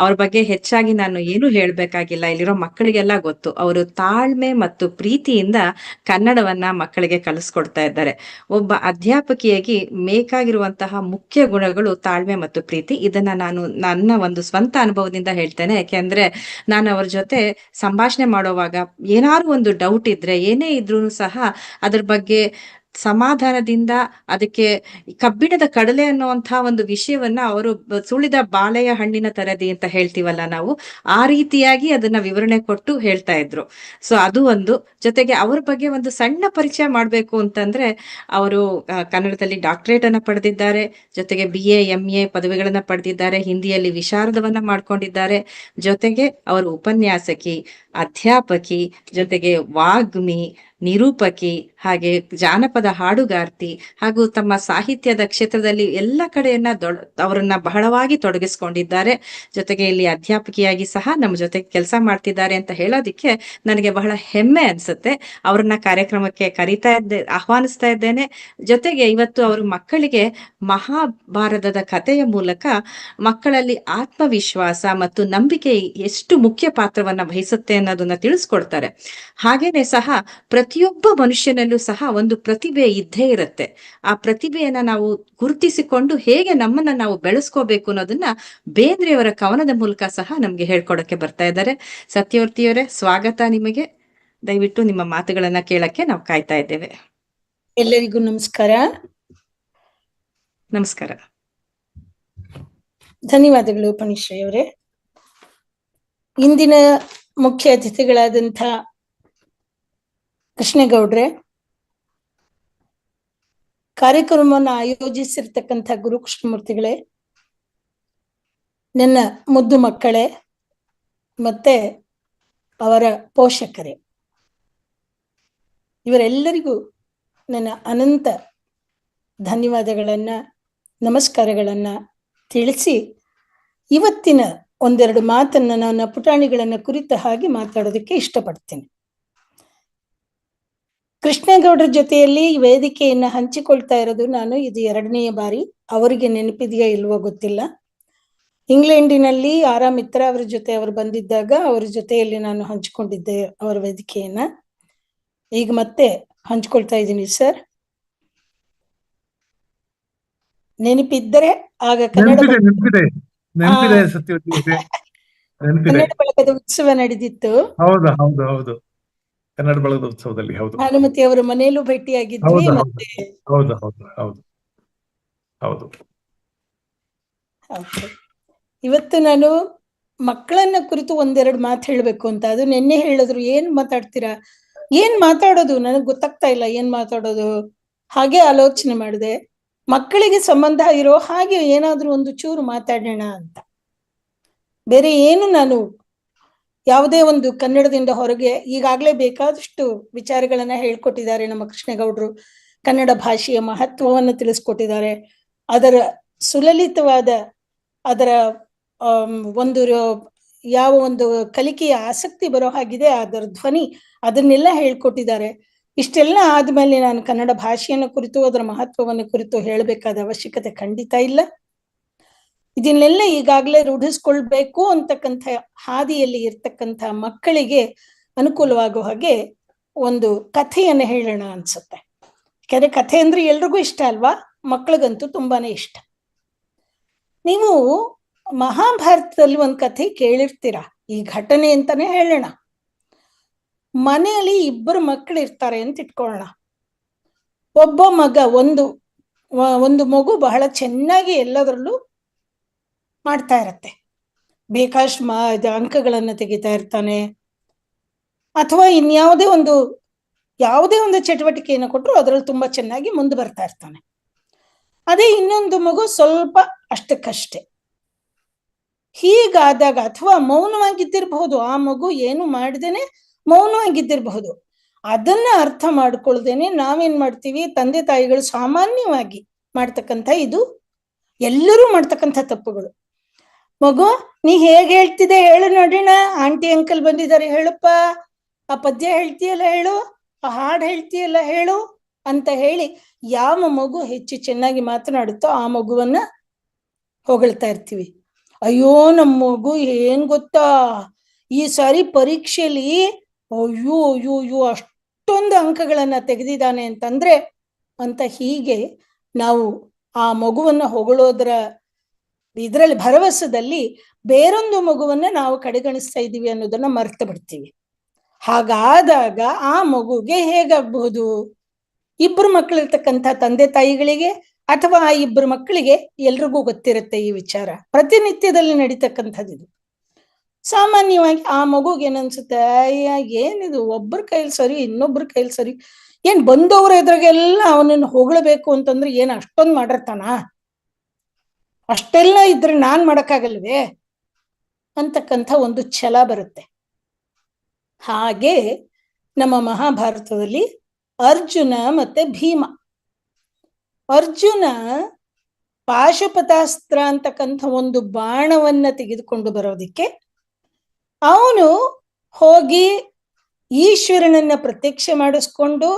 Speaker 1: ಅವ್ರ ಬಗ್ಗೆ ಹೆಚ್ಚಾಗಿ ನಾನು ಏನು ಹೇಳ್ಬೇಕಾಗಿಲ್ಲ, ಇಲ್ಲಿರೋ ಮಕ್ಕಳಿಗೆಲ್ಲ ಗೊತ್ತು. ಅವರು ತಾಳ್ಮೆ ಮತ್ತು ಪ್ರೀತಿಯಿಂದ ಕನ್ನಡವನ್ನ ಮಕ್ಕಳಿಗೆ ಕಲಿಸ್ಕೊಡ್ತಾ ಇದ್ದಾರೆ. ಒಬ್ಬ ಅಧ್ಯಾಪಕಿಯಾಗಿ ಬೇಕಾಗಿರುವಂತಹ ಮುಖ್ಯ ಗುಣಗಳು ತಾಳ್ಮೆ ಮತ್ತು ಪ್ರೀತಿ. ಇದನ್ನ ನಾನು ನನ್ನ ಒಂದು ಸ್ವಂತ ಅನುಭವದಿಂದ ಹೇಳ್ತೇನೆ. ಯಾಕೆಂದ್ರೆ ನಾನು ಅವ್ರ ಜೊತೆ ಸಂಭಾಷಣೆ ಮಾಡುವಾಗ ಏನಾದ್ರು ಒಂದು ಡೌಟ್ ಇದ್ರೆ, ಏನೇ ಇದ್ರೂ ಸಹ ಅದ್ರ ಬಗ್ಗೆ ಸಮಾಧಾನದಿಂದ, ಅದಕ್ಕೆ ಕಬ್ಬಿಣದ ಕಡಲೆ ಅನ್ನುವಂತಹ ಒಂದು ವಿಷಯವನ್ನ ಅವರು ಸುಳಿದ ಬಾಳೆಯ ಹಣ್ಣಿನ ತರದಿ ಅಂತ ಹೇಳ್ತೀವಲ್ಲ ನಾವು, ಆ ರೀತಿಯಾಗಿ ಅದನ್ನ ವಿವರಣೆ ಕೊಟ್ಟು ಹೇಳ್ತಾ ಇದ್ರು. ಸೊ ಅದು ಒಂದು. ಜೊತೆಗೆ ಅವ್ರ ಬಗ್ಗೆ ಒಂದು ಸಣ್ಣ ಪರಿಚಯ ಮಾಡ್ಬೇಕು ಅಂತಂದ್ರೆ, ಅವರು ಕನ್ನಡದಲ್ಲಿ ಡಾಕ್ಟರೇಟ್ ಅನ್ನ ಪಡೆದಿದ್ದಾರೆ, ಜೊತೆಗೆ BA MA ಪದವಿಗಳನ್ನ ಪಡೆದಿದ್ದಾರೆ, ಹಿಂದಿಯಲ್ಲಿ ವಿಶಾರದವನ್ನ ಮಾಡ್ಕೊಂಡಿದ್ದಾರೆ, ಜೊತೆಗೆ ಅವರು ಉಪನ್ಯಾಸಕಿ, ಅಧ್ಯಾಪಕಿ, ಜೊತೆಗೆ ವಾಗ್ಮಿ, ನಿರೂಪಕಿ, ಹಾಗೆ ಜಾನಪದ ಹಾಡುಗಾರ್ತಿ, ಹಾಗೂ ತಮ್ಮ ಸಾಹಿತ್ಯದ ಕ್ಷೇತ್ರದಲ್ಲಿ ಎಲ್ಲ ಕಡೆಯನ್ನ ಅವರನ್ನ ಬಹಳವಾಗಿ ತೊಡಗಿಸ್ಕೊಂಡಿದ್ದಾರೆ. ಜೊತೆಗೆ ಇಲ್ಲಿ ಅಧ್ಯಾಪಕಿಯಾಗಿ ಸಹ ನಮ್ಮ ಜೊತೆಗೆ ಕೆಲಸ ಮಾಡ್ತಿದ್ದಾರೆ ಅಂತ ಹೇಳೋದಿಕ್ಕೆ ನನಗೆ ಬಹಳ ಹೆಮ್ಮೆ ಅನ್ಸುತ್ತೆ. ಅವ್ರನ್ನ ಕಾರ್ಯಕ್ರಮಕ್ಕೆ ಆಹ್ವಾನಿಸ್ತಾ ಇದ್ದೇನೆ. ಜೊತೆಗೆ ಇವತ್ತು ಅವರು ಮಕ್ಕಳಿಗೆ ಮಹಾಭಾರತದ ಕಥೆಯ ಮೂಲಕ ಮಕ್ಕಳಲ್ಲಿ ಆತ್ಮವಿಶ್ವಾಸ ಮತ್ತು ನಂಬಿಕೆ ಎಷ್ಟು ಮುಖ್ಯ ಪಾತ್ರವನ್ನ ವಹಿಸುತ್ತೆ ಅನ್ನೋದನ್ನ ತಿಳಿಸ್ಕೊಡ್ತಾರೆ. ಹಾಗೇನೆ ಸಹ ಪ್ರತಿಯೊಬ್ಬ ಮನುಷ್ಯನಲ್ಲೂ ಸಹ ಒಂದು ಪ್ರತಿಭೆ ಇದ್ದೇ ಇರುತ್ತೆ. ಆ ಪ್ರತಿಭೆಯನ್ನ ನಾವು ಗುರುತಿಸಿಕೊಂಡು ಹೇಗೆ ನಮ್ಮನ್ನ ನಾವು ಬೆಳೆಸ್ಕೋಬೇಕು ಅನ್ನೋದನ್ನ ಬೇಂದ್ರೆಯವರ ಕವನದ ಮೂಲಕ ಸಹ ನಮ್ಗೆ ಹೇಳ್ಕೊಡಕ್ಕೆ ಬರ್ತಾ ಇದ್ದಾರೆ. ಸತ್ಯವರ್ತಿಯವರೇ, ಸ್ವಾಗತ ನಿಮಗೆ. ದಯವಿಟ್ಟು ನಿಮ್ಮ ಮಾತುಗಳನ್ನ ಕೇಳಕ್ಕೆ ನಾವು ಕಾಯ್ತಾ ಇದ್ದೇವೆ.
Speaker 5: ಎಲ್ಲರಿಗೂ ನಮಸ್ಕಾರ.
Speaker 1: ನಮಸ್ಕಾರ.
Speaker 5: ಧನ್ಯವಾದಗಳು ಪಣಿಶ್ರೀ ಅವರೇ. ಇಂದಿನ ಮುಖ್ಯ ಅತಿಥಿಗಳಾದಂಥ ಕೃಷ್ಣೇಗೌಡ್ರೆ, ಕಾರ್ಯಕ್ರಮವನ್ನು ಆಯೋಜಿಸಿರ್ತಕ್ಕಂಥ ಗುರುಕೃಷ್ಣಮೂರ್ತಿಗಳೇ, ನನ್ನ ಮುದ್ದು ಮಕ್ಕಳೇ, ಮತ್ತೆ ಅವರ ಪೋಷಕರೇ, ಇವರೆಲ್ಲರಿಗೂ ನನ್ನ ಅನಂತ ಧನ್ಯವಾದಗಳನ್ನ, ನಮಸ್ಕಾರಗಳನ್ನ ತಿಳಿಸಿ ಇವತ್ತಿನ ಒಂದೆರಡು ಮಾತನ್ನ ನನ್ನ ಪುಟಾಣಿಗಳನ್ನ ಕುರಿತ ಹಾಗೆ ಮಾತಾಡೋದಕ್ಕೆ ಇಷ್ಟಪಡ್ತೀನಿ. ಕೃಷ್ಣೇಗೌಡರ ಜೊತೆಯಲ್ಲಿ ವೇದಿಕೆಯನ್ನ ಹಂಚಿಕೊಳ್ತಾ ಇರೋದು ನಾನು ಇದು 2ನೇ ಬಾರಿ. ಅವರಿಗೆ ನೆನಪಿದೆಯಾ ಇಲ್ವೋ ಗೊತ್ತಿಲ್ಲ. ಇಂಗ್ಲೆಂಡಿನಲ್ಲಿ ಆರ್ ಮಿತ್ರ ಅವರ ಜೊತೆ ಅವರು ಬಂದಿದ್ದಾಗ ಅವರ ಜೊತೆಯಲ್ಲಿ ನಾನು ಹಂಚಿಕೊಂಡಿದ್ದೆ ಅವರ ವೇದಿಕೆಯನ್ನ. ಈಗ ಮತ್ತೆ ಹಂಚ್ಕೊಳ್ತಾ ಇದ್ದೀನಿ ಸರ್. ನೆನಪಿದ್ದರೆ ಆಗ ಕನ್ನಡ ಬಳಗದ ಉತ್ಸವ ನಡೆದಿತ್ತು.
Speaker 4: ಹೌದು ಹೌದು ಹೌದು, ಕನ್ನಡ ಬಳಗದ ಉತ್ಸವದಲ್ಲಿ. ಹೌದು,
Speaker 5: ಭಾನುಮತಿ ಅವರ ಮನೆಯಲ್ಲೂ ಭೇಟಿಯಾಗಿದ್ವಿ. ಮತ್ತೆ
Speaker 4: ಹೌದು ಹೌದು ಹೌದು ಹೌದು.
Speaker 5: ಇವತ್ತು ನಾನು ಮಕ್ಕಳನ್ನ ಕುರಿತು ಒಂದೆರಡು ಮಾತು ಹೇಳಬೇಕು ಅಂತ. ಅದು ನಿನ್ನೆ ಹೇಳಿದ್ರು, ಏನ್ ಮಾತಾಡ್ತೀರಾ, ಏನ್ ಮಾತಾಡೋದು ನನಗ್ ಗೊತ್ತಾಗ್ತಾ ಇಲ್ಲ, ಏನ್ ಮಾತಾಡೋದು. ಹಾಗೆ ಆಲೋಚನೆ ಮಾಡಿದೆ, ಮಕ್ಕಳಿಗೆ ಸಂಬಂಧ ಇರೋ ಹಾಗೆ ಏನಾದ್ರೂ ಒಂದು ಚೂರು ಮಾತಾಡೋಣ ಅಂತ. ಬೇರೆ ಏನು ನಾನು ಯಾವುದೇ ಒಂದು ಕನ್ನಡದಿಂದ ಹೊರಗೆ ಈಗಾಗಲೇ ಬೇಕಾದಷ್ಟು ವಿಚಾರಗಳನ್ನ ಹೇಳ್ಕೊಟ್ಟಿದ್ದಾರೆ ನಮ್ಮ ಕೃಷ್ಣೇಗೌಡರು. ಕನ್ನಡ ಭಾಷೆಯ ಮಹತ್ವವನ್ನು ತಿಳಿಸ್ಕೊಟ್ಟಿದ್ದಾರೆ. ಅದರ ಸುಲಲಿತವಾದ ಅದರ ಒಂದು ಯಾವ ಒಂದು ಕಲಿಕೆಯ ಆಸಕ್ತಿ ಬರೋ ಹಾಗಿದೆ ಅದರ ಧ್ವನಿ, ಅದನ್ನೆಲ್ಲ ಹೇಳ್ಕೊಟ್ಟಿದ್ದಾರೆ. ಇಷ್ಟೆಲ್ಲ ಆದ್ಮೇಲೆ ನಾನು ಕನ್ನಡ ಭಾಷೆಯನ್ನು ಕುರಿತು ಅದರ ಮಹತ್ವವನ್ನು ಕುರಿತು ಹೇಳಬೇಕಾದ ಅವಶ್ಯಕತೆ ಖಂಡಿತ ಇಲ್ಲ. ಇದನ್ನೆಲ್ಲ ಈಗಾಗಲೇ ರೂಢಿಸ್ಕೊಳ್ಬೇಕು ಅಂತಕ್ಕಂಥ ಹಾದಿಯಲ್ಲಿ ಇರ್ತಕ್ಕಂಥ ಮಕ್ಕಳಿಗೆ ಅನುಕೂಲವಾಗೋ ಹಾಗೆ ಒಂದು ಕಥೆಯನ್ನು ಹೇಳೋಣ ಅನ್ಸುತ್ತೆ. ಯಾಕಂದ್ರೆ ಕಥೆ ಅಂದ್ರೆ ಎಲ್ರಿಗೂ ಇಷ್ಟ ಅಲ್ವಾ, ಮಕ್ಕಳಿಗಂತೂ ತುಂಬಾನೇ ಇಷ್ಟ. ನೀವು ಮಹಾಭಾರತದಲ್ಲಿ ಒಂದು ಕಥೆ ಕೇಳಿರ್ತೀರ. ಈ ಘಟನೆ ಅಂತಾನೆ ಹೇಳೋಣ. ಮನೆಯಲ್ಲಿ 2 ಮಕ್ಕಳು ಇರ್ತಾರೆ ಅಂತ ಇಟ್ಕೊಳ್ಳೋಣ. ಒಬ್ಬ ಮಗ ಒಂದು ಮಗು ಬಹಳ ಚೆನ್ನಾಗಿ ಎಲ್ಲದರಲ್ಲೂ ಮಾಡ್ತಾ ಇರತ್ತೆ, ಬೇಕಾಷ್ಟು ಅಂಕಗಳನ್ನ ತೆಗಿತಾ ಇರ್ತಾನೆ, ಅಥವಾ ಇನ್ಯಾವುದೇ ಒಂದು ಚಟುವಟಿಕೆಯನ್ನು ಕೊಟ್ಟರು ಅದರಲ್ಲಿ ತುಂಬಾ ಚೆನ್ನಾಗಿ ಮುಂದೆ ಬರ್ತಾ ಇರ್ತಾನೆ. ಅದೇ ಇನ್ನೊಂದು ಮಗು ಸ್ವಲ್ಪ ಅಷ್ಟಕ್ಕಷ್ಟೇ. ಹೀಗಾದಾಗ ಅಥವಾ ಮೌನವಾಗಿದ್ದಿರಬಹುದು, ಆ ಮಗು ಏನು ಮಾಡ್ದೇನೆ ಮೌನವಾಗಿದ್ದಿರಬಹುದು. ಅದನ್ನ ಅರ್ಥ ಮಾಡ್ಕೊಳ್ದೇನೆ ನಾವೇನ್ ಮಾಡ್ತೀವಿ, ತಂದೆ ತಾಯಿಗಳು ಸಾಮಾನ್ಯವಾಗಿ ಮಾಡ್ತಕ್ಕಂಥ, ಇದು ಎಲ್ಲರೂ ಮಾಡ್ತಕ್ಕಂಥ ತಪ್ಪುಗಳು. ಮಗು ನೀ ಹೇಗೆ ಹೇಳ್ತಿದೆ ಹೇಳು ನೋಡೋಣ, ಆಂಟಿ ಅಂಕಲ್ ಬಂದಿದ್ದಾರೆ ಹೇಳಪ್ಪ, ಆ ಪದ್ಯ ಹೇಳ್ತೀಯಲ್ಲ ಹೇಳು, ಆ ಹಾಡು ಹೇಳ್ತೀಯಲ್ಲ ಹೇಳು ಅಂತ ಹೇಳಿ ಯಾವ ಮಗು ಹೆಚ್ಚು ಚೆನ್ನಾಗಿ ಮಾತನಾಡುತ್ತೋ ಆ ಮಗುವನ್ನ ಹೊಗಳ್ತಾ ಇರ್ತೀವಿ. ಅಯ್ಯೋ ನಮ್ಮ ಮಗು ಏನ್ ಗೊತ್ತಾ, ಈ ಸಾರಿ ಪರೀಕ್ಷೆಯಲ್ಲಿ ಅಯ್ಯೋ ಅಯ್ಯೋ ಅಯ್ಯೋ ಅಷ್ಟೊಂದು ಅಂಕಗಳನ್ನ ತೆಗೆದಿದ್ದಾನೆ ಅಂತಂದ್ರೆ ಅಂತ ಹೀಗೆ ನಾವು ಆ ಮಗುವನ್ನ ಹೊಗಳೋದ್ರ ಇದರಲ್ಲಿ ಭರವಸೆದಲ್ಲಿ ಬೇರೊಂದು ಮಗುವನ್ನ ನಾವು ಕಡೆಗಣಿಸ್ತಾ ಇದ್ದೀವಿ ಅನ್ನೋದನ್ನ ಮರ್ತು ಬಿಡ್ತೀವಿ. ಹಾಗಾದಾಗ ಆ ಮಗುಗೆ ಹೇಗಾಗಬಹುದು, 2 ಮಕ್ಕಳಿರ್ತಕ್ಕಂಥ ತಂದೆ ತಾಯಿಗಳಿಗೆ ಅಥವಾ ಆ 2 ಮಕ್ಕಳಿಗೆ ಎಲ್ರಿಗೂ ಗೊತ್ತಿರುತ್ತೆ ಈ ವಿಚಾರ, ಪ್ರತಿನಿತ್ಯದಲ್ಲಿ ನಡೀತಕ್ಕಂಥದ್ದು ಇದು. ಸಾಮಾನ್ಯವಾಗಿ ಆ ಮಗುಗೆ ಏನನ್ಸುತ್ತೆ, ಅಯ್ಯ ಏನಿದು, ಒಬ್ಬರ ಕೈಲಿ ಸರಿ ಇನ್ನೊಬ್ರ ಕೈಲಿ ಸರಿ, ಏನ್ ಬಂದವ್ರ ಎದುರಿಗೆಲ್ಲ ಅವನನ್ನು ಹೊಗಳಬೇಕು ಅಂತಂದ್ರೆ ಏನ್ ಅಷ್ಟೊಂದು ಮಾಡಿರ್ತಾನ, ಅಷ್ಟೆಲ್ಲ ಇದ್ರೆ ನಾನ್ ಮಾಡಕ್ಕಾಗಲ್ವೇ ಅಂತಕ್ಕಂಥ ಒಂದು ಛಲ ಬರುತ್ತೆ. ಹಾಗೆ ನಮ್ಮ ಮಹಾಭಾರತದಲ್ಲಿ ಅರ್ಜುನ ಮತ್ತೆ ಭೀಮ. ಅರ್ಜುನ ಪಾಶುಪತಾಸ್ತ್ರ ಅಂತಕ್ಕಂಥ ಒಂದು ಬಾಣವನ್ನ ತೆಗೆದುಕೊಂಡು ಬರೋದಿಕ್ಕೆ ಅವನು ಹೋಗಿ ಈಶ್ವರನನ್ನ ಪ್ರತ್ಯಕ್ಷ ಮಾಡಿಸ್ಕೊಂಡು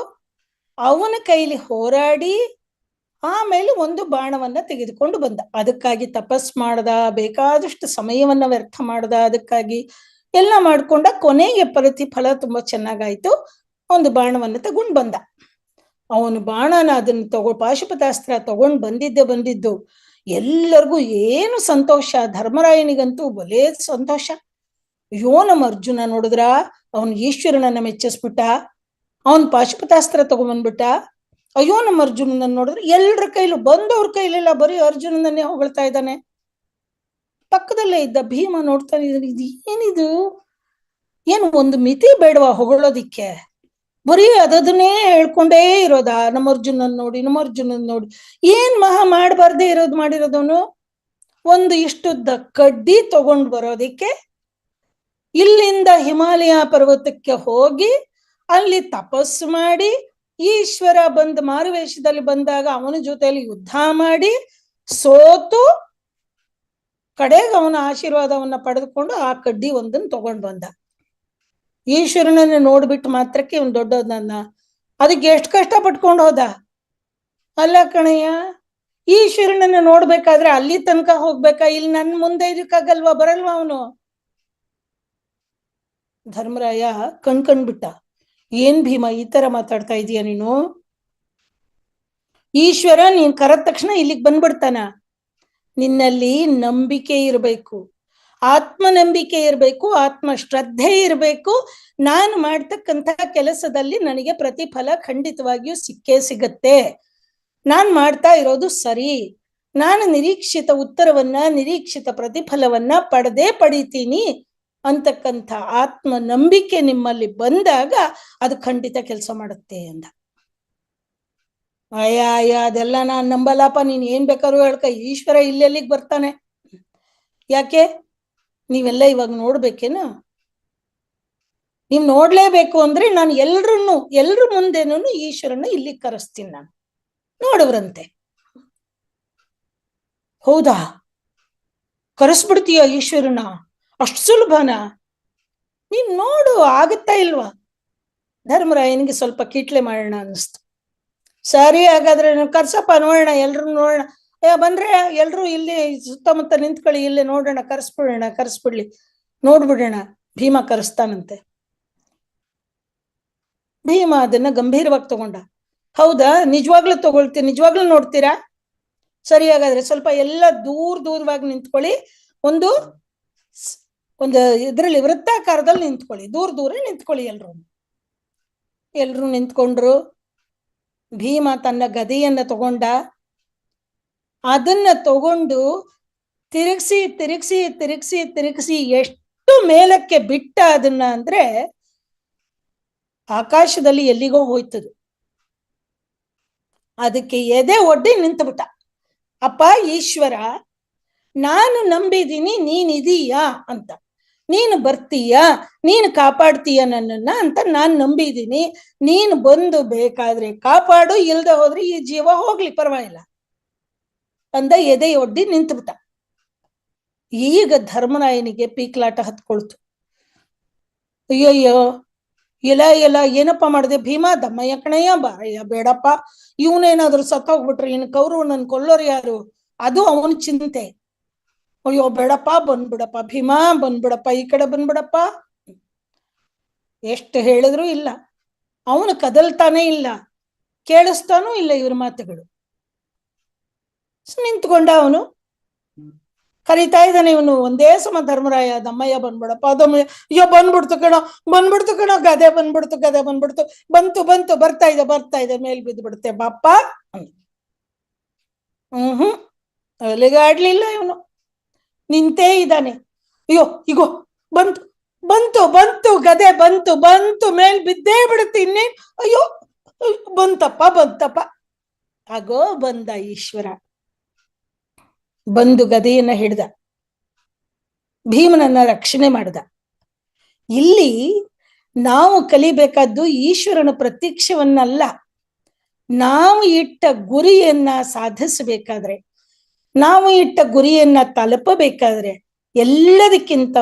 Speaker 5: ಅವನ ಕೈಲಿ ಹೋರಾಡಿ ಆಮೇಲೆ ಒಂದು ಬಾಣವನ್ನ ತೆಗೆದುಕೊಂಡು ಬಂದ. ಅದಕ್ಕಾಗಿ ತಪಸ್ ಮಾಡ್ದ, ಬೇಕಾದಷ್ಟು ಸಮಯವನ್ನ ವ್ಯರ್ಥ ಮಾಡ್ದ, ಅದಕ್ಕಾಗಿ ಎಲ್ಲ ಮಾಡ್ಕೊಂಡ. ಕೊನೆಗೆ ಪ್ರತಿಫಲ ತುಂಬಾ ಚೆನ್ನಾಗಾಯ್ತು, ಒಂದು ಬಾಣವನ್ನ ತಗೊಂಡು ಬಂದ. ಅವನು ಬಾಣನ ಅದನ್ನ ಪಾಶುಪತಾಸ್ತ್ರ ತಗೊಂಡು ಬಂದಿದ್ದು ಎಲ್ಲರಿಗೂ ಏನು ಸಂತೋಷ, ಧರ್ಮರಾಯನಿಗಂತೂ ಬಲೇ ಸಂತೋಷ. ಅಯ್ಯೋ ನಮ್ಮ ಅರ್ಜುನ ನೋಡಿದ್ರ ಅವನು ಈಶ್ವರನನ್ನ ಮೆಚ್ಚಿಸ್ಬಿಟ್ಟ, ಅವನ್ ಪಾಶುಪತಾಸ್ತ್ರ ತಗೊಂಡ್ಬಂದ್ಬಿಟ್ಟ. ಅಯ್ಯೋ ನಮ್ಮ ಅರ್ಜುನನ್ನ ನೋಡಿದ್ರೆ ಎಲ್ರ ಕೈಲೂ, ಬಂದವ್ರ ಕೈಲೆಲ್ಲ ಬರೀ ಅರ್ಜುನನ್ನೇ ಹೊಗಳ್ತಾ ಇದ್ದಾನೆ. ಪಕ್ಕದಲ್ಲೇ ಇದ್ದ ಭೀಮ ನೋಡ್ತಾನೆ, ಇದು ಏನಿದು, ಏನು ಒಂದು ಮಿತಿ ಬೇಡವಾ ಹೊಗಳೋದಿಕ್ಕೆ, ಬರೀ ಅದನ್ನೇ ಹೇಳ್ಕೊಂಡೇ ಇರೋದ, ನಮ್ಮ ಅರ್ಜುನನ್ ನೋಡಿ, ನಮ್ಮ ಅರ್ಜುನನ್ ನೋಡಿ. ಏನ್ ಮಹಾ ಮಾಡಬಾರ್ದೇ ಮಾಡಿರೋದವನು? ಒಂದು ಇಷ್ಟುದ್ದ ಕಡ್ಡಿ ತಗೊಂಡು ಬರೋದಿಕ್ಕೆ ಇಲ್ಲಿಂದ ಹಿಮಾಲಯ ಪರ್ವತಕ್ಕೆ ಹೋಗಿ ಅಲ್ಲಿ ತಪಸ್ಸು ಮಾಡಿ, ಈಶ್ವರ ಬಂದು ಮಾರುವೇಷದಲ್ಲಿ ಬಂದಾಗ ಅವನ ಜೊತೆಯಲ್ಲಿ ಯುದ್ಧ ಮಾಡಿ ಸೋತು ಕಡೆಗೆ ಅವನ ಆಶೀರ್ವಾದವನ್ನ ಪಡೆದುಕೊಂಡು ಆ ಕಡ್ಡಿ ಒಂದನ್ನು ತಗೊಂಡು ಬಂದ. ಈಶ್ವರನನ್ನು ನೋಡ್ಬಿಟ್ಟು ಮಾತ್ರಕ್ಕೆ ಇವನ್ ದೊಡ್ಡದನ್ನ, ಅದಕ್ಕೆ ಎಷ್ಟು ಕಷ್ಟ ಪಟ್ಕೊಂಡು ಹೋದ ಅಲ್ಲ ಕಣಯ್ಯ. ಈಶ್ವರನನ್ನು ನೋಡ್ಬೇಕಾದ್ರೆ ಅಲ್ಲಿ ತನಕ ಹೋಗ್ಬೇಕಾ? ಇಲ್ಲಿ ನನ್ ಮುಂದೆ ಇದಕ್ಕಾಗಲ್ವಾ? ಬರಲ್ವಾ ಅವನು? ಧರ್ಮರಾಯ ಕಣ್ಬಿಟ್ಟ. ಏನ್ ಭೀಮ ಈ ತರ ಮಾತಾಡ್ತಾ ಇದೀಯ ನೀನು? ಈಶ್ವರ ನೀನ್ ಕರೆದ ತಕ್ಷಣ ಇಲ್ಲಿಗೆ ಬಂದ್ಬಿಡ್ತಾನ? ನಿನ್ನಲ್ಲಿ ನಂಬಿಕೆ ಇರಬೇಕು, ಆತ್ಮನಂಬಿಕೆ ಇರಬೇಕು, ಆತ್ಮ ಶ್ರದ್ಧೆ ಇರಬೇಕು. ನಾನು ಮಾಡ್ತಕ್ಕಂತಹ ಕೆಲಸದಲ್ಲಿ ನನಗೆ ಪ್ರತಿಫಲ ಖಂಡಿತವಾಗಿಯೂ ಸಿಕ್ಕೇ ಸಿಗತ್ತೆ. ನಾನ್ ಮಾಡ್ತಾ ಇರೋದು ಸರಿ, ನಾನು ನಿರೀಕ್ಷಿತ ಉತ್ತರವನ್ನ, ನಿರೀಕ್ಷಿತ ಪ್ರತಿಫಲವನ್ನ ಪಡಿತೀನಿ ಅಂತಕ್ಕಂಥ ಆತ್ಮ ನಂಬಿಕೆ ನಿಮ್ಮಲ್ಲಿ ಬಂದಾಗ ಅದು ಖಂಡಿತ ಕೆಲಸ ಮಾಡುತ್ತೆ ಅಂದ. ಅಯ್ಯ ಅದೆಲ್ಲ ನಾನ್ ನಂಬಲ್ಲಪ್ಪ, ನೀನ್ ಏನ್ ಬೇಕಾದ್ರೂ ಹೇಳ್ಕ, ಈಶ್ವರ ಇಲ್ಲೆಲ್ಲಿಗೆ ಬರ್ತಾನೆ? ಯಾಕೆ? ನೀವೆಲ್ಲ ಇವಾಗ ನೋಡ್ಬೇಕೇನು? ನೀವ್ ನೋಡ್ಲೇಬೇಕು ಅಂದ್ರೆ ನಾನು ಎಲ್ರ ಮುಂದೆನೂ ಈಶ್ವರನ ಇಲ್ಲಿ ಕರೆಸ್ತೀನಿ, ನಾನು ನೋಡವ್ರಂತೆ. ಹೌದಾ, ಕರೆಸ್ಬಿಡ್ತೀಯ ಈಶ್ವರನ? ಅಷ್ಟು ಸುಲಭನ? ನೀನ್ ನೋಡು, ಆಗತ್ತಾ ಇಲ್ವಾ? ಧರ್ಮರಾಯನಿಗೆ ಸ್ವಲ್ಪ ಕಿಟ್ಲೆ ಮಾಡೋಣ ಅನ್ನಿಸ್ತು. ಸರಿ, ಹಾಗಾದ್ರೆ ಕರ್ಸಪ್ಪ, ನೋಡೋಣ, ಎಲ್ರು ನೋಡೋಣ. ಬಂದ್ರೆ ಎಲ್ರು ಇಲ್ಲಿ ಸುತ್ತಮುತ್ತ ನಿಂತ್ಕೊಳ್ಳಿ, ಇಲ್ಲೇ ನೋಡೋಣ, ಕರ್ಸ್ಬಿಡ್ಲಿ, ನೋಡ್ಬಿಡೋಣ. ಭೀಮ ಕರೆಸ್ತಾನಂತೆ. ಭೀಮ ಅದನ್ನ ಗಂಭೀರವಾಗಿ ತಗೊಂಡ. ಹೌದಾ, ನಿಜವಾಗ್ಲೂ ತಗೊಳ್ತೀನಿ, ನಿಜವಾಗ್ಲೂ ನೋಡ್ತೀರಾ? ಸರಿ, ಹಾಗಾದ್ರೆ ಸ್ವಲ್ಪ ಎಲ್ಲ ದೂರವಾಗಿ ನಿಂತ್ಕೊಳ್ಳಿ, ಒಂದು ಇದ್ರಲ್ಲಿ ವೃತ್ತಾಕಾರದಲ್ಲಿ ನಿಂತ್ಕೊಳ್ಳಿ, ದೂರ ನಿಂತ್ಕೊಳ್ಳಿ. ಎಲ್ರು ನಿಂತ್ಕೊಂಡ್ರು. ಭೀಮ ತನ್ನ ಗದೆಯನ್ನ ತಗೊಂಡ, ಅದನ್ನ ತಗೊಂಡು ತಿರುಗಿಸಿ ಎಷ್ಟು ಮೇಲಕ್ಕೆ ಬಿಟ್ಟ ಅದನ್ನ ಅಂದ್ರೆ ಆಕಾಶದಲ್ಲಿ ಎಲ್ಲಿಗೋ ಹೋಯ್ತದು. ಅದಕ್ಕೆ ಎದೆ ಒಡ್ಡಿ ನಿಂತುಬಿಟ್ಟ. ಅಪ್ಪ ಈಶ್ವರ, ನಾನು ನಂಬಿದ್ದೀನಿ ನೀನಿದೀಯಾ ಅಂತ, ನೀನು ಬರ್ತೀಯ, ನೀನು ಕಾಪಾಡ್ತೀಯ ನನ್ನನ್ನ ಅಂತ ನಾನು ನಂಬಿದ್ದೀನಿ. ನೀನು ಬಂದು ಬೇಕಾದ್ರೆ ಕಾಪಾಡು, ಇಲ್ದೆ ಹೋದ್ರೆ ಈ ಜೀವ ಹೋಗ್ಲಿ, ಪರವಾಗಿಲ್ಲ ಅಂದ ಎದೆ ಒಡ್ಡಿ ನಿಂತುಬಿಟ್ಟ. ಈಗ ಧರ್ಮರಾಯನಿಗೆ ಪೀಕ್ಲಾಟ ಹತ್ಕೊಳ್ತು. ಅಯ್ಯಯ್ಯೋ, ಎಲ್ಲ ಏನಪ್ಪ ಮಾಡಿದೆ ಭೀಮಾ? ದಮ್ಮಯ್ಯ ಕಣಯ್ಯ, ಬಾರಯ್ಯ, ಬೇಡಪ್ಪ, ಇವನೇನಾದ್ರು ಸತ್ತೋಗ್ಬಿಟ್ರೆ ಇನ್ನು ಕೌರವನನ್ನು ಕೊಲ್ಲೋರು ಯಾರು? ಅದು ಅವನ ಚಿಂತೆ. ಅಯ್ಯೋ ಬೇಡಪ್ಪ, ಬಂದ್ಬಿಡಪ್ಪ ಭೀಮಾ, ಬಂದ್ಬಿಡಪ್ಪ, ಈ ಕಡೆ ಬಂದ್ಬಿಡಪ್ಪ. ಎಷ್ಟು ಹೇಳಿದ್ರು ಇಲ್ಲ, ಅವನು ಕದಲ್ತಾನೆ ಇಲ್ಲ, ಕೇಳಿಸ್ತಾನೂ ಇಲ್ಲ ಇವ್ರ ಮಾತುಗಳು. ನಿಂತ್ಕೊಂಡ ಅವನು, ಕರೀತಾ ಇದ್ದಾನೆ ಇವನು ಒಂದೇ ಸಮ, ಧರ್ಮರಾಯ, ದಮ್ಮಯ್ಯ ಬಂದ್ಬಿಡಪ್ಪ, ದಮ್ಮಯ್ಯ. ಅಯ್ಯೋ ಬಂದ್ಬಿಡ್ತು ಕಣೋ, ಗದೆ ಬಂದ್ಬಿಡ್ತು, ಬಂತು, ಬರ್ತಾ ಇದೆ, ಮೇಲ್ ಬಿದ್ದು ಬಿಡುತ್ತೆ, ಬಾಪ್ಪ. ಅಲ್ಲಿಗಾಡ್ಲಿಲ್ಲ ಇವನು, ನಿಂತೇ ಇದ್ದಾನೆ. ಅಯ್ಯೋ ಇಗೋ ಬಂತು ಗದೆ ಬಂತು, ಮೇಲ್ ಬಿದ್ದೇ ಬಿಡುತ್ತೆ, ಇನ್ನೇನ್? ಅಯ್ಯೋ ಬಂತಪ್ಪ. ಆಗೋ ಬಂದ ಈಶ್ವರ, ಬಂದು ಗದೆಯನ್ನ ಹಿಡ್ದ, ಭೀಮನನ್ನ ರಕ್ಷಣೆ ಮಾಡ್ದ. ಇಲ್ಲಿ ನಾವು ಕಲಿಬೇಕಾದ್ದು ಈಶ್ವರನ ಪ್ರತ್ಯಕ್ಷವನ್ನಲ್ಲ, ನಾವು ಇಟ್ಟ ಗುರಿಯನ್ನ ಸಾಧಿಸಬೇಕಾದ್ರೆ, ನಾವು ಇಟ್ಟ ಗುರಿಯನ್ನ ತಲುಪಬೇಕಾದ್ರೆ ಎಲ್ಲದಕ್ಕಿಂತ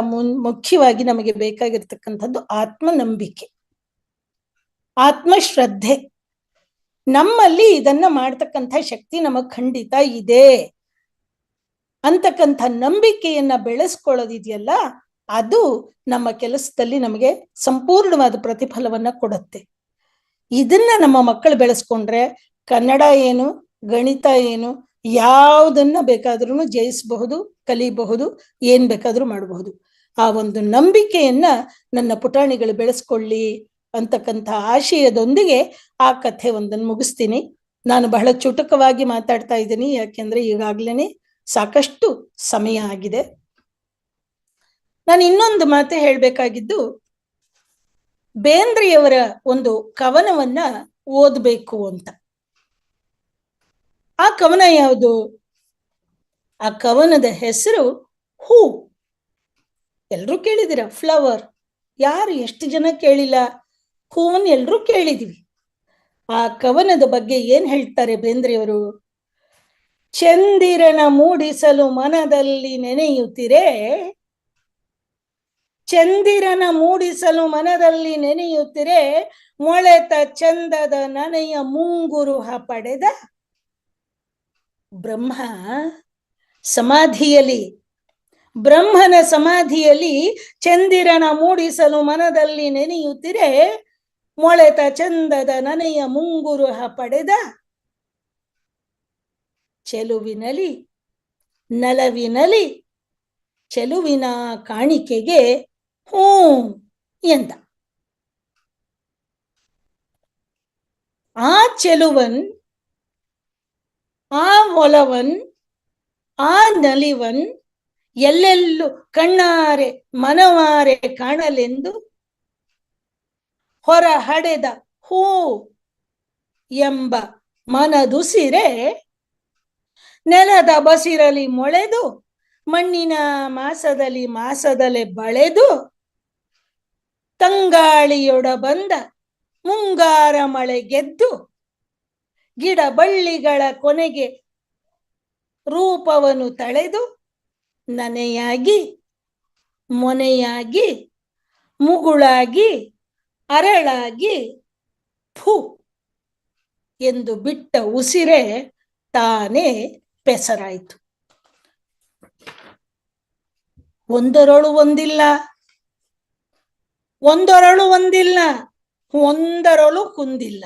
Speaker 5: ಮುಖ್ಯವಾಗಿ ನಮಗೆ ಬೇಕಾಗಿರ್ತಕ್ಕಂಥದ್ದು ಆತ್ಮನಂಬಿಕೆ, ಆತ್ಮಶ್ರದ್ಧೆ. ನಮ್ಮಲ್ಲಿ ಇದನ್ನ ಮಾಡ್ತಕ್ಕಂಥ ಶಕ್ತಿ ನಮಗ್ ಖಂಡಿತ ಇದೆ ಅಂತಕ್ಕಂಥ ನಂಬಿಕೆಯನ್ನ ಬೆಳೆಸ್ಕೊಳ್ಳೋದಿದೆಯಲ್ಲ, ಅದು ನಮ್ಮ ಕೆಲಸದಲ್ಲಿ ನಮಗೆ ಸಂಪೂರ್ಣವಾದ ಪ್ರತಿಫಲವನ್ನ ಕೊಡುತ್ತೆ. ಇದನ್ನ ನಮ್ಮ ಮಕ್ಕಳು ಬೆಳೆಸ್ಕೊಂಡ್ರೆ ಕನ್ನಡ ಏನು, ಗಣಿತ ಏನು, ಯಾವುದನ್ನ ಬೇಕಾದ್ರೂ ಜಯಿಸಬಹುದು, ಕಲಿಬಹುದು, ಏನ್ ಬೇಕಾದ್ರೂ ಮಾಡಬಹುದು. ಆ ಒಂದು ನಂಬಿಕೆಯನ್ನ ನನ್ನ ಪುಟಾಣಿಗಳು ಬೆಳೆಸ್ಕೊಳ್ಳಿ ಅಂತಕ್ಕಂಥ ಆಶಯದೊಂದಿಗೆ ಆ ಕಥೆ ಒಂದನ್ನು ಮುಗಿಸ್ತೀನಿ. ನಾನು ಬಹಳ ಚುಟುಕವಾಗಿ ಮಾತಾಡ್ತಾ ಇದ್ದೀನಿ, ಯಾಕೆಂದ್ರೆ ಈಗಾಗ್ಲೇನೆ ಸಾಕಷ್ಟು ಸಮಯ ಆಗಿದೆ. ನಾನು ಇನ್ನೊಂದು ಮಾತು ಹೇಳ್ಬೇಕಾಗಿದ್ದು, ಬೇಂದ್ರೆಯವರ ಒಂದು ಕವನವನ್ನ ಓದ್ಬೇಕು ಅಂತ. ಆ ಕವನ ಯಾವುದು? ಆ ಕವನದ ಹೆಸರು ಹೂ. ಎಲ್ರೂ ಕೇಳಿದಿರ, ಫ್ಲವರ್. ಯಾರು ಎಷ್ಟು ಜನ ಕೇಳಿಲ್ಲ? ಹೂವನ್ನು ಎಲ್ರೂ ಕೇಳಿದೀವಿ. ಆ ಕವನದ ಬಗ್ಗೆ ಏನ್ ಹೇಳ್ತಾರೆ ಬೇಂದ್ರೆಯವರು? ಚಂದಿರನ ಮೂಡಿಸಲು ಮನದಲ್ಲಿ ನೆನೆಯುತ್ತಿರೆ, ಚಂದಿರನ ಮೂಡಿಸಲು ಮನದಲ್ಲಿ ನೆನೆಯುತ್ತಿರೆ, ಮೊಳೆತ ಚಂದದ ನನಯ ಮುಂಗುರುಹ ಪಡೆದ. ಬ್ರಹ್ಮ ಸಮಾಧಿಯಲ್ಲಿ, ಬ್ರಹ್ಮನ ಸಮಾಧಿಯಲ್ಲಿ ಚಂದಿರನ ಮೂಡಿಸಲು ಮನದಲ್ಲಿ ನೆನೆಯುತ್ತಿರೆ, ಮೊಳೆತ ಚಂದದ ನನಯ ಮುಂಗುರುಹ ಪಡೆದ. ಚೆಲುವಿನಲಿ ನಲವಿನಲಿ ಚೆಲುವಿನ ಕಾಣಿಕೆಗೆ ಹೂ ಎಂದ. ಆ ಚೆಲುವನ್, ಆ ಒಲವನ್, ಆ ನಲಿವನ್ ಎಲ್ಲೆಲ್ಲೂ ಕಣ್ಣಾರೆ ಮನವಾರೆ ಕಾಣಲೆಂದು ಹೊರ ಹಡೆದ ಹೂ ಎಂಬ ಮನದುಸಿರೆ, ನೆಲದ ಬಸಿರಲಿ ಮೊಳೆದು ಮಣ್ಣಿನ ಮಾಸದಲ್ಲಿ ಮಾಸದಲೆ ಬಳೆದು, ತಂಗಾಳಿಯೊಡ ಬಂದ ಮುಂಗಾರ ಮಳೆ ಗೆದ್ದು, ಗಿಡ ಬಳ್ಳಿಗಳ ಕೊನೆಗೆ ರೂಪವನ್ನು ತಳೆದು, ನನೆಯಾಗಿ ಮೊನೆಯಾಗಿ ಮುಗುಳಾಗಿ ಅರಳಾಗಿ ಫು ಎಂದು ಬಿಟ್ಟ ಉಸಿರೆ ತಾನೇ ಪೆಸರಾಯಿತು. ಒಂದರಳು ಒಂದಿಲ್ಲ, ಒಂದರಳು ಒಂದಿಲ್ಲ, ಒಂದರಳು ಕುಂದಿಲ್ಲ.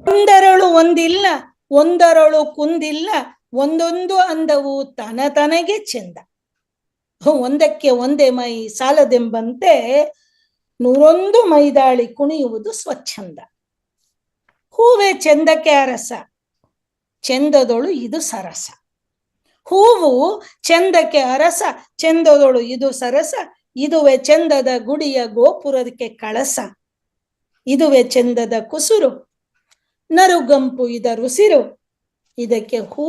Speaker 5: ಒಂದರಳು ಒಂದಿಲ್ಲ, ಒಂದರಳು ಕುಂದಿಲ್ಲ, ಒಂದೊಂದು ಅಂದವು ತನಗೆ ಚೆಂದ. ಒಂದಕ್ಕೆ ಒಂದೇ ಮೈ ಸಾಲದೆಂಬಂತೆ ನೂರೊಂದು ಮೈದಾಳಿ ಕುಣಿಯುವುದು ಸ್ವಚ್ಛಂದ. ಹೂವೇ ಚೆಂದಕ್ಕೆ ಅರಸ, ಚೆಂದದೊಳು ಇದು ಸರಸ. ಹೂವು ಚೆಂದಕ್ಕೆ ಅರಸ, ಚೆಂದದೊಳು ಇದು ಸರಸ. ಇದುವೆ ಚೆಂದದ ಗುಡಿಯ ಗೋಪುರಕ್ಕೆ ಕಳಸ. ಇದುವೆ ಚೆಂದದ ಕುಸುರು, ನರುಗಂಪು ಇದರುಸಿರು. ಇದಕ್ಕೆ ಹೂ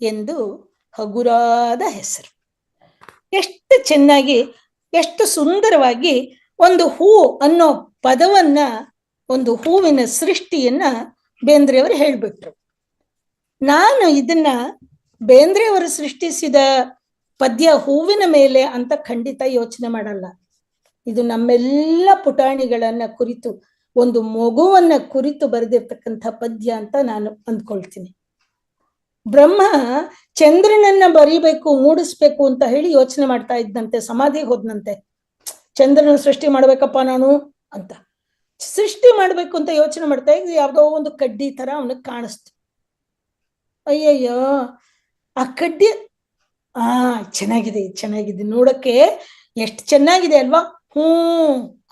Speaker 5: ಎಂದು ಹಗುರಾದ ಹೆಸರು. ಎಷ್ಟು ಚೆನ್ನಾಗಿ, ಎಷ್ಟು ಸುಂದರವಾಗಿ ಒಂದು ಹೂ ಅನ್ನೋ ಪದವನ್ನ, ಒಂದು ಹೂವಿನ ಸೃಷ್ಟಿಯನ್ನ ಬೇಂದ್ರೆಯವರು ಹೇಳ್ಬಿಟ್ರು. ನಾನು ಇದನ್ನ ಬೇಂದ್ರೆಯವರು ಸೃಷ್ಟಿಸಿದ ಪದ್ಯ ಹೂವಿನ ಮೇಲೆ ಅಂತ ಖಂಡಿತ ಯೋಚನೆ ಮಾಡಲ್ಲ. ಇದು ನಮ್ಮೆಲ್ಲ ಪುಟಾಣಿಗಳನ್ನ ಕುರಿತು, ಒಂದು ಮಗುವನ್ನ ಕುರಿತು ಬರೆದಿರ್ತಕ್ಕಂಥ ಪದ್ಯ ಅಂತ ನಾನು ಅಂದ್ಕೊಳ್ತೀನಿ. ಬ್ರಹ್ಮ ಚಂದ್ರನನ್ನ ಬರೀಬೇಕು, ಮೂಡಿಸ್ಬೇಕು ಅಂತ ಹೇಳಿ ಯೋಚನೆ ಮಾಡ್ತಾ ಇದ್ದಂತೆ. ಸಮಾಧಿಗೆ ಹೋದ್ನಂತೆ. ಚಂದ್ರನ ಸೃಷ್ಟಿ ಮಾಡ್ಬೇಕಪ್ಪ ನಾನು ಅಂತ ಸೃಷ್ಟಿ ಮಾಡ್ಬೇಕು ಅಂತ ಯೋಚನೆ ಮಾಡ್ತಾ ಇದ್ ಯಾವ್ದೋ ಒಂದು ಕಡ್ಡಿ ತರ ಅವನಿಗೆ ಕಾಣಿಸ್ತು. ಅಯ್ಯಯ್ಯೋ, ಆ ಕಡ್ಡಿ ಚೆನ್ನಾಗಿದೆ, ಚೆನ್ನಾಗಿದೆ, ನೋಡಕ್ಕೆ ಎಷ್ಟು ಚೆನ್ನಾಗಿದೆ ಅಲ್ವಾ, ಹೂ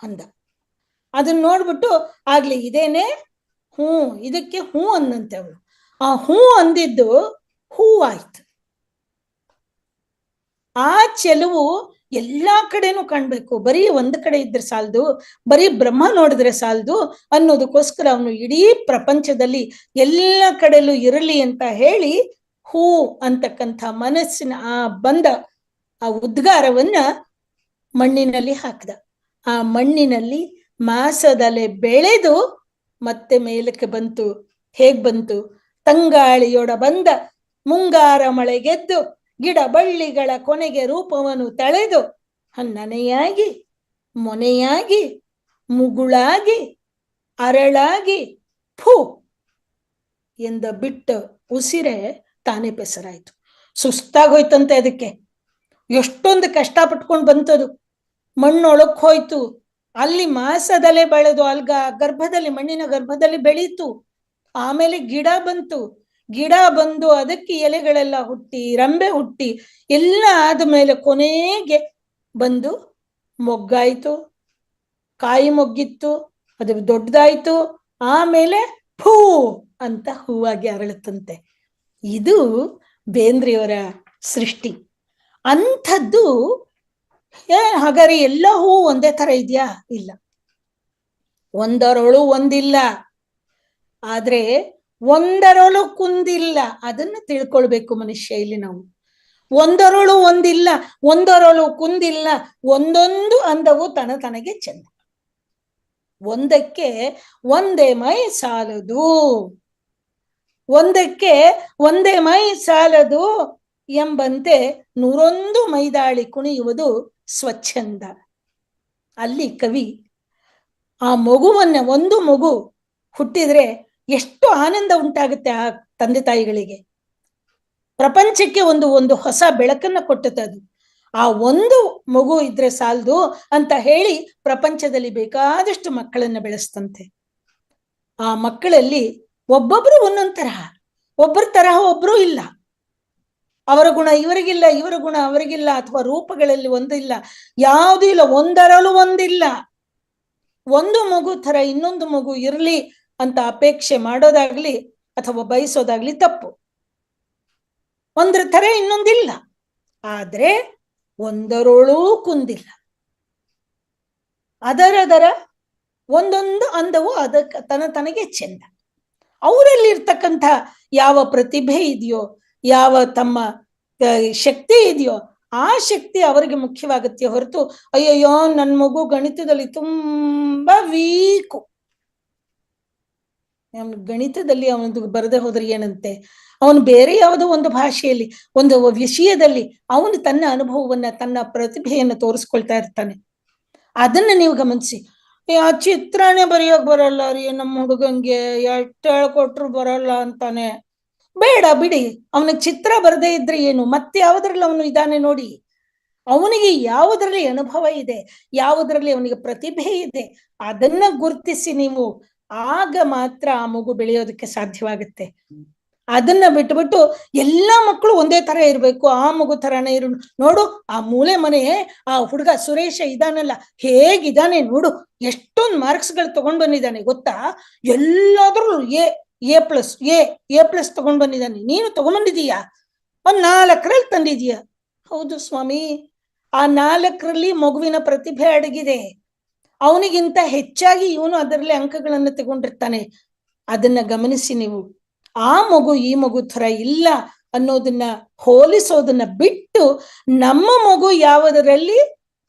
Speaker 5: ಅಂದ. ಅದನ್ನ ನೋಡ್ಬಿಟ್ಟು ಆಗ್ಲಿ ಇದೇನೆ ಹೂ, ಇದಕ್ಕೆ ಹೂ ಅನ್ನಂತೆ ಅವಳು. ಆ ಹೂ ಅಂದಿದ್ದು ಹೂವಾಯ್ತು. ಆ ಚೆಲುವು ಎಲ್ಲಾ ಕಡೆನೂ ಕಾಣ್ಬೇಕು, ಬರೀ ಒಂದ್ ಕಡೆ ಇದ್ರೆ ಸಾಲದು, ಬರೀ ಬ್ರಹ್ಮ ನೋಡಿದ್ರೆ ಸಾಲದು ಅನ್ನೋದಕ್ಕೋಸ್ಕರ ಅವನು ಇಡೀ ಪ್ರಪಂಚದಲ್ಲಿ ಎಲ್ಲ ಕಡೆಯಲ್ಲೂ ಇರಲಿ ಅಂತ ಹೇಳಿ ಹೂ ಅಂತಕ್ಕಂಥ ಮನಸ್ಸಿನ ಆ ಬಂದ ಆ ಉದ್ಗಾರವನ್ನ ಮಣ್ಣಿನಲ್ಲಿ ಹಾಕ್ದ. ಆ ಮಣ್ಣಿನಲ್ಲಿ ಮಾಸದಲೆ ಬೆಳೆದು ಮತ್ತೆ ಮೇಲಕ್ಕೆ ಬಂತು. ಹೇಗ್ ಬಂತು? ತಂಗಾಳಿಯೊಡ ಬಂದ ಮುಂಗಾರ ಮಳೆ ಗೆದ್ದು, ಗಿಡ ಬಳ್ಳಿಗಳ ಕೊನೆಗೆ ರೂಪವನ್ನು ತಳೆದು, ನನೆಯಾಗಿ ಮೊನೆಯಾಗಿ ಮುಗುಳಾಗಿ ಅರಳಾಗಿ ಫು ಎಂದ ಬಿಟ್ಟ ಉಸಿರೆ ತಾನೇ ಪೆಸರಾಯ್ತು. ಸುಸ್ತಾಗೋಯ್ತಂತೆ ಅದಕ್ಕೆ. ಎಷ್ಟೊಂದು ಕಷ್ಟ ಪಟ್ಕೊಂಡು ಬಂತದು. ಮಣ್ಣೊಳಕ್ ಹೋಯ್ತು. ಅಲ್ಲಿ ಮಾಸದಲ್ಲೇ ಬೆಳೆದು ಅಲ್ಗ ಗರ್ಭದಲ್ಲಿ, ಮಣ್ಣಿನ ಗರ್ಭದಲ್ಲಿ ಬೆಳೀತು. ಆಮೇಲೆ ಗಿಡ ಬಂತು. ಗಿಡ ಬಂದು ಅದಕ್ಕೆ ಎಲೆಗಳೆಲ್ಲ ಹುಟ್ಟಿ, ರಂಬೆ ಹುಟ್ಟಿ, ಎಲ್ಲ ಆದ್ಮೇಲೆ ಕೊನೆಗೆ ಬಂದು ಮೊಗ್ಗಾಯ್ತು, ಕಾಯಿ ಮೊಗ್ಗಿತ್ತು, ಅದು ದೊಡ್ಡದಾಯ್ತು. ಆಮೇಲೆ ಫೂ ಅಂತ ಹೂವಾಗಿ ಅರಳುತ್ತಂತೆ. ಇದು ಬೇಂದ್ರೆಯವರ ಸೃಷ್ಟಿ. ಅಂಥದ್ದು ಹಾಗಾದ್ರೆ ಎಲ್ಲ ಹೂ ಒಂದೇ ತರ ಇದೆಯಾ? ಇಲ್ಲ, ಒಂದರೊಳು ಒಂದಿಲ್ಲ. ಆದ್ರೆ ಒಂದರೊಳು ಕುಂದಿಲ್ಲ, ಅದನ್ನ ತಿಳ್ಕೊಳ್ಬೇಕು ಮನುಷ್ಯ. ಇಲ್ಲಿ ನಾವು ಒಂದರೊಳು ಒಂದಿಲ್ಲ, ಒಂದರೊಳು ಕುಂದಿಲ್ಲ, ಒಂದೊಂದು ಅಂದವು ತನಗೆ ಚೆಂದ. ಒಂದಕ್ಕೆ ಒಂದೇ ಮೈ ಸಾಲದು, ಒಂದಕ್ಕೆ ಒಂದೇ ಮೈ ಸಾಲದು ಎಂಬಂತೆ 101 ಮೈದಾಳಿ ಕುಣಿಯುವುದು ಸ್ವಚ್ಛಂದ. ಅಲ್ಲಿ ಕವಿ ಆ ಮಗುವನ್ನ, ಒಂದು ಮಗು ಹುಟ್ಟಿದ್ರೆ ಎಷ್ಟು ಆನಂದ ಉಂಟಾಗುತ್ತೆ ಆ ತಂದೆ ತಾಯಿಗಳಿಗೆ. ಪ್ರಪಂಚಕ್ಕೆ ಒಂದು ಹೊಸ ಬೆಳಕನ್ನ ಕೊಟ್ಟದ್ದು. ಆ ಒಂದು ಮಗು ಇದ್ರೆ ಸಾಲದು ಅಂತ ಹೇಳಿ ಪ್ರಪಂಚದಲ್ಲಿ ಬೇಕಾದಷ್ಟು ಮಕ್ಕಳನ್ನ ಬೆಳೆಸ್ತಂತೆ. ಆ ಮಕ್ಕಳಲ್ಲಿ ಒಬ್ಬೊಬ್ರು ಒಂದೊಂದ್ ತರಹ, ಒಬ್ಬರ ತರಹ ಒಬ್ರು ಇಲ್ಲ. ಅವರ ಗುಣ ಇವರಿಗಿಲ್ಲ, ಇವರ ಗುಣ ಅವರಿಗಿಲ್ಲ, ಅಥವಾ ರೂಪಗಳಲ್ಲಿ ಒಂದಿಲ್ಲ, ಯಾವುದೂ ಇಲ್ಲ, ಒಂದರಲ್ಲೂ ಒಂದಿಲ್ಲ. ಒಂದು ಮಗು ತರ ಇನ್ನೊಂದು ಮಗು ಇರ್ಲಿ ಅಂತ ಅಪೇಕ್ಷೆ ಮಾಡೋದಾಗ್ಲಿ ಅಥವಾ ಬಯಸೋದಾಗ್ಲಿ ತಪ್ಪು. ಒಂದ್ರ ತರ ಇನ್ನೊಂದಿಲ್ಲ, ಆದ್ರೆ ಒಂದರೊಳೂ ಕುಂದಿಲ್ಲ. ಅದರದರ ಒಂದೊಂದು ಅಂದವು ಅದಕ್ಕೆ ತನಗೆ ಚೆಂದ. ಅವರಲ್ಲಿ ಇರ್ತಕ್ಕಂಥ ಯಾವ ಪ್ರತಿಭೆ ಇದೆಯೋ, ಯಾವ ತಮ್ಮ ಶಕ್ತಿ ಇದೆಯೋ, ಆ ಶಕ್ತಿ ಅವರಿಗೆ ಮುಖ್ಯವಾಗುತ್ತೆ ಹೊರತು, ಅಯ್ಯಯ್ಯೋ ನನ್ನ ಮಗು ಗಣಿತದಲ್ಲಿ ತುಂಬಾ ವೀಕು, ಗಣಿತದಲ್ಲಿ ಅವನು ಬರದೆ ಹೋದ್ರೆ ಏನಂತೆ, ಅವನು ಬೇರೆ ಯಾವುದೋ ಒಂದು ಭಾಷೆಯಲ್ಲಿ, ಒಂದು ವಿಷಯದಲ್ಲಿ ಅವನು ತನ್ನ ಅನುಭವವನ್ನ, ತನ್ನ ಪ್ರತಿಭೆಯನ್ನು ತೋರಿಸ್ಕೊಳ್ತಾ ಇರ್ತಾನೆ. ಅದನ್ನ ನೀವು ಗಮನಿಸಿ. ಆ ಚಿತ್ರನೇ ಬರೆಯೋಕ್ ಬರಲ್ಲ ರೀ ನಮ್ಮ ಹುಡುಗಂಗೆ, ಎಷ್ಟು ಹೇಳ್ಕೊಟ್ರು ಬರಲ್ಲ ಅಂತಾನೆ. ಬೇಡ ಬಿಡಿ, ಅವನಿಗೆ ಚಿತ್ರ ಬರದೇ ಇದ್ರೆ ಏನು, ಮತ್ತೆ ಯಾವುದ್ರಲ್ಲಿ ಅವನು ಇದ್ದಾನೆ ನೋಡಿ. ಅವನಿಗೆ ಯಾವುದರಲ್ಲಿ ಅನುಭವ ಇದೆ, ಯಾವುದರಲ್ಲಿ ಅವನಿಗೆ ಪ್ರತಿಭೆ ಇದೆ, ಅದನ್ನ ಗುರುತಿಸಿ ನೀವು, ಆಗ ಮಾತ್ರ ಆ ಮಗು ಬೆಳೆಯೋದಕ್ಕೆ ಸಾಧ್ಯವಾಗುತ್ತೆ. ಅದನ್ನ ಬಿಟ್ಬಿಟ್ಟು ಎಲ್ಲಾ ಮಕ್ಕಳು ಒಂದೇ ತರ ಇರ್ಬೇಕು, ಆ ಮಗು ತರಾನೇ ಇರು, ನೋಡು ಆ ಮೂಲೆ ಮನೆ ಆ ಹುಡುಗ ಸುರೇಶ ಇದಾನಲ್ಲ, ಹೇಗಿದ್ದಾನೆ ನೋಡು, ಎಷ್ಟೊಂದು ಮಾರ್ಕ್ಸ್ಗಳು ತಗೊಂಡ್ ಬಂದಿದ್ದಾನೆ ಗೊತ್ತಾ, ಎಲ್ಲಾದ್ರೂ ಎ ಪ್ಲಸ್ ತಗೊಂಡ್ ಬಂದಿದ್ದಾನೆ, ನೀನು ತಗೊಂಡ್ಬಂದಿದೀಯಾ, 4 ತಂದಿದೀಯ. ಹೌದು ಸ್ವಾಮಿ, ಆ 4ರಲ್ಲಿ ಮಗುವಿನ ಪ್ರತಿಭೆ ಅಡಗಿದೆ. ಅವನಿಗಿಂತ ಹೆಚ್ಚಾಗಿ ಇವನು ಅದರಲ್ಲಿ ಅಂಕಗಳನ್ನು ತಗೊಂಡಿರ್ತಾನೆ. ಅದನ್ನ ಗಮನಿಸಿ ನೀವು. ಆ ಮಗು ಈ ಮಗು ತರ ಇಲ್ಲ ಅನ್ನೋದನ್ನ ಹೋಲಿಸೋದನ್ನ ಬಿಟ್ಟು, ನಮ್ಮ ಮಗು ಯಾವುದರಲ್ಲಿ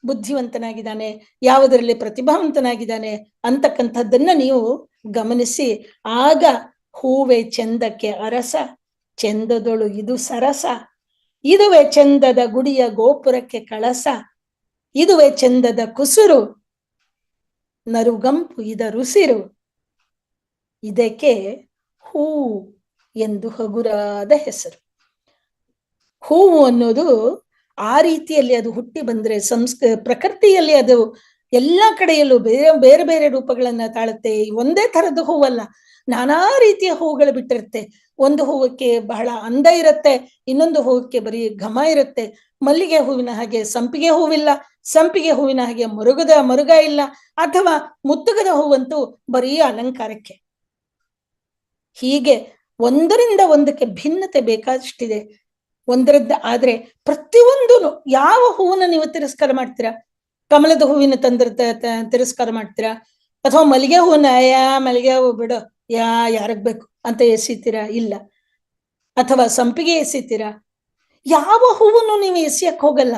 Speaker 5: ಬುದ್ಧಿವಂತನಾಗಿದ್ದಾನೆ, ಯಾವುದರಲ್ಲಿ ಪ್ರತಿಭಾವಂತನಾಗಿದ್ದಾನೆ ಅಂತಕ್ಕಂಥದ್ದನ್ನ ನೀವು ಗಮನಿಸಿ, ಆಗ ಹೂವೆ ಚಂದಕ್ಕೆ ಅರಸ, ಚಂದದೊಳು ಇದು ಸರಸ, ಇದುವೆ ಚಂದದ ಗುಡಿಯ ಗೋಪುರಕ್ಕೆ ಕಳಸ, ಇದುವೆ ಚಂದದ ಕುಸುರು, ನರುಗಂಪು ಇದ ರುಸಿರು, ಇದಕ್ಕೆ ಹೂ ಎಂದು ಹಗುರಾದ ಹೆಸರು. ಹೂವು ಅನ್ನೋದು ಆ ರೀತಿಯಲ್ಲಿ ಅದು ಹುಟ್ಟಿ ಬಂದ್ರೆ ಪ್ರಕೃತಿಯಲ್ಲಿ ಅದು ಎಲ್ಲಾ ಕಡೆಯಲ್ಲೂ ಬೇರೆ ಬೇರೆ ರೂಪಗಳನ್ನ ತಾಳುತ್ತೆ. ಒಂದೇ ತರದ ಹೂವಲ್ಲ, ನಾನಾ ರೀತಿಯ ಹೂಗಳು ಬಿಟ್ಟಿರುತ್ತೆ. ಒಂದು ಹೂವಕ್ಕೆ ಬಹಳ ಅಂದ ಇರುತ್ತೆ, ಇನ್ನೊಂದು ಹೂವಕ್ಕೆ ಬರೀ ಘಮ ಇರುತ್ತೆ. ಮಲ್ಲಿಗೆ ಹೂವಿನ ಹಾಗೆ ಸಂಪಿಗೆ ಹೂವಿಲ್ಲ, ಸಂಪಿಗೆ ಹೂವಿನ ಹಾಗೆ ಮರುಗ ಇಲ್ಲ, ಅಥವಾ ಮುತ್ತುಗದ ಹೂವಂತೂ ಬರೀ ಅಲಂಕಾರಕ್ಕೆ. ಹೀಗೆ ಒಂದರಿಂದ ಒಂದಕ್ಕೆ ಭಿನ್ನತೆ ಬೇಕಾದಷ್ಟಿದೆ ಒಂದರದ್ದು. ಆದ್ರೆ ಪ್ರತಿಯೊಂದು, ಯಾವ ಹೂವನ್ನ ನೀವು ತಿರಸ್ಕಾರ ಮಾಡ್ತೀರಾ? ಕಮಲದ ಹೂವಿನ ತಿರಸ್ಕಾರ ಮಾಡ್ತೀರಾ? ಅಥವಾ ಮಲ್ಲಿಗೆ ಹೂವನ್ನ ಮಲ್ಲಿಗೆ ಹೂವು ಬಿಡು, ಯಾರಗ್ ಬೇಕು ಅಂತ ಎಸಿತೀರಾ? ಇಲ್ಲ. ಅಥವಾ ಸಂಪಿಗೆ ಎಸಿತೀರಾ? ಯಾವ ಹೂವನ್ನು ನೀವು ಎಸಿಯಕ್ ಹೋಗಲ್ಲ.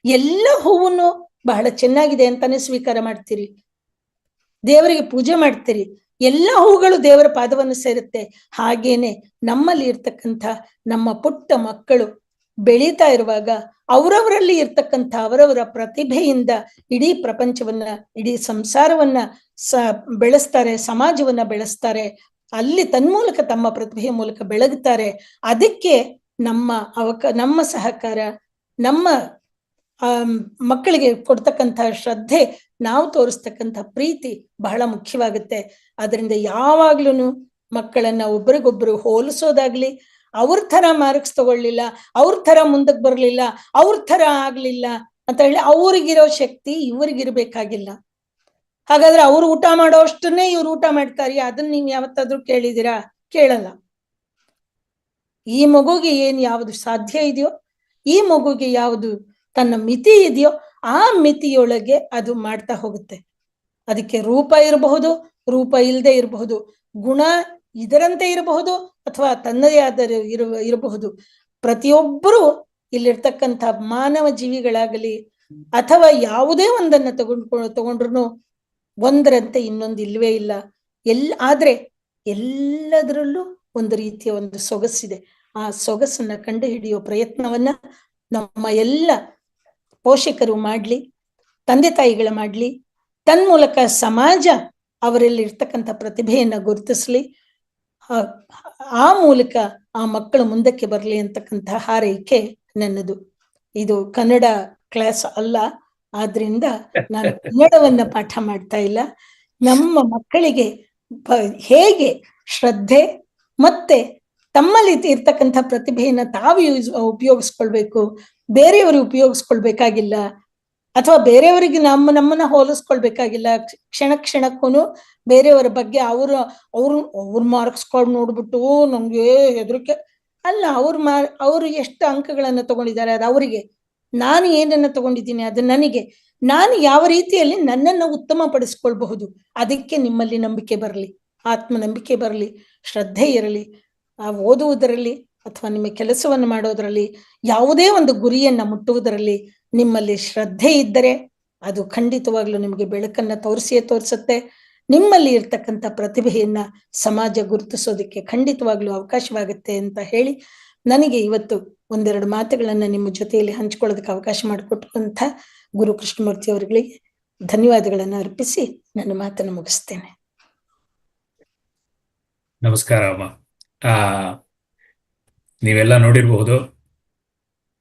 Speaker 5: ಎಲ್ಲ ಹೂವನ್ನು ಬಹಳ ಚೆನ್ನಾಗಿದೆ ಅಂತಾನೆ ಸ್ವೀಕಾರ ಮಾಡ್ತೀರಿ, ದೇವರಿಗೆ ಪೂಜೆ ಮಾಡ್ತೀರಿ. ಎಲ್ಲ ಹೂಗಳು ದೇವರ ಪಾದವನ್ನು ಸೇರುತ್ತೆ. ಹಾಗೇನೆ ನಮ್ಮಲ್ಲಿ ಇರ್ತಕ್ಕಂಥ ನಮ್ಮ ಪುಟ್ಟ ಮಕ್ಕಳು ಬೆಳೀತಾ ಇರುವಾಗ ಅವರವರಲ್ಲಿ ಇರ್ತಕ್ಕಂಥ ಅವರವರ ಪ್ರತಿಭೆಯಿಂದ ಇಡೀ ಪ್ರಪಂಚವನ್ನ, ಇಡೀ ಸಂಸಾರವನ್ನ ಬೆಳೆಸ್ತಾರೆ, ಸಮಾಜವನ್ನ ಬೆಳೆಸ್ತಾರೆ. ಅಲ್ಲಿ ತನ್ಮೂಲಕ ತಮ್ಮ ಪ್ರತಿಭೆಯ ಮೂಲಕ ಬೆಳಗುತ್ತಾರೆ. ಅದಕ್ಕೆ ನಮ್ಮ ಸಹಕಾರ, ನಮ್ಮ ಮಕ್ಕಳಿಗೆ ಕೊಡ್ತಕ್ಕಂಥ ಶ್ರದ್ಧೆ, ನಾವು ತೋರಿಸ್ತಕ್ಕಂಥ ಪ್ರೀತಿ ಬಹಳ ಮುಖ್ಯವಾಗುತ್ತೆ. ಅದರಿಂದ ಯಾವಾಗ್ಲೂ ಮಕ್ಕಳನ್ನ ಒಬ್ರಿಗೊಬ್ರು ಹೋಲಿಸೋದಾಗ್ಲಿ, ಅವ್ರ ತರ ಮಾರ್ಕ್ಸ್ ತಗೊಳ್ಳಿಲ್ಲ, ಅವ್ರ ತರ ಮುಂದಕ್ಕೆ ಬರ್ಲಿಲ್ಲ, ಅವ್ರ ತರ ಆಗ್ಲಿಲ್ಲ ಅಂತ ಹೇಳಿ ಅವ್ರಿಗಿರೋ ಶಕ್ತಿ ಇವ್ರಿಗಿರ್ಬೇಕಾಗಿಲ್ಲ. ಹಾಗಾದ್ರೆ ಅವ್ರು ಊಟ ಮಾಡೋ ಅಷ್ಟನ್ನೇ ಇವ್ರು ಊಟ ಮಾಡ್ತಾರೆ, ಅದನ್ನ ನೀವ್ ಯಾವತ್ತಾದ್ರೂ ಕೇಳಿದಿರಾ? ಕೇಳಲ್ಲ. ಈ ಮಗುಗೆ ಯಾವುದು ಸಾಧ್ಯ ಇದೆಯೋ, ಈ ಮಗುಗೆ ಯಾವುದು ತನ್ನ ಮಿತಿ ಇದೆಯೋ ಆ ಮಿತಿಯೊಳಗೆ ಅದು ಮಾಡ್ತಾ ಹೋಗುತ್ತೆ. ಅದಕ್ಕೆ ರೂಪ ಇರಬಹುದು, ರೂಪ ಇಲ್ಲದೆ ಇರಬಹುದು, ಗುಣ ಇದರಂತೆ ಇರಬಹುದು ಅಥವಾ ತನ್ನದೇ ಆದ ಇರಬಹುದು. ಪ್ರತಿಯೊಬ್ಬರು ಇಲ್ಲಿರ್ತಕ್ಕಂಥ ಮಾನವ ಜೀವಿಗಳಾಗಲಿ ಅಥವಾ ಯಾವುದೇ ಒಂದನ್ನ ತಗೊಂಡ್ರು ಒಂದರಂತೆ ಇನ್ನೊಂದು ಇಲ್ವೇ ಇಲ್ಲ. ಆದ್ರೆ ಎಲ್ಲದರಲ್ಲೂ ಒಂದು ರೀತಿಯ ಒಂದು ಸೊಗಸಿದೆ. ಆ ಸೊಗಸನ್ನ ಕಂಡು ಹಿಡಿಯೋ ಪ್ರಯತ್ನವನ್ನ ನಮ್ಮ ಎಲ್ಲ ಪೋಷಕರು ಮಾಡ್ಲಿ, ತಂದೆ ತಾಯಿಗಳ ಮಾಡ್ಲಿ, ತನ್ಮೂಲಕ ಸಮಾಜ ಅವರಲ್ಲಿ ಇರ್ತಕ್ಕಂಥ ಪ್ರತಿಭೆಯನ್ನ ಗುರುತಿಸ್ಲಿ, ಆ ಮೂಲಕ ಆ ಮಕ್ಕಳು ಮುಂದಕ್ಕೆ ಬರಲಿ ಅಂತಕ್ಕಂಥ ಹಾರೈಕೆ ನನ್ನದು. ಇದು ಕನ್ನಡ ಕ್ಲಾಸ್ ಅಲ್ಲ, ಆದ್ರಿಂದ ನಾನು ಕನ್ನಡವನ್ನ ಪಾಠ ಮಾಡ್ತಾ ಇಲ್ಲ. ನಮ್ಮ ಮಕ್ಕಳಿಗೆ ಹೇಗೆ ಶ್ರದ್ಧೆ ಮತ್ತೆ ತಮ್ಮಲ್ಲಿ ಇರ್ತಕ್ಕಂಥ ಪ್ರತಿಭೆಯನ್ನ ತಾವು ಉಪಯೋಗಿಸ್ಕೊಳ್ಬೇಕು, ಬೇರೆಯವರು ಉಪಯೋಗಿಸ್ಕೊಳ್ಬೇಕಾಗಿಲ್ಲ ಅಥವಾ ಬೇರೆಯವರಿಗೆ ನಮ್ಮನ್ನ ಹೋಲಿಸ್ಕೊಳ್ಬೇಕಾಗಿಲ್ಲ. ಕ್ಷಣಕ್ಕೂ ಬೇರೆಯವರ ಬಗ್ಗೆ ಅವ್ರ ಮಾರ್ಕ್ಸ್ ಕಾರ್ಡ್ ನೋಡ್ಬಿಟ್ಟು ನಮ್ಗೆ ಹೆದರಿಕೆ ಅಲ್ಲ. ಅವರು ಎಷ್ಟು ಅಂಕಗಳನ್ನ ತಗೊಂಡಿದ್ದಾರೆ ಅದು ಅವರಿಗೆ, ನಾನು ಏನನ್ನ ತಗೊಂಡಿದ್ದೀನಿ ಅದು ನನಗೆ. ನಾನು ಯಾವ ರೀತಿಯಲ್ಲಿ ನನ್ನನ್ನು ಉತ್ತಮ ಪಡಿಸ್ಕೊಳ್ಬಹುದು, ಅದಕ್ಕೆ ನಿಮ್ಮಲ್ಲಿ ನಂಬಿಕೆ ಬರಲಿ, ಆತ್ಮನಂಬಿಕೆ ಬರಲಿ, ಶ್ರದ್ಧೆ ಇರಲಿ. ಓದುವುದರಲ್ಲಿ ಅಥವಾ ನಿಮ್ಮ ಕೆಲಸವನ್ನು ಮಾಡೋದರಲ್ಲಿ, ಯಾವುದೇ ಒಂದು ಗುರಿಯನ್ನ ಮುಟ್ಟುವುದರಲ್ಲಿ ನಿಮ್ಮಲ್ಲಿ ಶ್ರದ್ಧೆ ಇದ್ದರೆ ಅದು ಖಂಡಿತವಾಗ್ಲೂ ನಿಮಗೆ ಬೆಳಕನ್ನ ತೋರಿಸುತ್ತೆ. ನಿಮ್ಮಲ್ಲಿ ಇರ್ತಕ್ಕಂಥ ಪ್ರತಿಭೆಯನ್ನ ಸಮಾಜ ಗುರುತಿಸೋದಕ್ಕೆ ಖಂಡಿತವಾಗ್ಲೂ ಅವಕಾಶವಾಗುತ್ತೆ ಅಂತ ಹೇಳಿ, ನನಗೆ ಇವತ್ತು ಒಂದೆರಡು ಮಾತುಗಳನ್ನ ನಿಮ್ಮ ಜೊತೆಯಲ್ಲಿ ಹಂಚಿಕೊಳ್ಳೋದಕ್ಕೆ ಅವಕಾಶ ಮಾಡಿಕೊಟ್ಟಂತ ಗುರು ಕೃಷ್ಣಮೂರ್ತಿ ಅವರುಗಳಿಗೆ ಧನ್ಯವಾದಗಳನ್ನು ಅರ್ಪಿಸಿ ನನ್ನ ಮಾತನ್ನು ಮುಗಿಸ್ತೇನೆ.
Speaker 2: ನಮಸ್ಕಾರ ಅಮ್ಮ. ನೀವೆಲ್ಲ ನೋಡಿರಬಹುದು,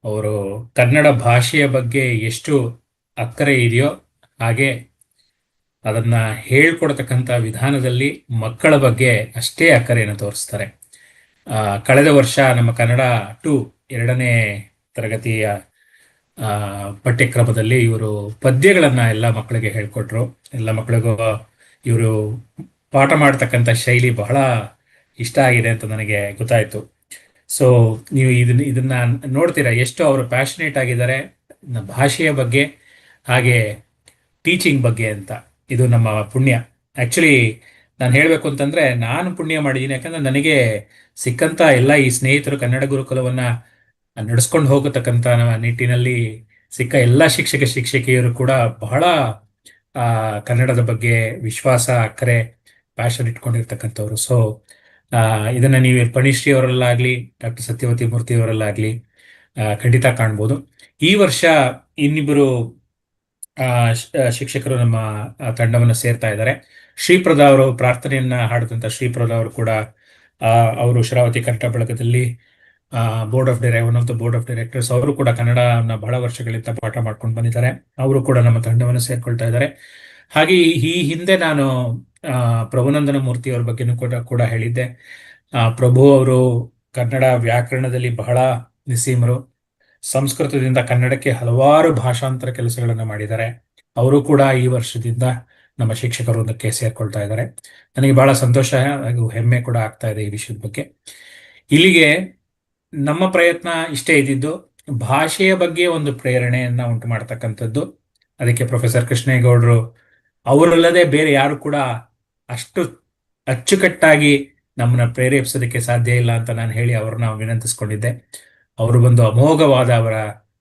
Speaker 2: ಅವರು ಕನ್ನಡ ಭಾಷೆಯ ಬಗ್ಗೆ ಎಷ್ಟು ಅಕ್ಕರೆ ಇದೆಯೋ ಹಾಗೆ ಅದನ್ನ ಹೇಳ್ಕೊಡ್ತಕ್ಕಂಥ ವಿಧಾನದಲ್ಲಿ ಮಕ್ಕಳ ಬಗ್ಗೆ ಅಷ್ಟೇ ಅಕ್ಕರೆಯನ್ನು ತೋರಿಸ್ತಾರೆ. ಕಳೆದ ವರ್ಷ ನಮ್ಮ ಕನ್ನಡ 2 2ನೇ ತರಗತಿಯ ಪಠ್ಯಕ್ರಮದಲ್ಲಿ ಇವರು ಪದ್ಯಗಳನ್ನ ಎಲ್ಲ ಮಕ್ಕಳಿಗೆ ಹೇಳ್ಕೊಟ್ರು. ಎಲ್ಲ ಮಕ್ಕಳಿಗೂ ಇವರು ಪಾಠ ಮಾಡ್ತಕ್ಕಂಥ ಶೈಲಿ ಬಹಳ ಇಷ್ಟ ಆಗಿದೆ ಅಂತ ನನಗೆ ಗೊತ್ತಾಯ್ತು. ಸೊ ನೀವು ಇದನ್ನ ನೋಡ್ತೀರಾ ಎಷ್ಟು ಅವರು ಪ್ಯಾಷನೇಟ್ ಆಗಿದ್ದಾರೆ ಭಾಷೆಯ ಬಗ್ಗೆ ಹಾಗೆ ಟೀಚಿಂಗ್ ಬಗ್ಗೆ ಅಂತ. ಇದು ನಮ್ಮ ಪುಣ್ಯ. ಆಕ್ಚುಲಿ ನಾನು ಹೇಳಬೇಕು ಅಂತಂದ್ರೆ ನಾನು ಪುಣ್ಯ ಮಾಡಿದ್ದೀನಿ, ಯಾಕಂದ್ರೆ ನನಗೆ ಸಿಕ್ಕಂತ ಎಲ್ಲ ಈ ಸ್ನೇಹಿತರು ಕನ್ನಡ ಗುರುಕುಲವನ್ನ ನಡೆಸ್ಕೊಂಡು ಹೋಗತಕ್ಕಂಥ ನಿಟ್ಟಿನಲ್ಲಿ ಸಿಕ್ಕ ಎಲ್ಲ ಶಿಕ್ಷಕಿಯರು ಕೂಡ ಬಹಳ ಕನ್ನಡದ ಬಗ್ಗೆ ವಿಶ್ವಾಸ, ಅಕ್ಕರೆ, ಪ್ಯಾಷನ್ ಇಟ್ಕೊಂಡಿರ್ತಕ್ಕಂಥವ್ರು. ಸೊ ಇದನ್ನ ನೀವು ಪಣಿಶ್ರೀ ಅವರಲ್ಲಾಗ್ಲಿ ಡಾಕ್ಟರ್ ಸತ್ಯವತಿ ಮೂರ್ತಿ ಅವರಲ್ಲಾಗ್ಲಿ ಖಂಡಿತ ಕಾಣ್ಬೋದು. ಈ ವರ್ಷ ಇನ್ನಿಬ್ಬರು ಶಿಕ್ಷಕರು ನಮ್ಮ ತಂಡವನ್ನು ಸೇರ್ತಾ ಇದ್ದಾರೆ. ಶ್ರೀಪ್ರದ ಅವರು ಪ್ರಾರ್ಥನೆಯನ್ನ ಹಾಡಿದಂಥ ಶ್ರೀಪ್ರದ ಅವರು ಕೂಡ ಅವರು ಶರಾವತಿ ಕನ್ನಡ ಬಳಗದಲ್ಲಿ ಬೋರ್ಡ್ ಆಫ್ ಡೈರೆಕ್ಟರ್ಸ್. ಅವರು ಕೂಡ ಕನ್ನಡನ ಬಹಳ ವರ್ಷಗಳಿಂದ ಪಾಠ ಮಾಡ್ಕೊಂಡು ಬಂದಿದ್ದಾರೆ. ಅವರು ಕೂಡ ನಮ್ಮ ತಂಡವನ್ನು ಸೇರ್ಕೊಳ್ತಾ ಇದ್ದಾರೆ. ಹಾಗೆ ಈ ಹಿಂದೆ ನಾನು ಪ್ರಭುನಂದನ ಮೂರ್ತಿ ಅವ್ರ ಬಗ್ಗೆನೂ ಕೂಡ ಹೇಳಿದ್ದೆ. ಪ್ರಭು ಅವರು ಕನ್ನಡ ವ್ಯಾಕರಣದಲ್ಲಿ ಬಹಳ ನಿಸೀಮರು. ಸಂಸ್ಕೃತದಿಂದ ಕನ್ನಡಕ್ಕೆ ಹಲವಾರು ಭಾಷಾಂತರ ಕೆಲಸಗಳನ್ನು ಮಾಡಿದ್ದಾರೆ. ಅವರು ಕೂಡ ಈ ವರ್ಷದಿಂದ ನಮ್ಮ ಶಿಕ್ಷಕ ವೃಂದಕ್ಕೆ ಸೇರ್ಕೊಳ್ತಾ ಇದ್ದಾರೆ. ನನಗೆ ಬಹಳ ಸಂತೋಷ ಹಾಗೂ ಹೆಮ್ಮೆ ಕೂಡ ಆಗ್ತಾ ಇದೆ ಈ ವಿಷಯದ ಬಗ್ಗೆ. ಇಲ್ಲಿಗೆ ನಮ್ಮ ಪ್ರಯತ್ನ ಇಷ್ಟೇ ಇದ್ದಿದ್ದು, ಭಾಷೆಯ ಬಗ್ಗೆ ಒಂದು ಪ್ರೇರಣೆಯನ್ನ ಉಂಟು ಮಾಡ್ತಕ್ಕಂಥದ್ದು. ಅದಕ್ಕೆ ಪ್ರೊಫೆಸರ್ ಕೃಷ್ಣೇಗೌಡರು ಅವರಲ್ಲದೆ ಬೇರೆ ಯಾರು ಕೂಡ ಅಷ್ಟು ಅಚ್ಚುಕಟ್ಟಾಗಿ ನಮ್ಮನ್ನ ಪ್ರೇರೇಪಿಸೋದಕ್ಕೆ ಸಾಧ್ಯ ಇಲ್ಲ ಅಂತ ನಾನು ಹೇಳಿ ಅವ್ರನ್ನ ವಿನಂತಿಸ್ಕೊಂಡಿದ್ದೆ. ಅವರು ಬಂದು ಅಮೋಘವಾದ ಅವರ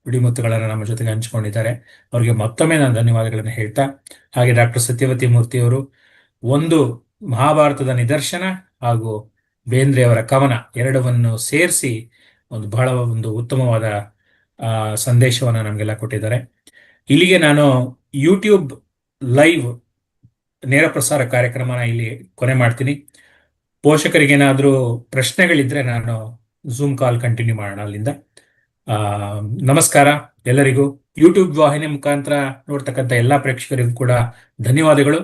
Speaker 2: ನುಡಿಮುತ್ತುಗಳನ್ನು ನಮ್ಮ ಜೊತೆಗೆ ಹಂಚಿಕೊಂಡಿದ್ದಾರೆ. ಅವರಿಗೆ ಮತ್ತೊಮ್ಮೆ ನಾನು ಧನ್ಯವಾದಗಳನ್ನು ಹೇಳ್ತಾ, ಹಾಗೆ ಡಾಕ್ಟರ್ ಸತ್ಯವತಿ ಮೂರ್ತಿಯವರು ಒಂದು ಮಹಾಭಾರತದ ನಿದರ್ಶನ ಹಾಗೂ ಬೇಂದ್ರೆಯವರ ಕವನ ಎರಡವನ್ನು ಸೇರಿಸಿ ಬಹಳ ಉತ್ತಮವಾದ ಸಂದೇಶವನ್ನು ನಮಗೆಲ್ಲ ಕೊಟ್ಟಿದ್ದಾರೆ. ಇಲ್ಲಿಗೆ ನಾನು ಯೂಟ್ಯೂಬ್ ಲೈವ್ ನೇರ ಪ್ರಸಾರ ಕಾರ್ಯಕ್ರಮನ ಇಲ್ಲಿ ಕೊನೆ ಮಾಡ್ತೀನಿ. ಪೋಷಕರಿಗೇನಾದರೂ ಪ್ರಶ್ನೆಗಳಿದ್ರೆ ನಾನು ಝೂಮ್ ಕಾಲ್ ಕಂಟಿನ್ಯೂ ಮಾಡೋಣ ಅಲ್ಲಿಂದ. ನಮಸ್ಕಾರ ಎಲ್ಲರಿಗೂ. ಯೂಟ್ಯೂಬ್ ವಾಹಿನಿ ಮುಖಾಂತರ ನೋಡ್ತಕ್ಕಂಥ ಎಲ್ಲ ಪ್ರೇಕ್ಷಕರಿಗೂ ಕೂಡ ಧನ್ಯವಾದಗಳು.